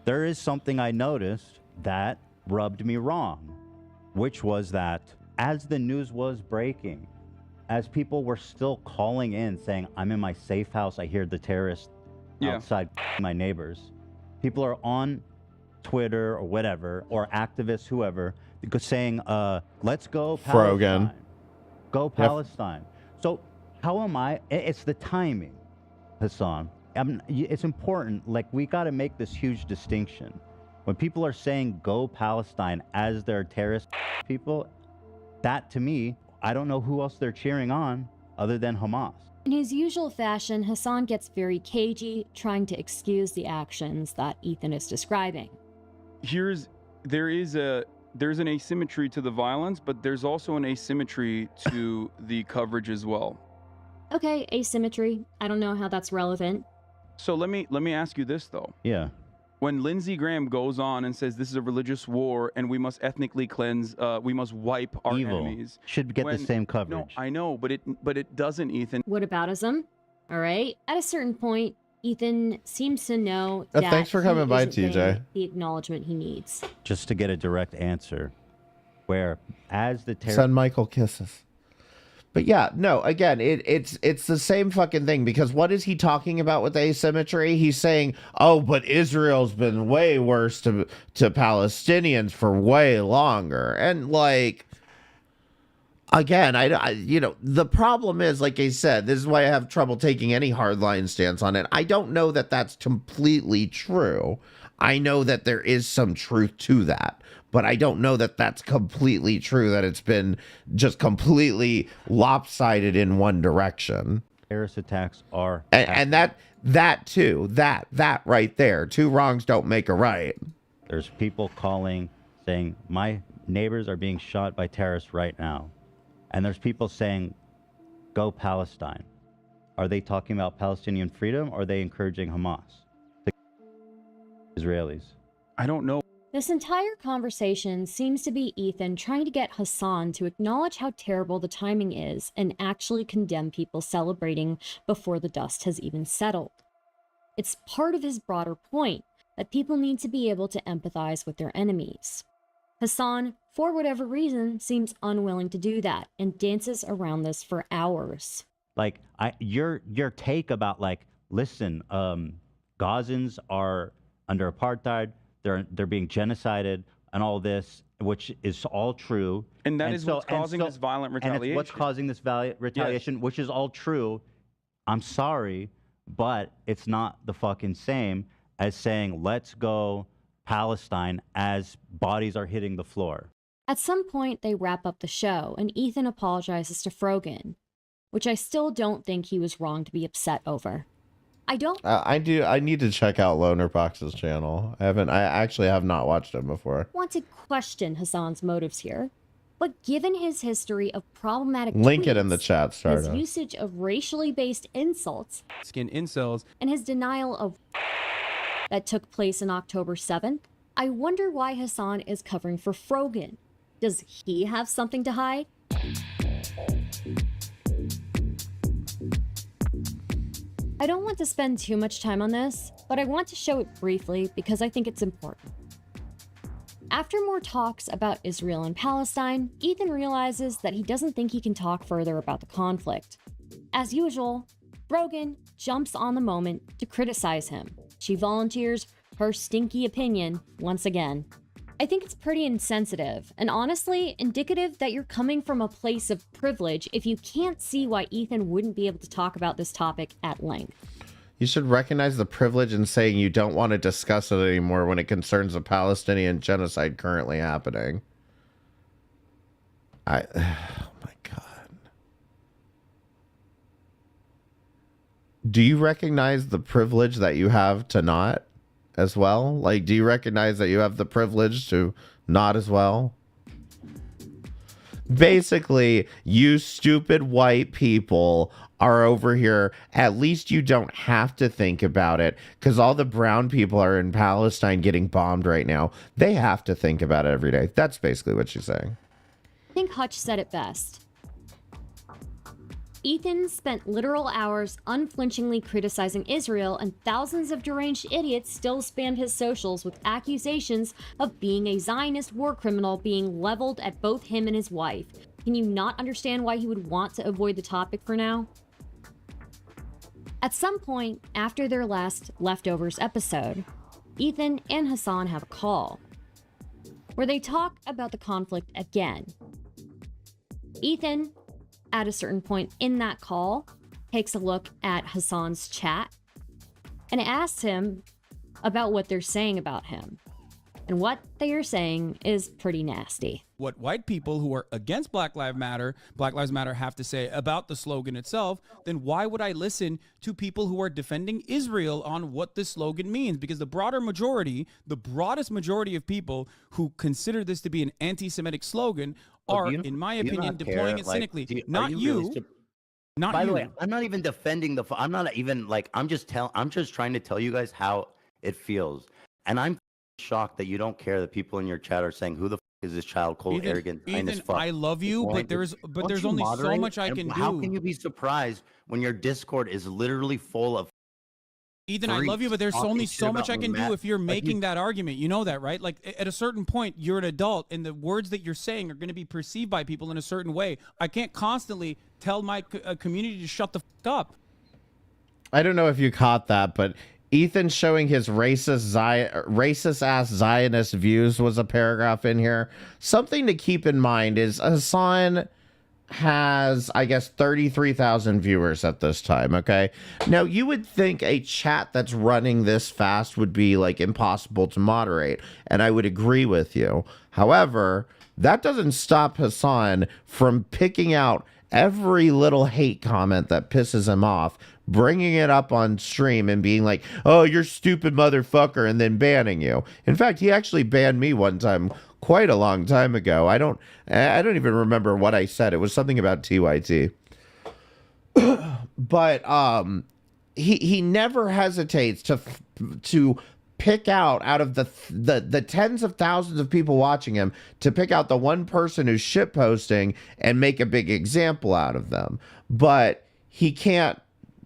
S14: There is something I noticed that rubbed me wrong, which was that as the news was breaking, as people were still calling in saying, I'm in my safe house, I hear the terrorists outside my neighbors, people are on Twitter or whatever, or activists, whoever, saying, let's go Palestine.
S3: Frogan.
S14: Go Palestine. So how am I? It's the timing, Hassan. It's important. Like, we got to make this huge distinction. When people are saying go Palestine as their terrorist people, that to me, I don't know who else they're cheering on other than Hamas.
S7: In his usual fashion, Hassan gets very cagey, trying to excuse the actions that Ethan is describing.
S16: There's an asymmetry to the violence, but there's also an asymmetry to the coverage as well.
S7: Okay, asymmetry. I don't know how that's relevant.
S16: So let me ask you this though.
S14: Yeah.
S16: When Lindsey Graham goes on and says this is a religious war and we must ethnically cleanse, we must wipe our enemies,
S14: should get the same coverage.
S16: No, I know, but it doesn't, Ethan.
S7: Whataboutism? All right. At a certain point, Ethan seems to know that
S3: thanks for coming by,
S7: isn't
S3: TJ.
S7: getting the acknowledgement he needs.
S14: Just to get a direct answer, where as the
S3: Send Michael kisses. But yeah, no, again, it's the same fucking thing, because what is he talking about with asymmetry? He's saying, oh, but Israel's been way worse to Palestinians for way longer. And like, again, I the problem is, like I said, this is why I have trouble taking any hardline stance on it. I don't know that that's completely true. I know that there is some truth to that, but I don't know that that's completely true, that it's been just completely lopsided in one direction.
S14: Terrorist attacks are...
S3: And that too, that right there, two wrongs don't make a right.
S14: There's people calling, saying, my neighbors are being shot by terrorists right now. And there's people saying, go Palestine. Are they talking about Palestinian freedom, or are they encouraging Hamas? The Israelis.
S16: I don't know.
S7: This entire conversation seems to be Ethan trying to get Hassan to acknowledge how terrible the timing is and actually condemn people celebrating before the dust has even settled. It's part of his broader point that people need to be able to empathize with their enemies. Hassan, for whatever reason, seems unwilling to do that and dances around this for hours.
S14: Like, your take about, like, listen, Gazans are under apartheid. They're being genocided. and all this, which is all true.
S16: And that is what's causing this violent retaliation.
S14: And it's what's causing this retaliation, which is all true. I'm sorry, but it's not the fucking same as saying, let's go Palestine as bodies are hitting the floor.
S7: At some point, they wrap up the show, and Ethan apologizes to Frogan, which I still don't think he was wrong to be upset over. I don't.
S3: I need to check out Loner Box's channel. I actually have not watched him before.
S7: Want to question Hassan's motives here, but given his history of problematic
S3: Link
S7: tweets,
S3: it in the chat,
S7: his
S3: Stardust.
S7: usage of racially based insults,
S16: skin incels,
S7: and his denial of that took place on October 7th, I wonder why Hassan is covering for Frogan. Does he have something to hide? I don't want to spend too much time on this, but I want to show it briefly because I think it's important. After more talks about Israel and Palestine, Ethan realizes that he doesn't think he can talk further about the conflict. As usual, Frogan jumps on the moment to criticize him. She volunteers her stinky opinion once again. I think it's pretty insensitive and honestly indicative that you're coming from a place of privilege if you can't see why Ethan wouldn't be able to talk about this topic at length.
S3: You should recognize the privilege in saying you don't want to discuss it anymore when it concerns the Palestinian genocide currently happening. Oh my God. Do you recognize the privilege that you have to not as well? Like, do you recognize that you have the privilege to not as well? Basically, you stupid white people are over here. At least you don't have to think about it, because all the brown people are in Palestine getting bombed right now. They have to think about it every day. That's basically what she's saying.
S7: I think Hutch said it best. Ethan spent literal hours unflinchingly criticizing Israel, and thousands of deranged idiots still spammed his socials with accusations of being a Zionist war criminal being leveled at both him and his wife. Can you not understand why he would want to avoid the topic for now? At some point after their last Leftovers episode, Ethan and Hassan have a call where they talk about the conflict again. Ethan, at a certain point in that call, takes a look at Hassan's chat and asks him about what they're saying about him. And what they are saying is pretty nasty.
S16: What white people who are against Black Lives Matter have to say about the slogan itself, then why would I listen to people who are defending Israel on what this slogan means? Because the broadest majority of people who consider this to be an anti-Semitic slogan are, in my opinion, deploying it cynically. Not you.
S19: By the way, I'm not even defending I'm not even like, I'm just trying to tell you guys how it feels. And I'm shocked that you don't care that people in your chat are saying, who the is this child cold, arrogant,
S16: Ethan, I love you, but there's only so much I can do.
S19: How can you be surprised when your Discord is literally full of
S16: Ethan, I love you, but there's only so much I can do if you're making that argument. You know that, right? Like, at a certain point, you're an adult, and the words that you're saying are going to be perceived by people in a certain way. I can't constantly tell my community to shut the fuck up.
S3: I don't know if you caught that, but Ethan showing his racist-ass Zionist views was a paragraph in here. Something to keep in mind is Hassan has, I guess, 33,000 viewers at this time, okay? Now, you would think a chat that's running this fast would be, like, impossible to moderate, and I would agree with you. However, that doesn't stop Hassan from picking out every little hate comment that pisses him off, bringing it up on stream and being like, oh, you're stupid motherfucker, and then banning you. In fact, he actually banned me one time quite a long time ago. I don't even remember what I said. It was something about TYT. But he never hesitates to pick out of the tens of thousands of people watching him, to pick out the one person who's shitposting and make a big example out of them. But he can't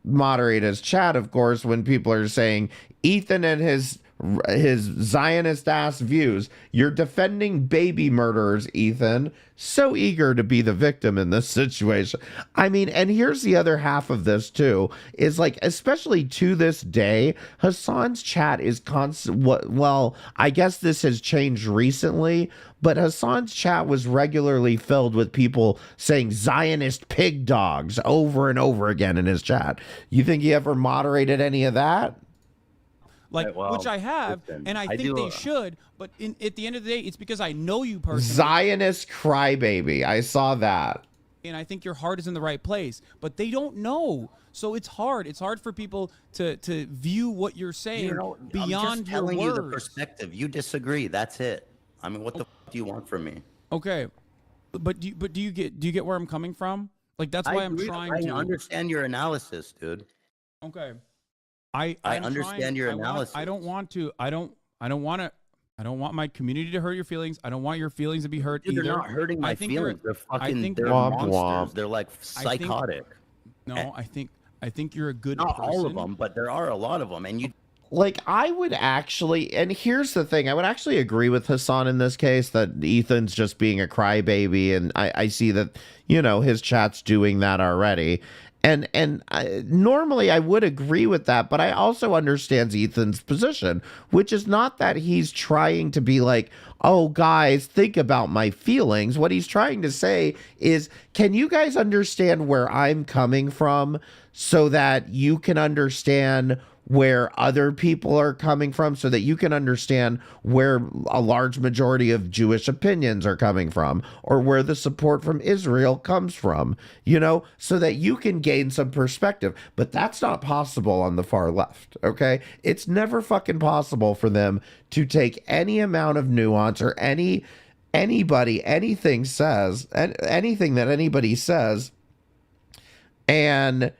S3: moderate his chat, of course, when people are saying Ethan and his his Zionist ass views. You're defending baby murderers, Ethan. So eager to be the victim in this situation. I mean, and here's the other half of this too, is like, especially to this day, Hassan's chat is constant. Well, I guess this has changed recently, but Hassan's chat was regularly filled with people saying Zionist pig dogs over and over again in his chat. You think he ever moderated any of that?
S16: Like,
S19: well,
S16: which I have,
S19: listen,
S16: and I
S19: I
S16: think
S19: do,
S16: they should, but at the end of the day, it's because I know you personally.
S3: Zionist crybaby. I saw that.
S16: And I think your heart is in the right place, but they don't know. So it's hard. It's hard for people to view what you're saying beyond
S19: I'm just
S16: your
S19: telling you the
S16: words.
S19: perspective. You disagree. That's it. I mean, what the f- do you want from me?
S16: Okay, but do you get where I'm coming from? Like, that's why I'm trying to
S19: understand your analysis, dude.
S16: Okay.
S19: I understand your analysis.
S16: I don't want my community to hurt your feelings. I don't want your feelings to be hurt
S19: Dude,
S16: either.
S19: they're not hurting my feelings. They're fucking. They're
S3: Womp
S19: monsters.
S3: womp.
S19: They're like psychotic.
S16: I think you're a good
S19: Not
S16: person.
S19: all of them, but there are a lot of them, and you.
S3: Like, I would actually, and here's the thing, I would actually agree with Hassan in this case that Ethan's just being a crybaby, and I see that, you know, his chat's doing that already. And normally I would agree with that, but I also understand Ethan's position, which is not that he's trying to be like, oh, guys, think about my feelings. What he's trying to say is, can you guys understand where I'm coming from so that you can understand where other people are coming from, so that you can understand where a large majority of Jewish opinions are coming from, or where the support from Israel comes from, you know, so that you can gain some perspective. But that's not possible on the far left, okay? It's never fucking possible for them to take any amount of nuance or anything that anybody says and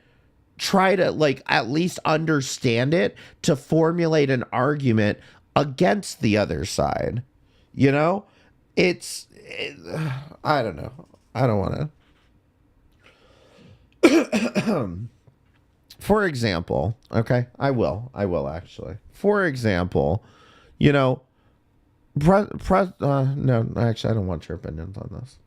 S3: try to, like, at least understand it to formulate an argument against the other side. You know, I don't know. I don't want to. For example, okay, I will actually. For example, you know, no, actually, I don't want your opinions on this.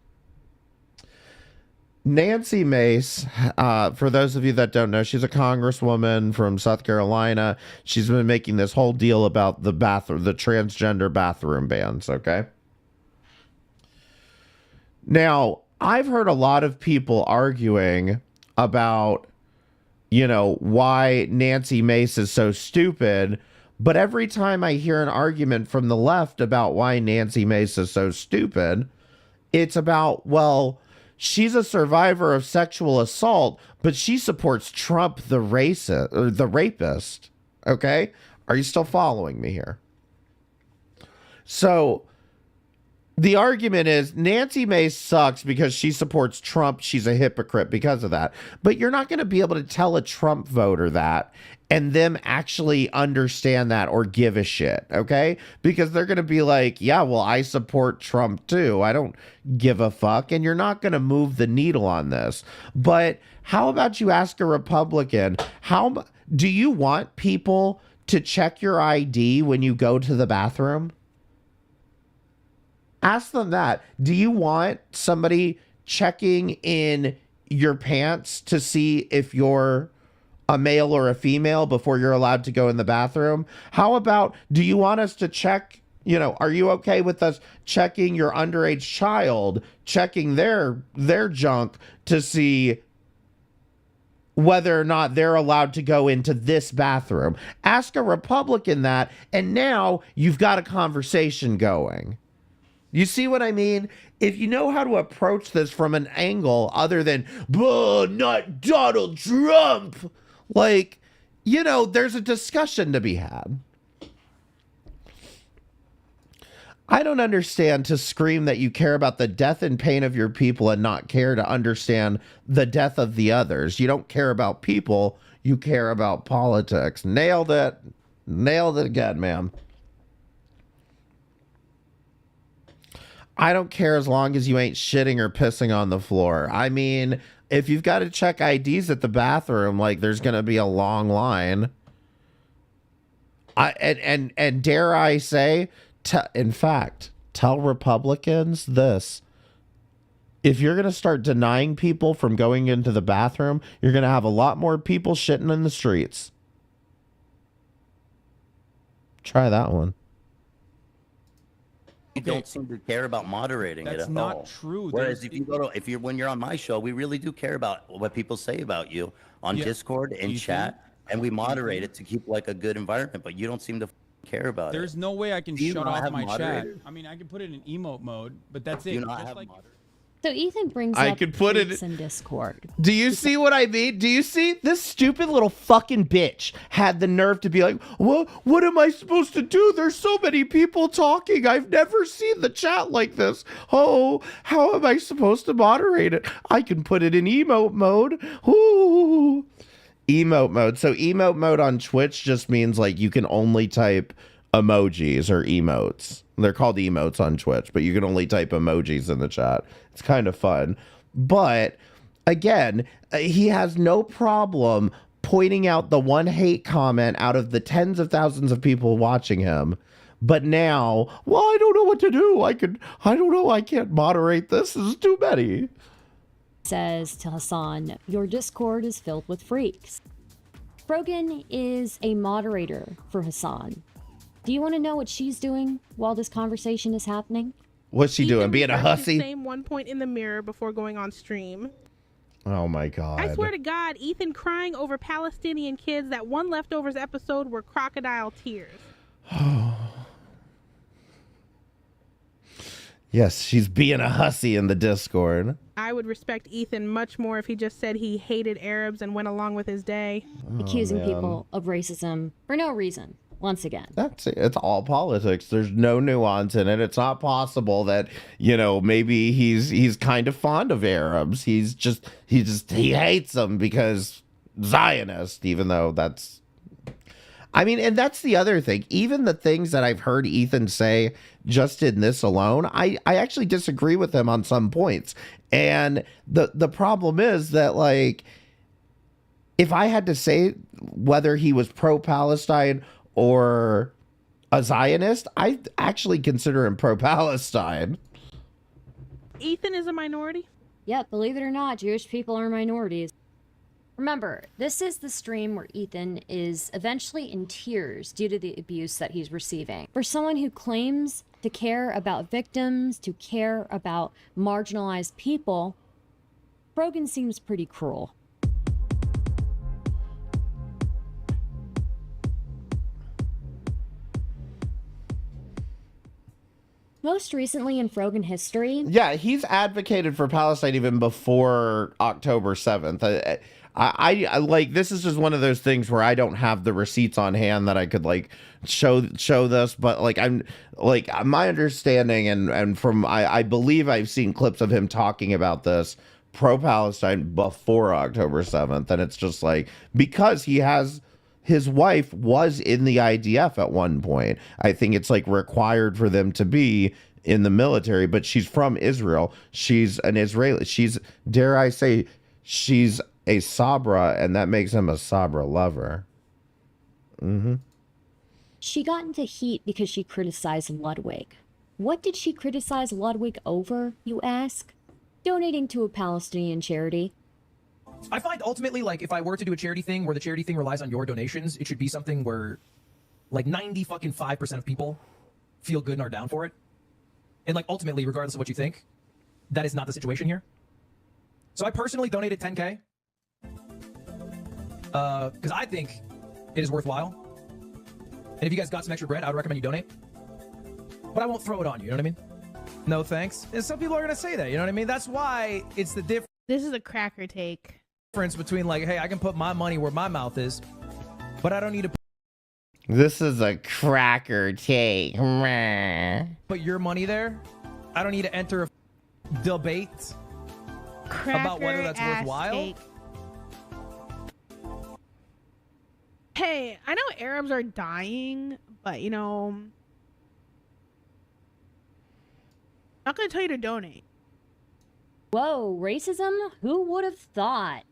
S3: Nancy Mace, for those of you that don't know, she's a congresswoman from South Carolina. She's been making this whole deal about the transgender bathroom bans, okay? Now, I've heard a lot of people arguing about, you know, why Nancy Mace is so stupid, but every time I hear an argument from the left about why Nancy Mace is so stupid, it's about, well, she's a survivor of sexual assault, but she supports Trump, the rapist. Okay? Are you still following me here? So the argument is Nancy Mace sucks because she supports Trump. She's a hypocrite because of that. But you're not going to be able to tell a Trump voter that and them actually understand that or give a shit, okay? Because they're going to be like, yeah, well, I support Trump too. I don't give a fuck. And you're not going to move the needle on this. But how about you ask a Republican, how do you want people to check your ID when you go to the bathroom? Ask them that. Do you want somebody checking in your pants to see if you're a male or a female before you're allowed to go in the bathroom? How about, do you want us to check, you know, are you okay with us checking your underage child, checking their junk to see whether or not they're allowed to go into this bathroom? Ask a Republican that, and now you've got a conversation going. You see what I mean? If you know how to approach this from an angle other than, not Donald Trump, like, you know, there's a discussion to be had. I don't understand to scream that you care about the death and pain of your people and not care to understand the death of the others. You don't care about people, you care about politics. Nailed it. Nailed it again, ma'am. I don't care as long as you ain't shitting or pissing on the floor. I mean, if you've got to check IDs at the bathroom, like, there's going to be a long line. And dare I say, in fact, tell Republicans this. If you're going to start denying people from going into the bathroom, you're going to have a lot more people shitting in the streets. Try that one.
S19: You don't seem to care about moderating it
S16: That's
S19: at
S16: not
S19: all.
S16: true.
S19: Whereas when you're on my show, we really do care about what people say about you on Discord and chat, and we moderate it to keep like a good environment. But you don't seem to care about it.
S16: There's no way I can
S19: Do you
S16: shut
S19: not
S16: off
S19: have
S16: my chat.
S19: moderators?
S16: I mean, I can put it in emote mode, but that's it.
S19: Do you not
S16: Just
S19: have
S16: like-
S7: So Ethan brings
S3: I
S7: up
S3: could put it-
S7: tweets in Discord.
S3: Do you see what I mean? Do you see this stupid little fucking bitch had the nerve to be like, what am I supposed to do? There's so many people talking. I've never seen the chat like this. Oh, how am I supposed to moderate it? I can put it in emote mode. Ooh. Emote mode. So emote mode on Twitch just means like you can only type emojis or emotes. They're called emotes on Twitch, but you can only type emojis in the chat. It's kind of fun. But again, he has no problem pointing out the one hate comment out of the tens of thousands of people watching him. But now, well, I don't know what to do. I don't know. I can't moderate this. This is too many.
S7: Says to Hassan, your Discord is filled with freaks. Frogan is a moderator for Hassan. Do you want to know what she's doing while this conversation is happening?
S3: What's she doing? Being a
S12: refreshed his
S3: hussy?
S12: Same one point in the mirror before going on stream.
S3: Oh my God.
S12: I swear to God, Ethan crying over Palestinian kids. That one leftovers episode were crocodile tears.
S3: Yes, she's being a hussy in the Discord.
S12: I would respect Ethan much more if he just said he hated Arabs and went along with his day.
S7: Accusing
S3: man.
S7: people of racism for no reason, once again.
S3: That's it. It's all politics. There's no nuance in it. It's not possible that, maybe he's kind of fond of Arabs. He hates them because Zionist, even though that's, and that's the other thing. Even the things that I've heard Ethan say just in this alone, I actually disagree with him on some points. And the problem is that, like, if I had to say whether he was pro-Palestine or a Zionist, I actually consider him pro-Palestine.
S12: Ethan is a minority?
S7: Yeah, believe it or not, Jewish people are minorities. Remember, this is the stream where Ethan is eventually in tears due to the abuse that he's receiving. For someone who claims to care about victims, to care about marginalized people, Frogan seems pretty cruel. Most recently in Frogan history...
S3: Yeah, he's advocated for Palestine even before October 7th. I like, this is just one of those things where I don't have the receipts on hand that I could like show this, but like my understanding and from I believe I've seen clips of him talking about this pro-Palestine before October 7th, and it's just like, because his wife was in the IDF at one point. I think it's like required for them to be in the military, but she's from Israel. She's an Israeli. She's, dare I say, she's a Sabra, and that makes him a Sabra lover.
S7: She got into heat because she criticized Ludwig. What did she criticize Ludwig over, you ask? Donating to a Palestinian charity.
S20: I find ultimately, like, if I were to do a charity thing where the charity thing relies on your donations, it should be something where, like, 95% of people feel good and are down for it. And, like, ultimately, regardless of what you think, that is not the situation here. So I personally donated 10K. Because I think it is worthwhile. And if you guys got some extra bread, I would recommend you donate. But I won't throw it on you, you know what I mean? No thanks. And some people are going to say that, you know what I mean? That's why it's the difference.
S12: This is a cracker take.
S20: Between, like, hey, I can put my money where my mouth is, but I don't need to
S3: This is a cracker take.
S20: put your money there. I don't need to enter a debate about whether that's worthwhile.
S12: Take. Hey, I know Arabs are dying, but I'm not gonna tell you to donate.
S7: Whoa, racism? Who would have thought?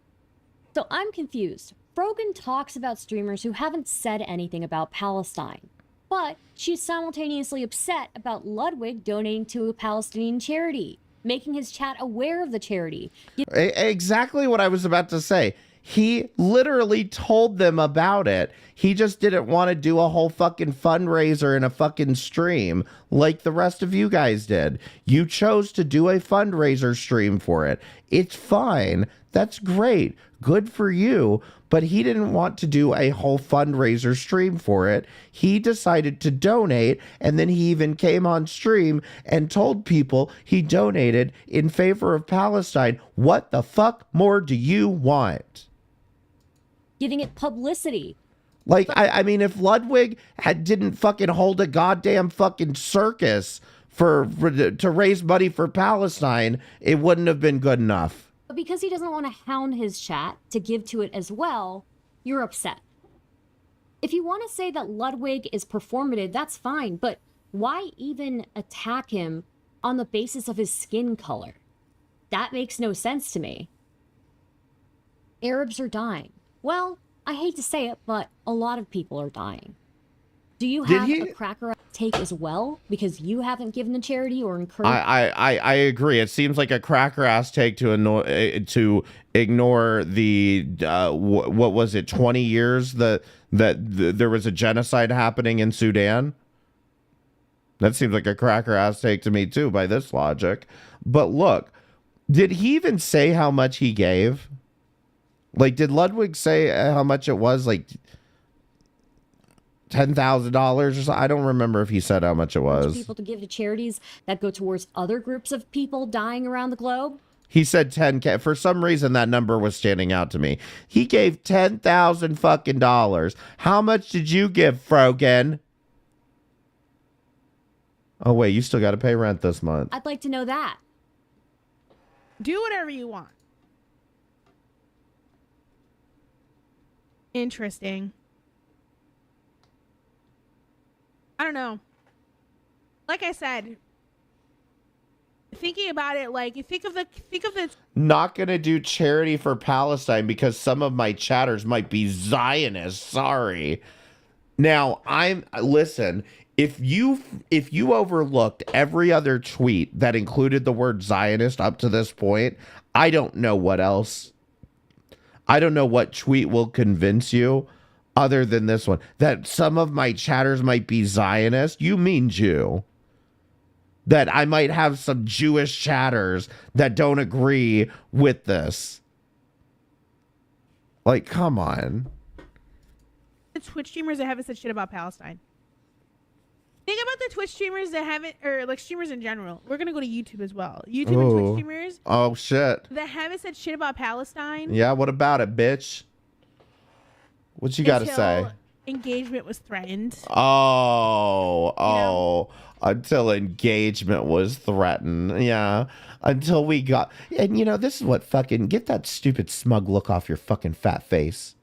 S7: So I'm confused. Frogan talks about streamers who haven't said anything about Palestine, but she's simultaneously upset about Ludwig donating to a Palestinian charity, making his chat aware of the charity.
S3: Exactly what I was about to say. He literally told them about it. He just didn't want to do a whole fucking fundraiser in a fucking stream like the rest of you guys did. You chose to do a fundraiser stream for it. It's fine. That's great. Good for you. But he didn't want to do a whole fundraiser stream for it. He decided to donate, and then he even came on stream and told people he donated in favor of Palestine. What the fuck more do you want?
S7: Giving it publicity.
S3: Like, I mean, if Ludwig didn't fucking hold a goddamn fucking circus to raise money for Palestine, it wouldn't have been good enough.
S7: But because he doesn't want to hound his chat to give to it as well, you're upset. If you want to say that Ludwig is performative, that's fine, but why even attack him on the basis of his skin color? That makes no sense to me. Arabs are dying. Well, I hate to say it, but a lot of people are dying. Do you have a cracker take as well because you haven't given the charity or encouraged?
S3: I agree. It seems like a cracker ass take to ignore the what was it, 20 years that there was a genocide happening in Sudan. That seems like a cracker ass take to me too by this logic. But look, did he even say how much he gave? Like, did Ludwig say how much it was? Like $10,000 or something? I don't remember if he said how much it was.
S7: People to give to charities that go towards other groups of people dying around the globe.
S3: He said 10K. For some reason, that number was standing out to me. He gave $10,000 fucking dollars. How much did you give, Frogan? Oh wait, you still got to pay rent this month.
S7: I'd like to know that.
S12: Do whatever you want. Interesting. I don't know. Like I said, thinking about it, like you think of the
S3: Not gonna do charity for Palestine because some of my chatters might be Zionists. Sorry. Now listen. If you overlooked every other tweet that included the word Zionist up to this point, I don't know what else. I don't know what tweet will convince you other than this one. That some of my chatters might be Zionist. You mean Jew. That I might have some Jewish chatters that don't agree with this. Like, come on.
S12: The Twitch streamers that haven't said shit about Palestine. Think about the Twitch streamers that haven't, or like streamers in general. We're gonna go to YouTube as well. YouTube and Twitch streamers.
S3: Oh shit.
S12: That haven't said shit about Palestine.
S3: Yeah, what about it, bitch? What you gotta say?
S12: Engagement was threatened.
S3: Until engagement was threatened. Yeah. Until we got, and you know, this is what fucking, get that stupid smug look off your fucking fat face.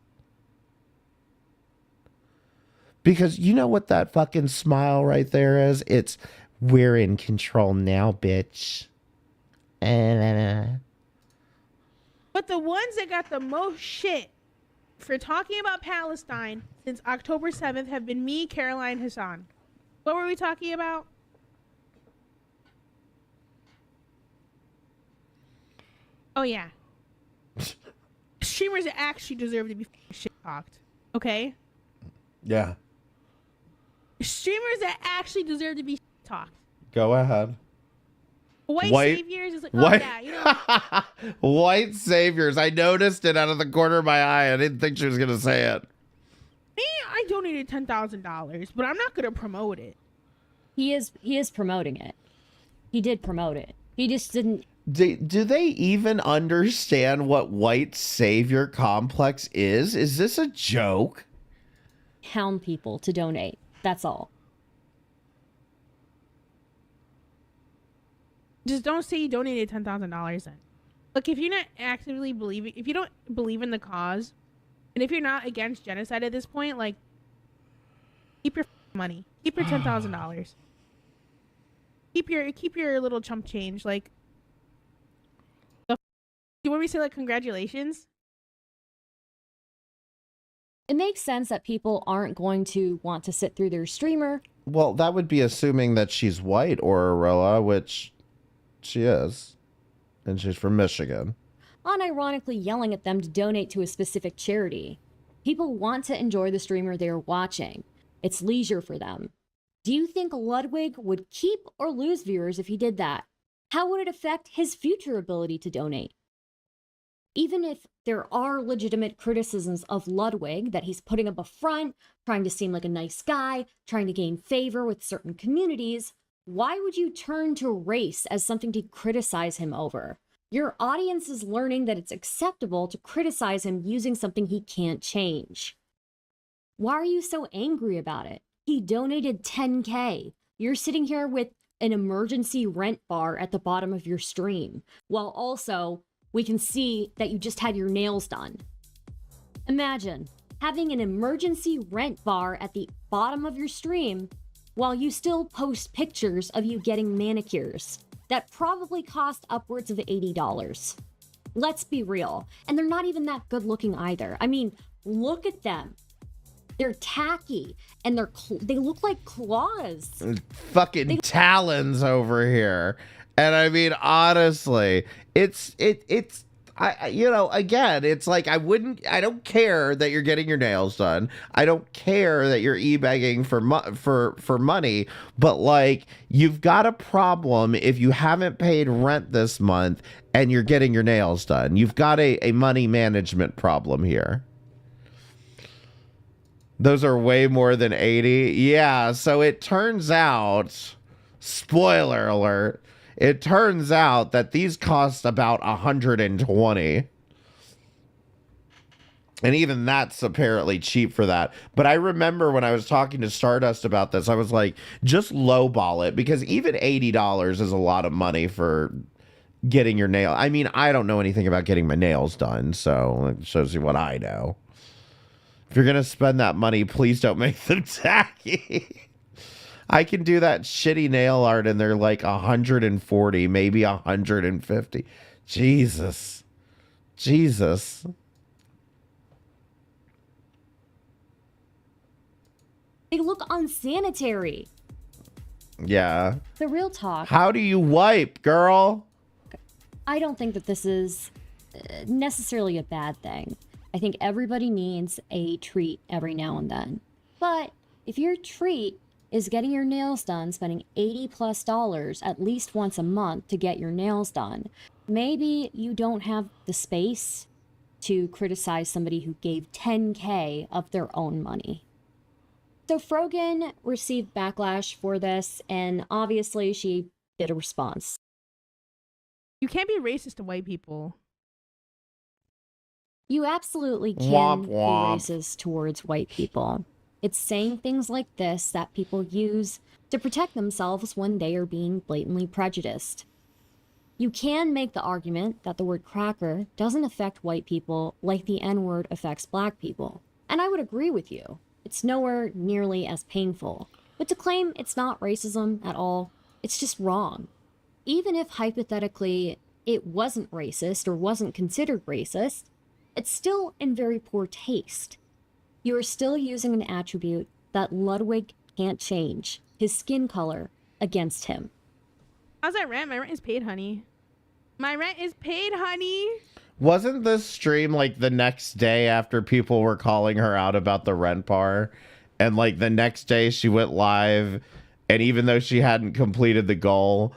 S3: Because you know what that fucking smile right there is? It's, we're in control now, bitch.
S12: But the ones that got the most shit for talking about Palestine since October 7th have been me, Caroline, Hassan. What were we talking about? Oh, yeah. Streamers that actually deserve to be shit talked. Okay?
S3: Yeah.
S12: Streamers that actually deserve to be shit talked.
S3: Go ahead.
S12: White saviors is like,
S3: white,
S12: oh yeah, you know.
S3: White saviors. I noticed it out of the corner of my eye. I didn't think she was gonna say it.
S12: Me, I donated $10,000, but I'm not gonna promote it.
S7: He is promoting it. He did promote it. He just didn't.
S3: Do they even understand what white savior complex is? Is this a joke?
S7: Hound people to donate. That's all.
S12: Just don't say you donated $10,000 then. Look, if you're not actively believing, if you don't believe in the cause, and if you're not against genocide at this point, like, keep your money. Keep your $10,000. Keep your little chump change. Like, you want me to say like congratulations?
S7: It makes sense that people aren't going to want to sit through their streamer.
S3: Well, that would be assuming that she's white, or Arilla, which she is. And she's from Michigan.
S7: Unironically yelling at them to donate to a specific charity. People want to enjoy the streamer they're watching. It's leisure for them. Do you think Ludwig would keep or lose viewers if he did that? How would it affect his future ability to donate? Even if there are legitimate criticisms of Ludwig, that he's putting up a front, trying to seem like a nice guy, trying to gain favor with certain communities, why would you turn to race as something to criticize him over? Your audience is learning that it's acceptable to criticize him using something he can't change. Why are you so angry about it? He donated 10K. You're sitting here with an emergency rent bar at the bottom of your stream, while also we can see that you just had your nails done. Imagine having an emergency rent bar at the bottom of your stream while you still post pictures of you getting manicures that probably cost upwards of $80. Let's be real. And they're not even that good looking either. I mean, look at them. They're tacky and they look like claws.
S3: Fucking talons over here. And I mean, honestly, it's again, it's like, I don't care that you're getting your nails done. I don't care that you're e-begging for money, but like, you've got a problem if you haven't paid rent this month and you're getting your nails done. You've got a money management problem here. Those are way more than 80. Yeah, so it turns out, spoiler alert, it turns out that these cost about 120. And even that's apparently cheap for that. But I remember when I was talking to Stardust about this, I was like, just lowball it, because even $80 is a lot of money for getting your nail. I mean, I don't know anything about getting my nails done, so it shows you what I know. If you're going to spend that money, please don't make them tacky. I can do that shitty nail art and they're like 140, maybe 150. Jesus. Jesus.
S7: They look unsanitary.
S3: Yeah.
S7: The real talk.
S3: How do you wipe, girl?
S7: I don't think that this is necessarily a bad thing. I think everybody needs a treat every now and then. But if your treat is getting your nails done, spending $80+ at least once a month to get your nails done, maybe you don't have the space to criticize somebody who gave 10K of their own money. So Frogan received backlash for this, and obviously she did a response.
S15: You can't be racist to white people.
S7: You absolutely can
S3: Womp
S7: be
S3: womp.
S7: racist towards white people. It's saying things like this that people use to protect themselves when they are being blatantly prejudiced. You can make the argument that the word cracker doesn't affect white people like the N-word affects black people. And I would agree with you. It's nowhere nearly as painful. But to claim it's not racism at all, it's just wrong. Even if hypothetically it wasn't racist or wasn't considered racist, it's still in very poor taste. You are still using an attribute that Ludwig can't change, his skin color, against him.
S15: How's that rent? My rent is paid, honey. My rent is paid, honey.
S3: Wasn't this stream like the next day after people were calling her out about the rent bar? And like the next day she went live, and even though she hadn't completed the goal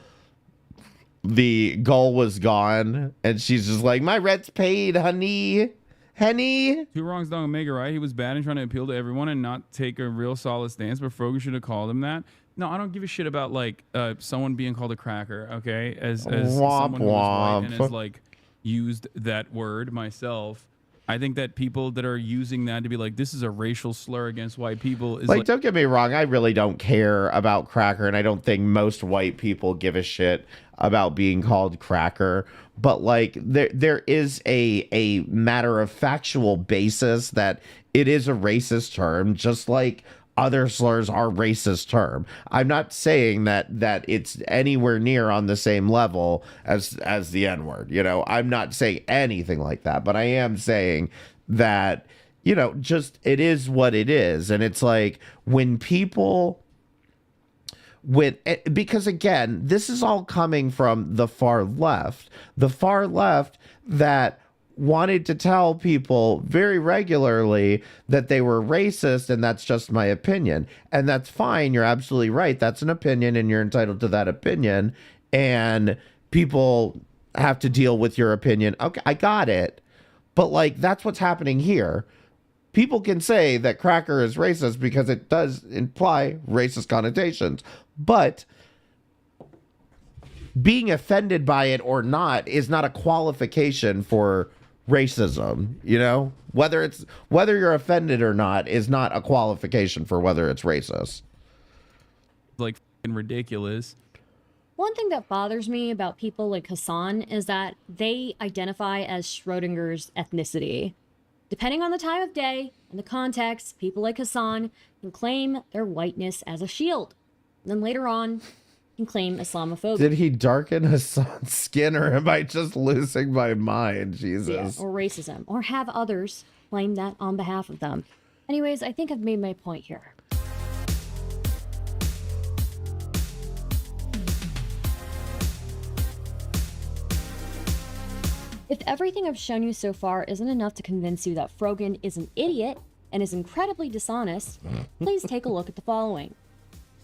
S3: was gone. And she's just like, my rent's paid, honey. Henny.
S21: Two wrongs don't make a right. He was bad and trying to appeal to everyone and not take a real solid stance, but Frogan should have called him that. No, I don't give a shit about like someone being called a cracker, okay? As someone who was white and has like used that word myself. I think that people that are using that to be like, this is a racial slur against white people is
S3: like, don't get me wrong, I really don't care about cracker, and I don't think most white people give a shit about being called cracker. But like there is a matter of factual basis that it is a racist term, just like other slurs are racist term. I'm not saying that it's anywhere near on the same level as the N-word. You know, I'm not saying anything like that, but I am saying that you know, just it is what it is. And it's like when people because again, this is all coming from the far left that wanted to tell people very regularly that they were racist, and that's just my opinion. And that's fine. You're absolutely right. That's an opinion, and you're entitled to that opinion. And people have to deal with your opinion. Okay, I got it. But like, that's what's happening here. People can say that cracker is racist because it does imply racist connotations. But being offended by it or not is not a qualification for racism, you know? Whether you're offended or not is not a qualification for whether it's racist.
S21: Like fucking ridiculous.
S7: One thing that bothers me about people like Hassan is that they identify as Schrodinger's ethnicity. Depending on the time of day and the context, people like Hassan can claim their whiteness as a shield. And then later on, can claim Islamophobia.
S3: Did he darken Hassan's skin, or am I just losing my mind? Jesus.
S7: Yeah, or racism, or have others claim that on behalf of them. Anyways, I think I've made my point here. If everything I've shown you so far isn't enough to convince you that Frogan is an idiot and is incredibly dishonest, please take a look at the following.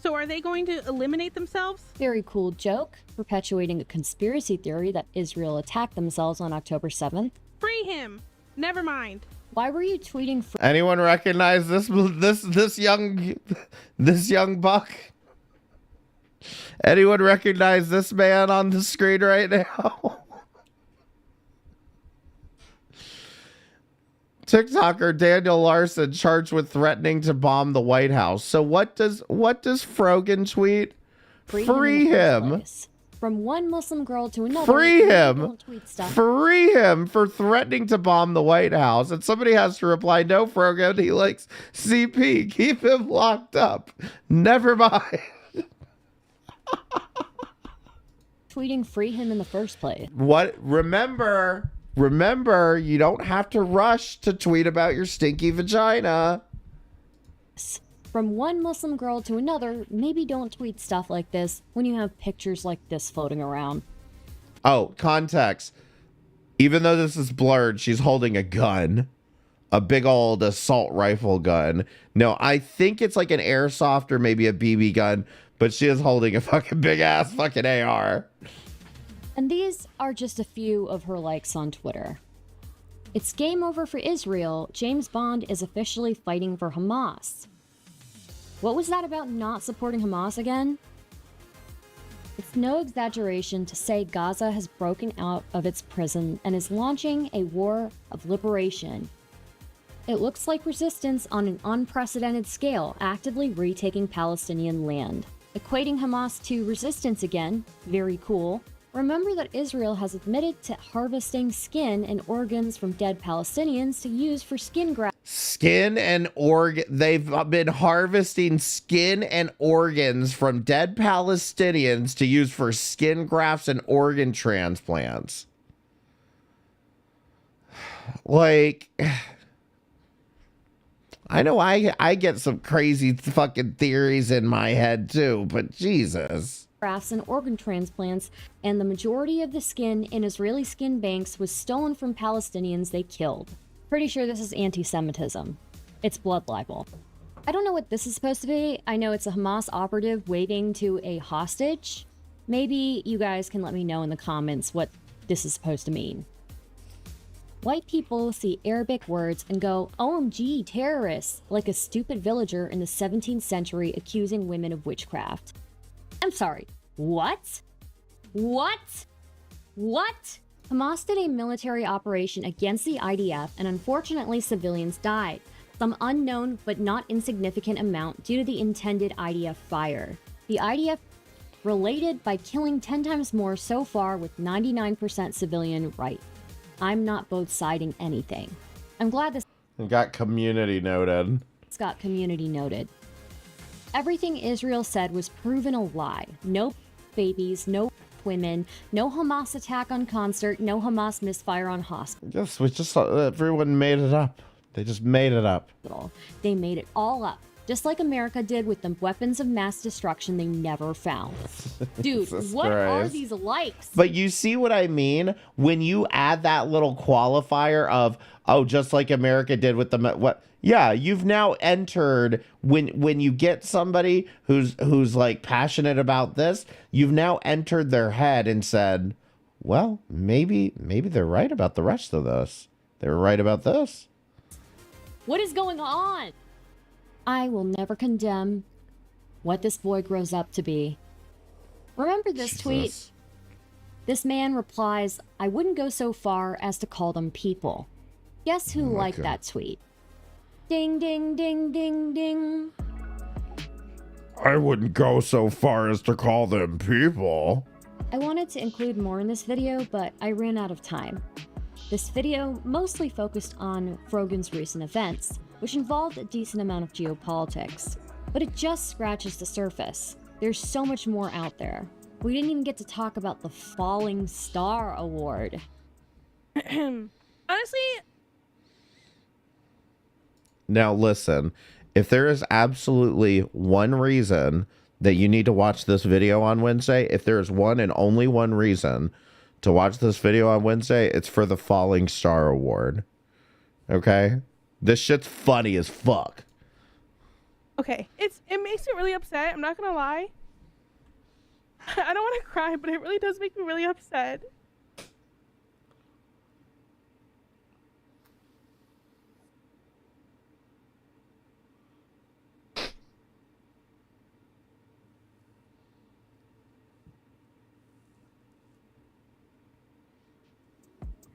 S12: So are they going to eliminate themselves?
S7: Very cool joke, perpetuating a conspiracy theory that Israel attacked themselves on October 7th.
S12: Free him. Never mind.
S7: Why were you tweeting?
S3: Anyone recognize this young buck? Anyone recognize this man on the screen right now? TikToker Daniel Larson charged with threatening to bomb the White House. So what does Frogan tweet? Free him.
S7: From one Muslim girl to another.
S3: Free him.
S7: Don't tweet stuff.
S3: Free him for threatening to bomb the White House. And somebody has to reply, no, Frogan, he likes CP. Keep him locked up. Never mind.
S7: Tweeting free him in the first place.
S3: What? Remember, you don't have to rush to tweet about your stinky vagina.
S7: From one Muslim girl to another, maybe don't tweet stuff like this when you have pictures like this floating around.
S3: Oh, context. Even though this is blurred, she's holding a gun. A big old assault rifle gun. No, I think it's like an airsoft or maybe a BB gun, but she is holding a fucking big ass fucking AR.
S7: And these are just a few of her likes on Twitter. It's game over for Israel. James Bond is officially fighting for Hamas. What was that about not supporting Hamas again? It's no exaggeration to say Gaza has broken out of its prison and is launching a war of liberation. It looks like resistance on an unprecedented scale, actively retaking Palestinian land. Equating Hamas to resistance again, very cool. Remember that Israel has admitted to harvesting skin and organs from dead Palestinians to use for skin grafts.
S3: Skin and organ. They've been harvesting skin and organs from dead Palestinians to use for skin grafts and organ transplants. Like, I know I get some crazy fucking theories in my head too, but Jesus.
S7: Grafts and organ transplants, and the majority of the skin in Israeli skin banks was stolen from Palestinians they killed. Pretty sure this is anti-Semitism. It's blood libel. I don't know what this is supposed to be. I know it's a Hamas operative waving to a hostage. Maybe you guys can let me know in the comments what this is supposed to mean. White people see Arabic words and go, OMG, terrorists, like a stupid villager in the 17th century accusing women of witchcraft. I'm sorry, what? What? What? Hamas did a military operation against the IDF, and unfortunately civilians died, some unknown but not insignificant amount due to the intended IDF fire. The IDF related by killing 10 times more so far with 99% civilian right. I'm not both siding anything. I'm glad this
S3: got community noted.
S7: Got community noted. Everything Israel said was proven a lie. No babies, no women, no Hamas attack on concert, no Hamas misfire on hospital.
S3: Yes, we just everyone made it up. They just made it up.
S7: They made it all up, just like America did with the weapons of mass destruction they never found. Dude,
S3: Jesus
S7: what are
S3: Christ.
S7: these likes?
S3: But you see what I mean? When you add that little qualifier of, oh, just like America did with the what? Yeah, you've now entered when you get somebody who's like passionate about this, you've now entered their head and said, well, maybe they're right about the rest of this. They were right about this.
S7: What is going on? I will never condemn what this boy grows up to be. Remember this tweet? This man replies, I wouldn't go so far as to call them people. Guess who liked that tweet? Ding, ding, ding, ding, ding.
S3: I wouldn't go so far as to call them people.
S7: I wanted to include more in this video, but I ran out of time. This video mostly focused on Frogan's recent events, which involved a decent amount of geopolitics. But it just scratches the surface. There's so much more out there. We didn't even get to talk about the Falling Star Award.
S12: Honestly,
S3: Now listen, if there is absolutely one reason that you need to watch this video on Wednesday, if there is one and only one reason to watch this video on Wednesday, it's for the Falling Star Award. Okay? This shit's funny as fuck.
S12: okay, it makes me really upset. I'm not gonna lie. I don't want to cry, but it really does make me really upset.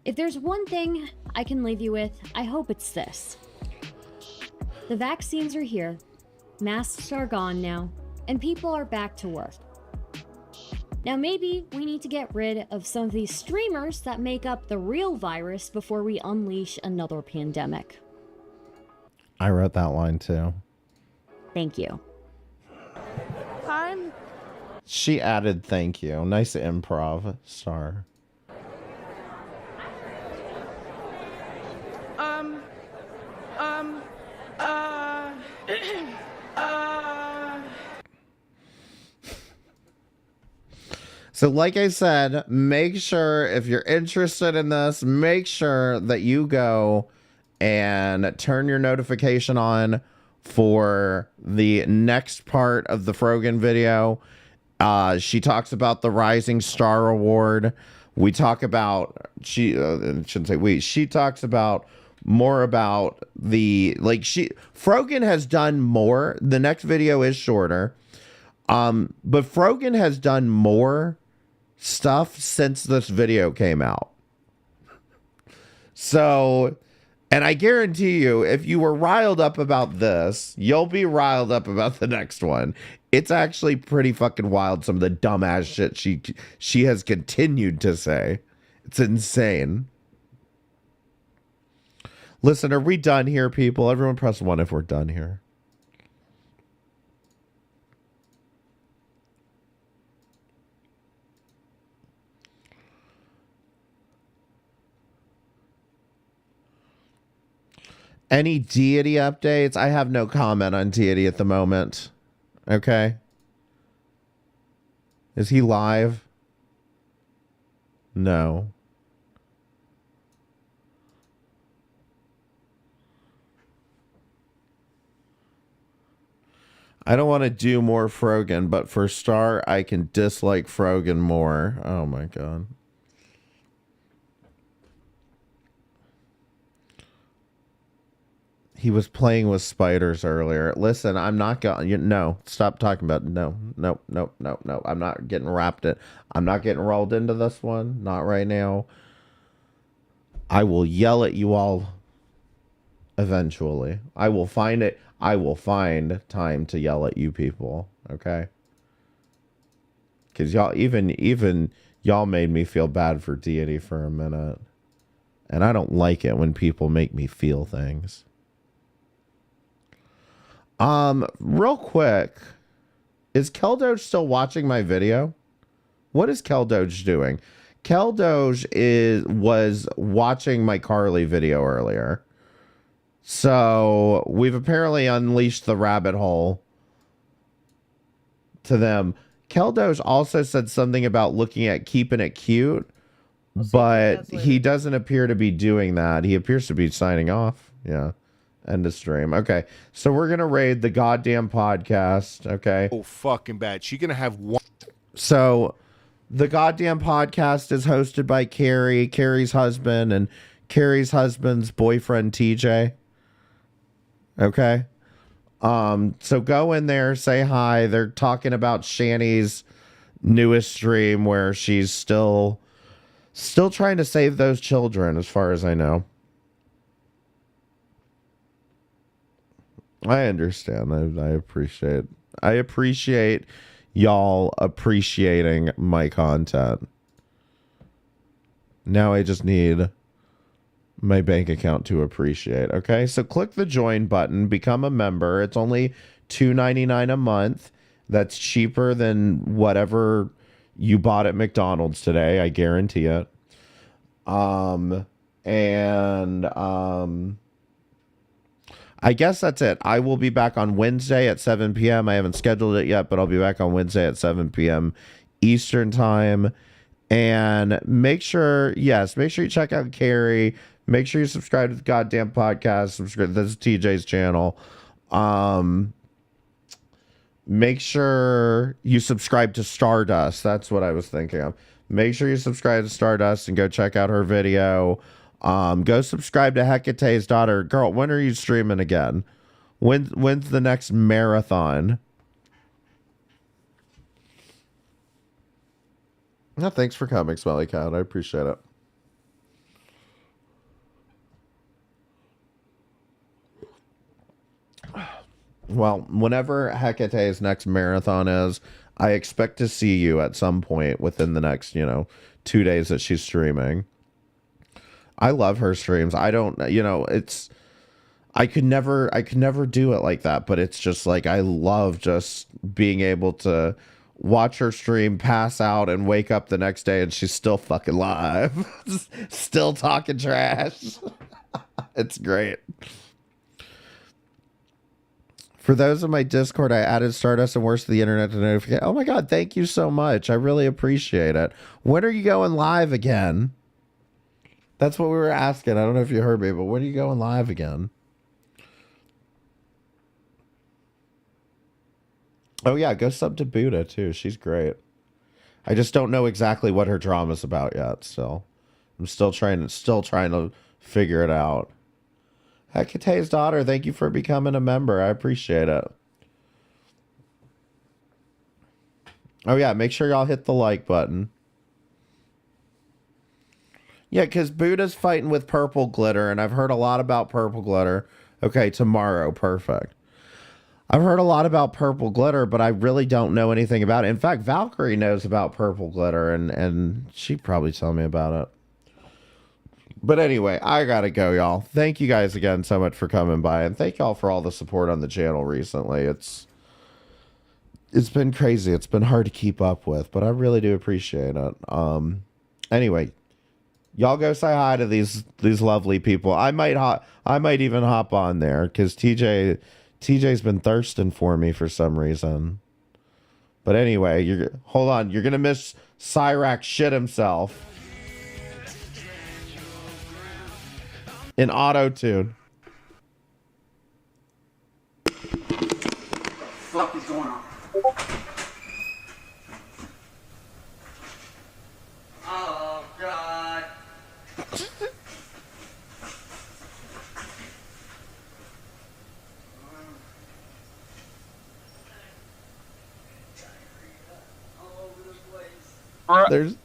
S7: If there's one thing I can leave you with, I hope it's this. The vaccines are here, masks are gone now, and people are back to work. Now maybe we need to get rid of some of these streamers that make up the real virus before we unleash another pandemic.
S3: I wrote that line too.
S7: Thank you.
S3: She added thank you. Nice improv, Star. So like I said, make sure if you're interested in this, make sure that you go and turn your notification on for the next part of the Frogan video. She talks about the Rising Star Award. We talk about, she talks about more about the, Frogan has done more. The next video is shorter. But Frogan has done more stuff since this video came out. So, and I guarantee you, if you were riled up about this, you'll be riled up about the next one. It's actually pretty fucking wild, some of the dumbass shit she has continued to say. It's insane. Listen, are we done here, people? Everyone press 1 if we're done here. Any deity updates? I have no comment on deity at the moment. Okay. Is he live? No. I don't want to do more Frogan, but for Star, I can dislike Frogan more. Oh my god. He was playing with spiders earlier. Listen, I'm not going. No, stop talking about. No. I'm not getting wrapped in. I'm not getting rolled into this one. Not right now. I will yell at you all eventually. I will find it. I will find time to yell at you people. Okay. Because y'all, even y'all made me feel bad for deity for a minute. And I don't like it when people make me feel things. Real quick, is Keute'S still watching my video? What is Keute'S doing? Keute'S was watching my Carly video earlier. So we've apparently unleashed the rabbit hole to them. Keldosh also said something about looking at keeping it cute, but he doesn't appear to be doing that. He appears to be signing off. Yeah. End of stream. Okay. So we're going to raid the goddamn podcast. Okay.
S1: Oh, fucking bad. She's going to have one.
S3: So the goddamn podcast is hosted by Carrie, Carrie's husband, and Carrie's husband's boyfriend, TJ. Okay. So go in there, say hi. They're talking about Shani's newest stream where she's still trying to save those children, as far as I know. I understand. I appreciate y'all appreciating my content. Now I just need my bank account to appreciate. Okay, so click the join button, become a member. It's only $2.99 a month. That's cheaper than whatever you bought at McDonald's today. I guarantee it. I guess that's it. I will be back on Wednesday at 7 p.m. I haven't scheduled it yet, but I'll be back on Wednesday at 7 p.m. Eastern time. And make sure you check out Carrie. Make sure you subscribe to the goddamn podcast. Subscribe. This is TJ's channel. Make sure you subscribe to Stardust. That's what I was thinking of. Make sure you subscribe to Stardust and go check out her video. Go subscribe to Keuteu'S daughter. Girl, when are you streaming again? When's the next marathon? No, thanks for coming, Smelly Cat. I appreciate it. Well, whenever Keuteu'S next marathon is, I expect to see you at some point within the next, 2 days that she's streaming. I love her streams. I don't, I could never do it like that, but it's just like, I love just being able to watch her stream, pass out, and wake up the next day and she's still fucking live. Still talking trash. It's great. For those in my Discord, I added Stardust and Worst of the Internet to notify. Oh my God, thank you so much. I really appreciate it. When are you going live again? That's what we were asking. I don't know if you heard me, but when are you going live again? Oh yeah, go sub to Buddha too. She's great. I just don't know exactly what her drama's about yet. Still, I'm still trying to figure it out. Keuteu'S daughter, thank you for becoming a member. I appreciate it. Oh yeah, make sure y'all hit the like button. Yeah, because Buddha's fighting with Purple Glitter, and I've heard a lot about Purple Glitter. Okay, tomorrow, perfect. I've heard a lot about Purple Glitter, but I really don't know anything about it. In fact, Valkyrie knows about Purple Glitter, and she'd probably tell me about it. But anyway, I gotta go, y'all. Thank you guys again so much for coming by, and thank y'all for all the support on the channel recently. It's been crazy. It's been hard to keep up with, but I really do appreciate it. Anyway, y'all go say hi to these lovely people. I might even hop on there because TJ's been thirsting for me for some reason. But anyway, hold on. You're gonna miss Cyrax shit himself in auto-tune.
S22: What is going on? Oh God.
S3: There's,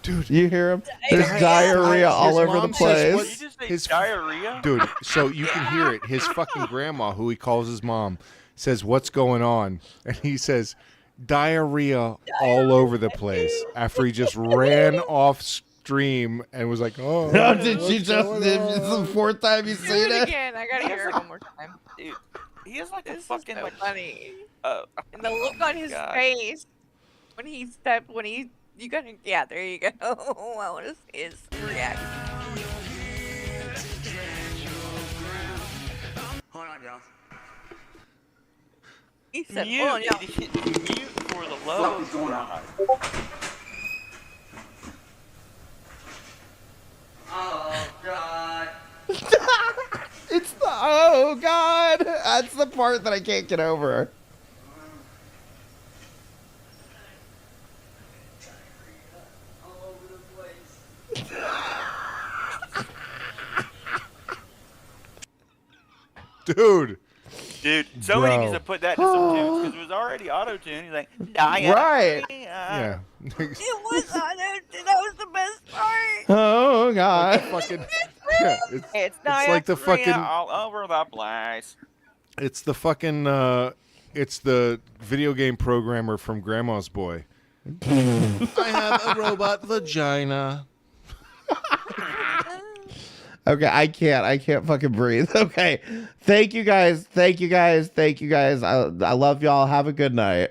S3: dude, you hear him? There's diarrhea all over the place.
S1: His diarrhea? Dude, so you can hear it. His fucking grandma, who he calls his mom, says, "What's going on?" And he says, "Diarrhea all over the place," after he just ran off stream and was like, "Oh,
S3: No, did you just? It's the fourth time you've seen it.
S23: Again, I gotta hear it one more time, dude. He has like a fucking like funny. And the look on his face when he stepped, you gotta, yeah, there you go. I want to see his reaction. He said,
S22: Mute,
S23: "Oh, yeah."
S22: mute for the love of God. Oh God.
S3: It's the oh god. That's the part that I can't get over.
S1: Dude.
S22: Dude, somebody needs
S1: Bro.
S22: to put that to some tunes because it was already auto-tuned. He's like, diarrhea.
S3: Right.
S1: Yeah.
S23: It was auto-tuned. That was the best part.
S3: Oh god.
S1: Fucking,
S22: It's
S1: it's like the
S22: diarrhea
S1: fucking.
S22: all over the place.
S1: It's the fucking. It's the video game programmer from Grandma's Boy. I have a robot vagina.
S3: Okay, I can't fucking breathe. Okay. Thank you guys. I love y'all. Have a good night.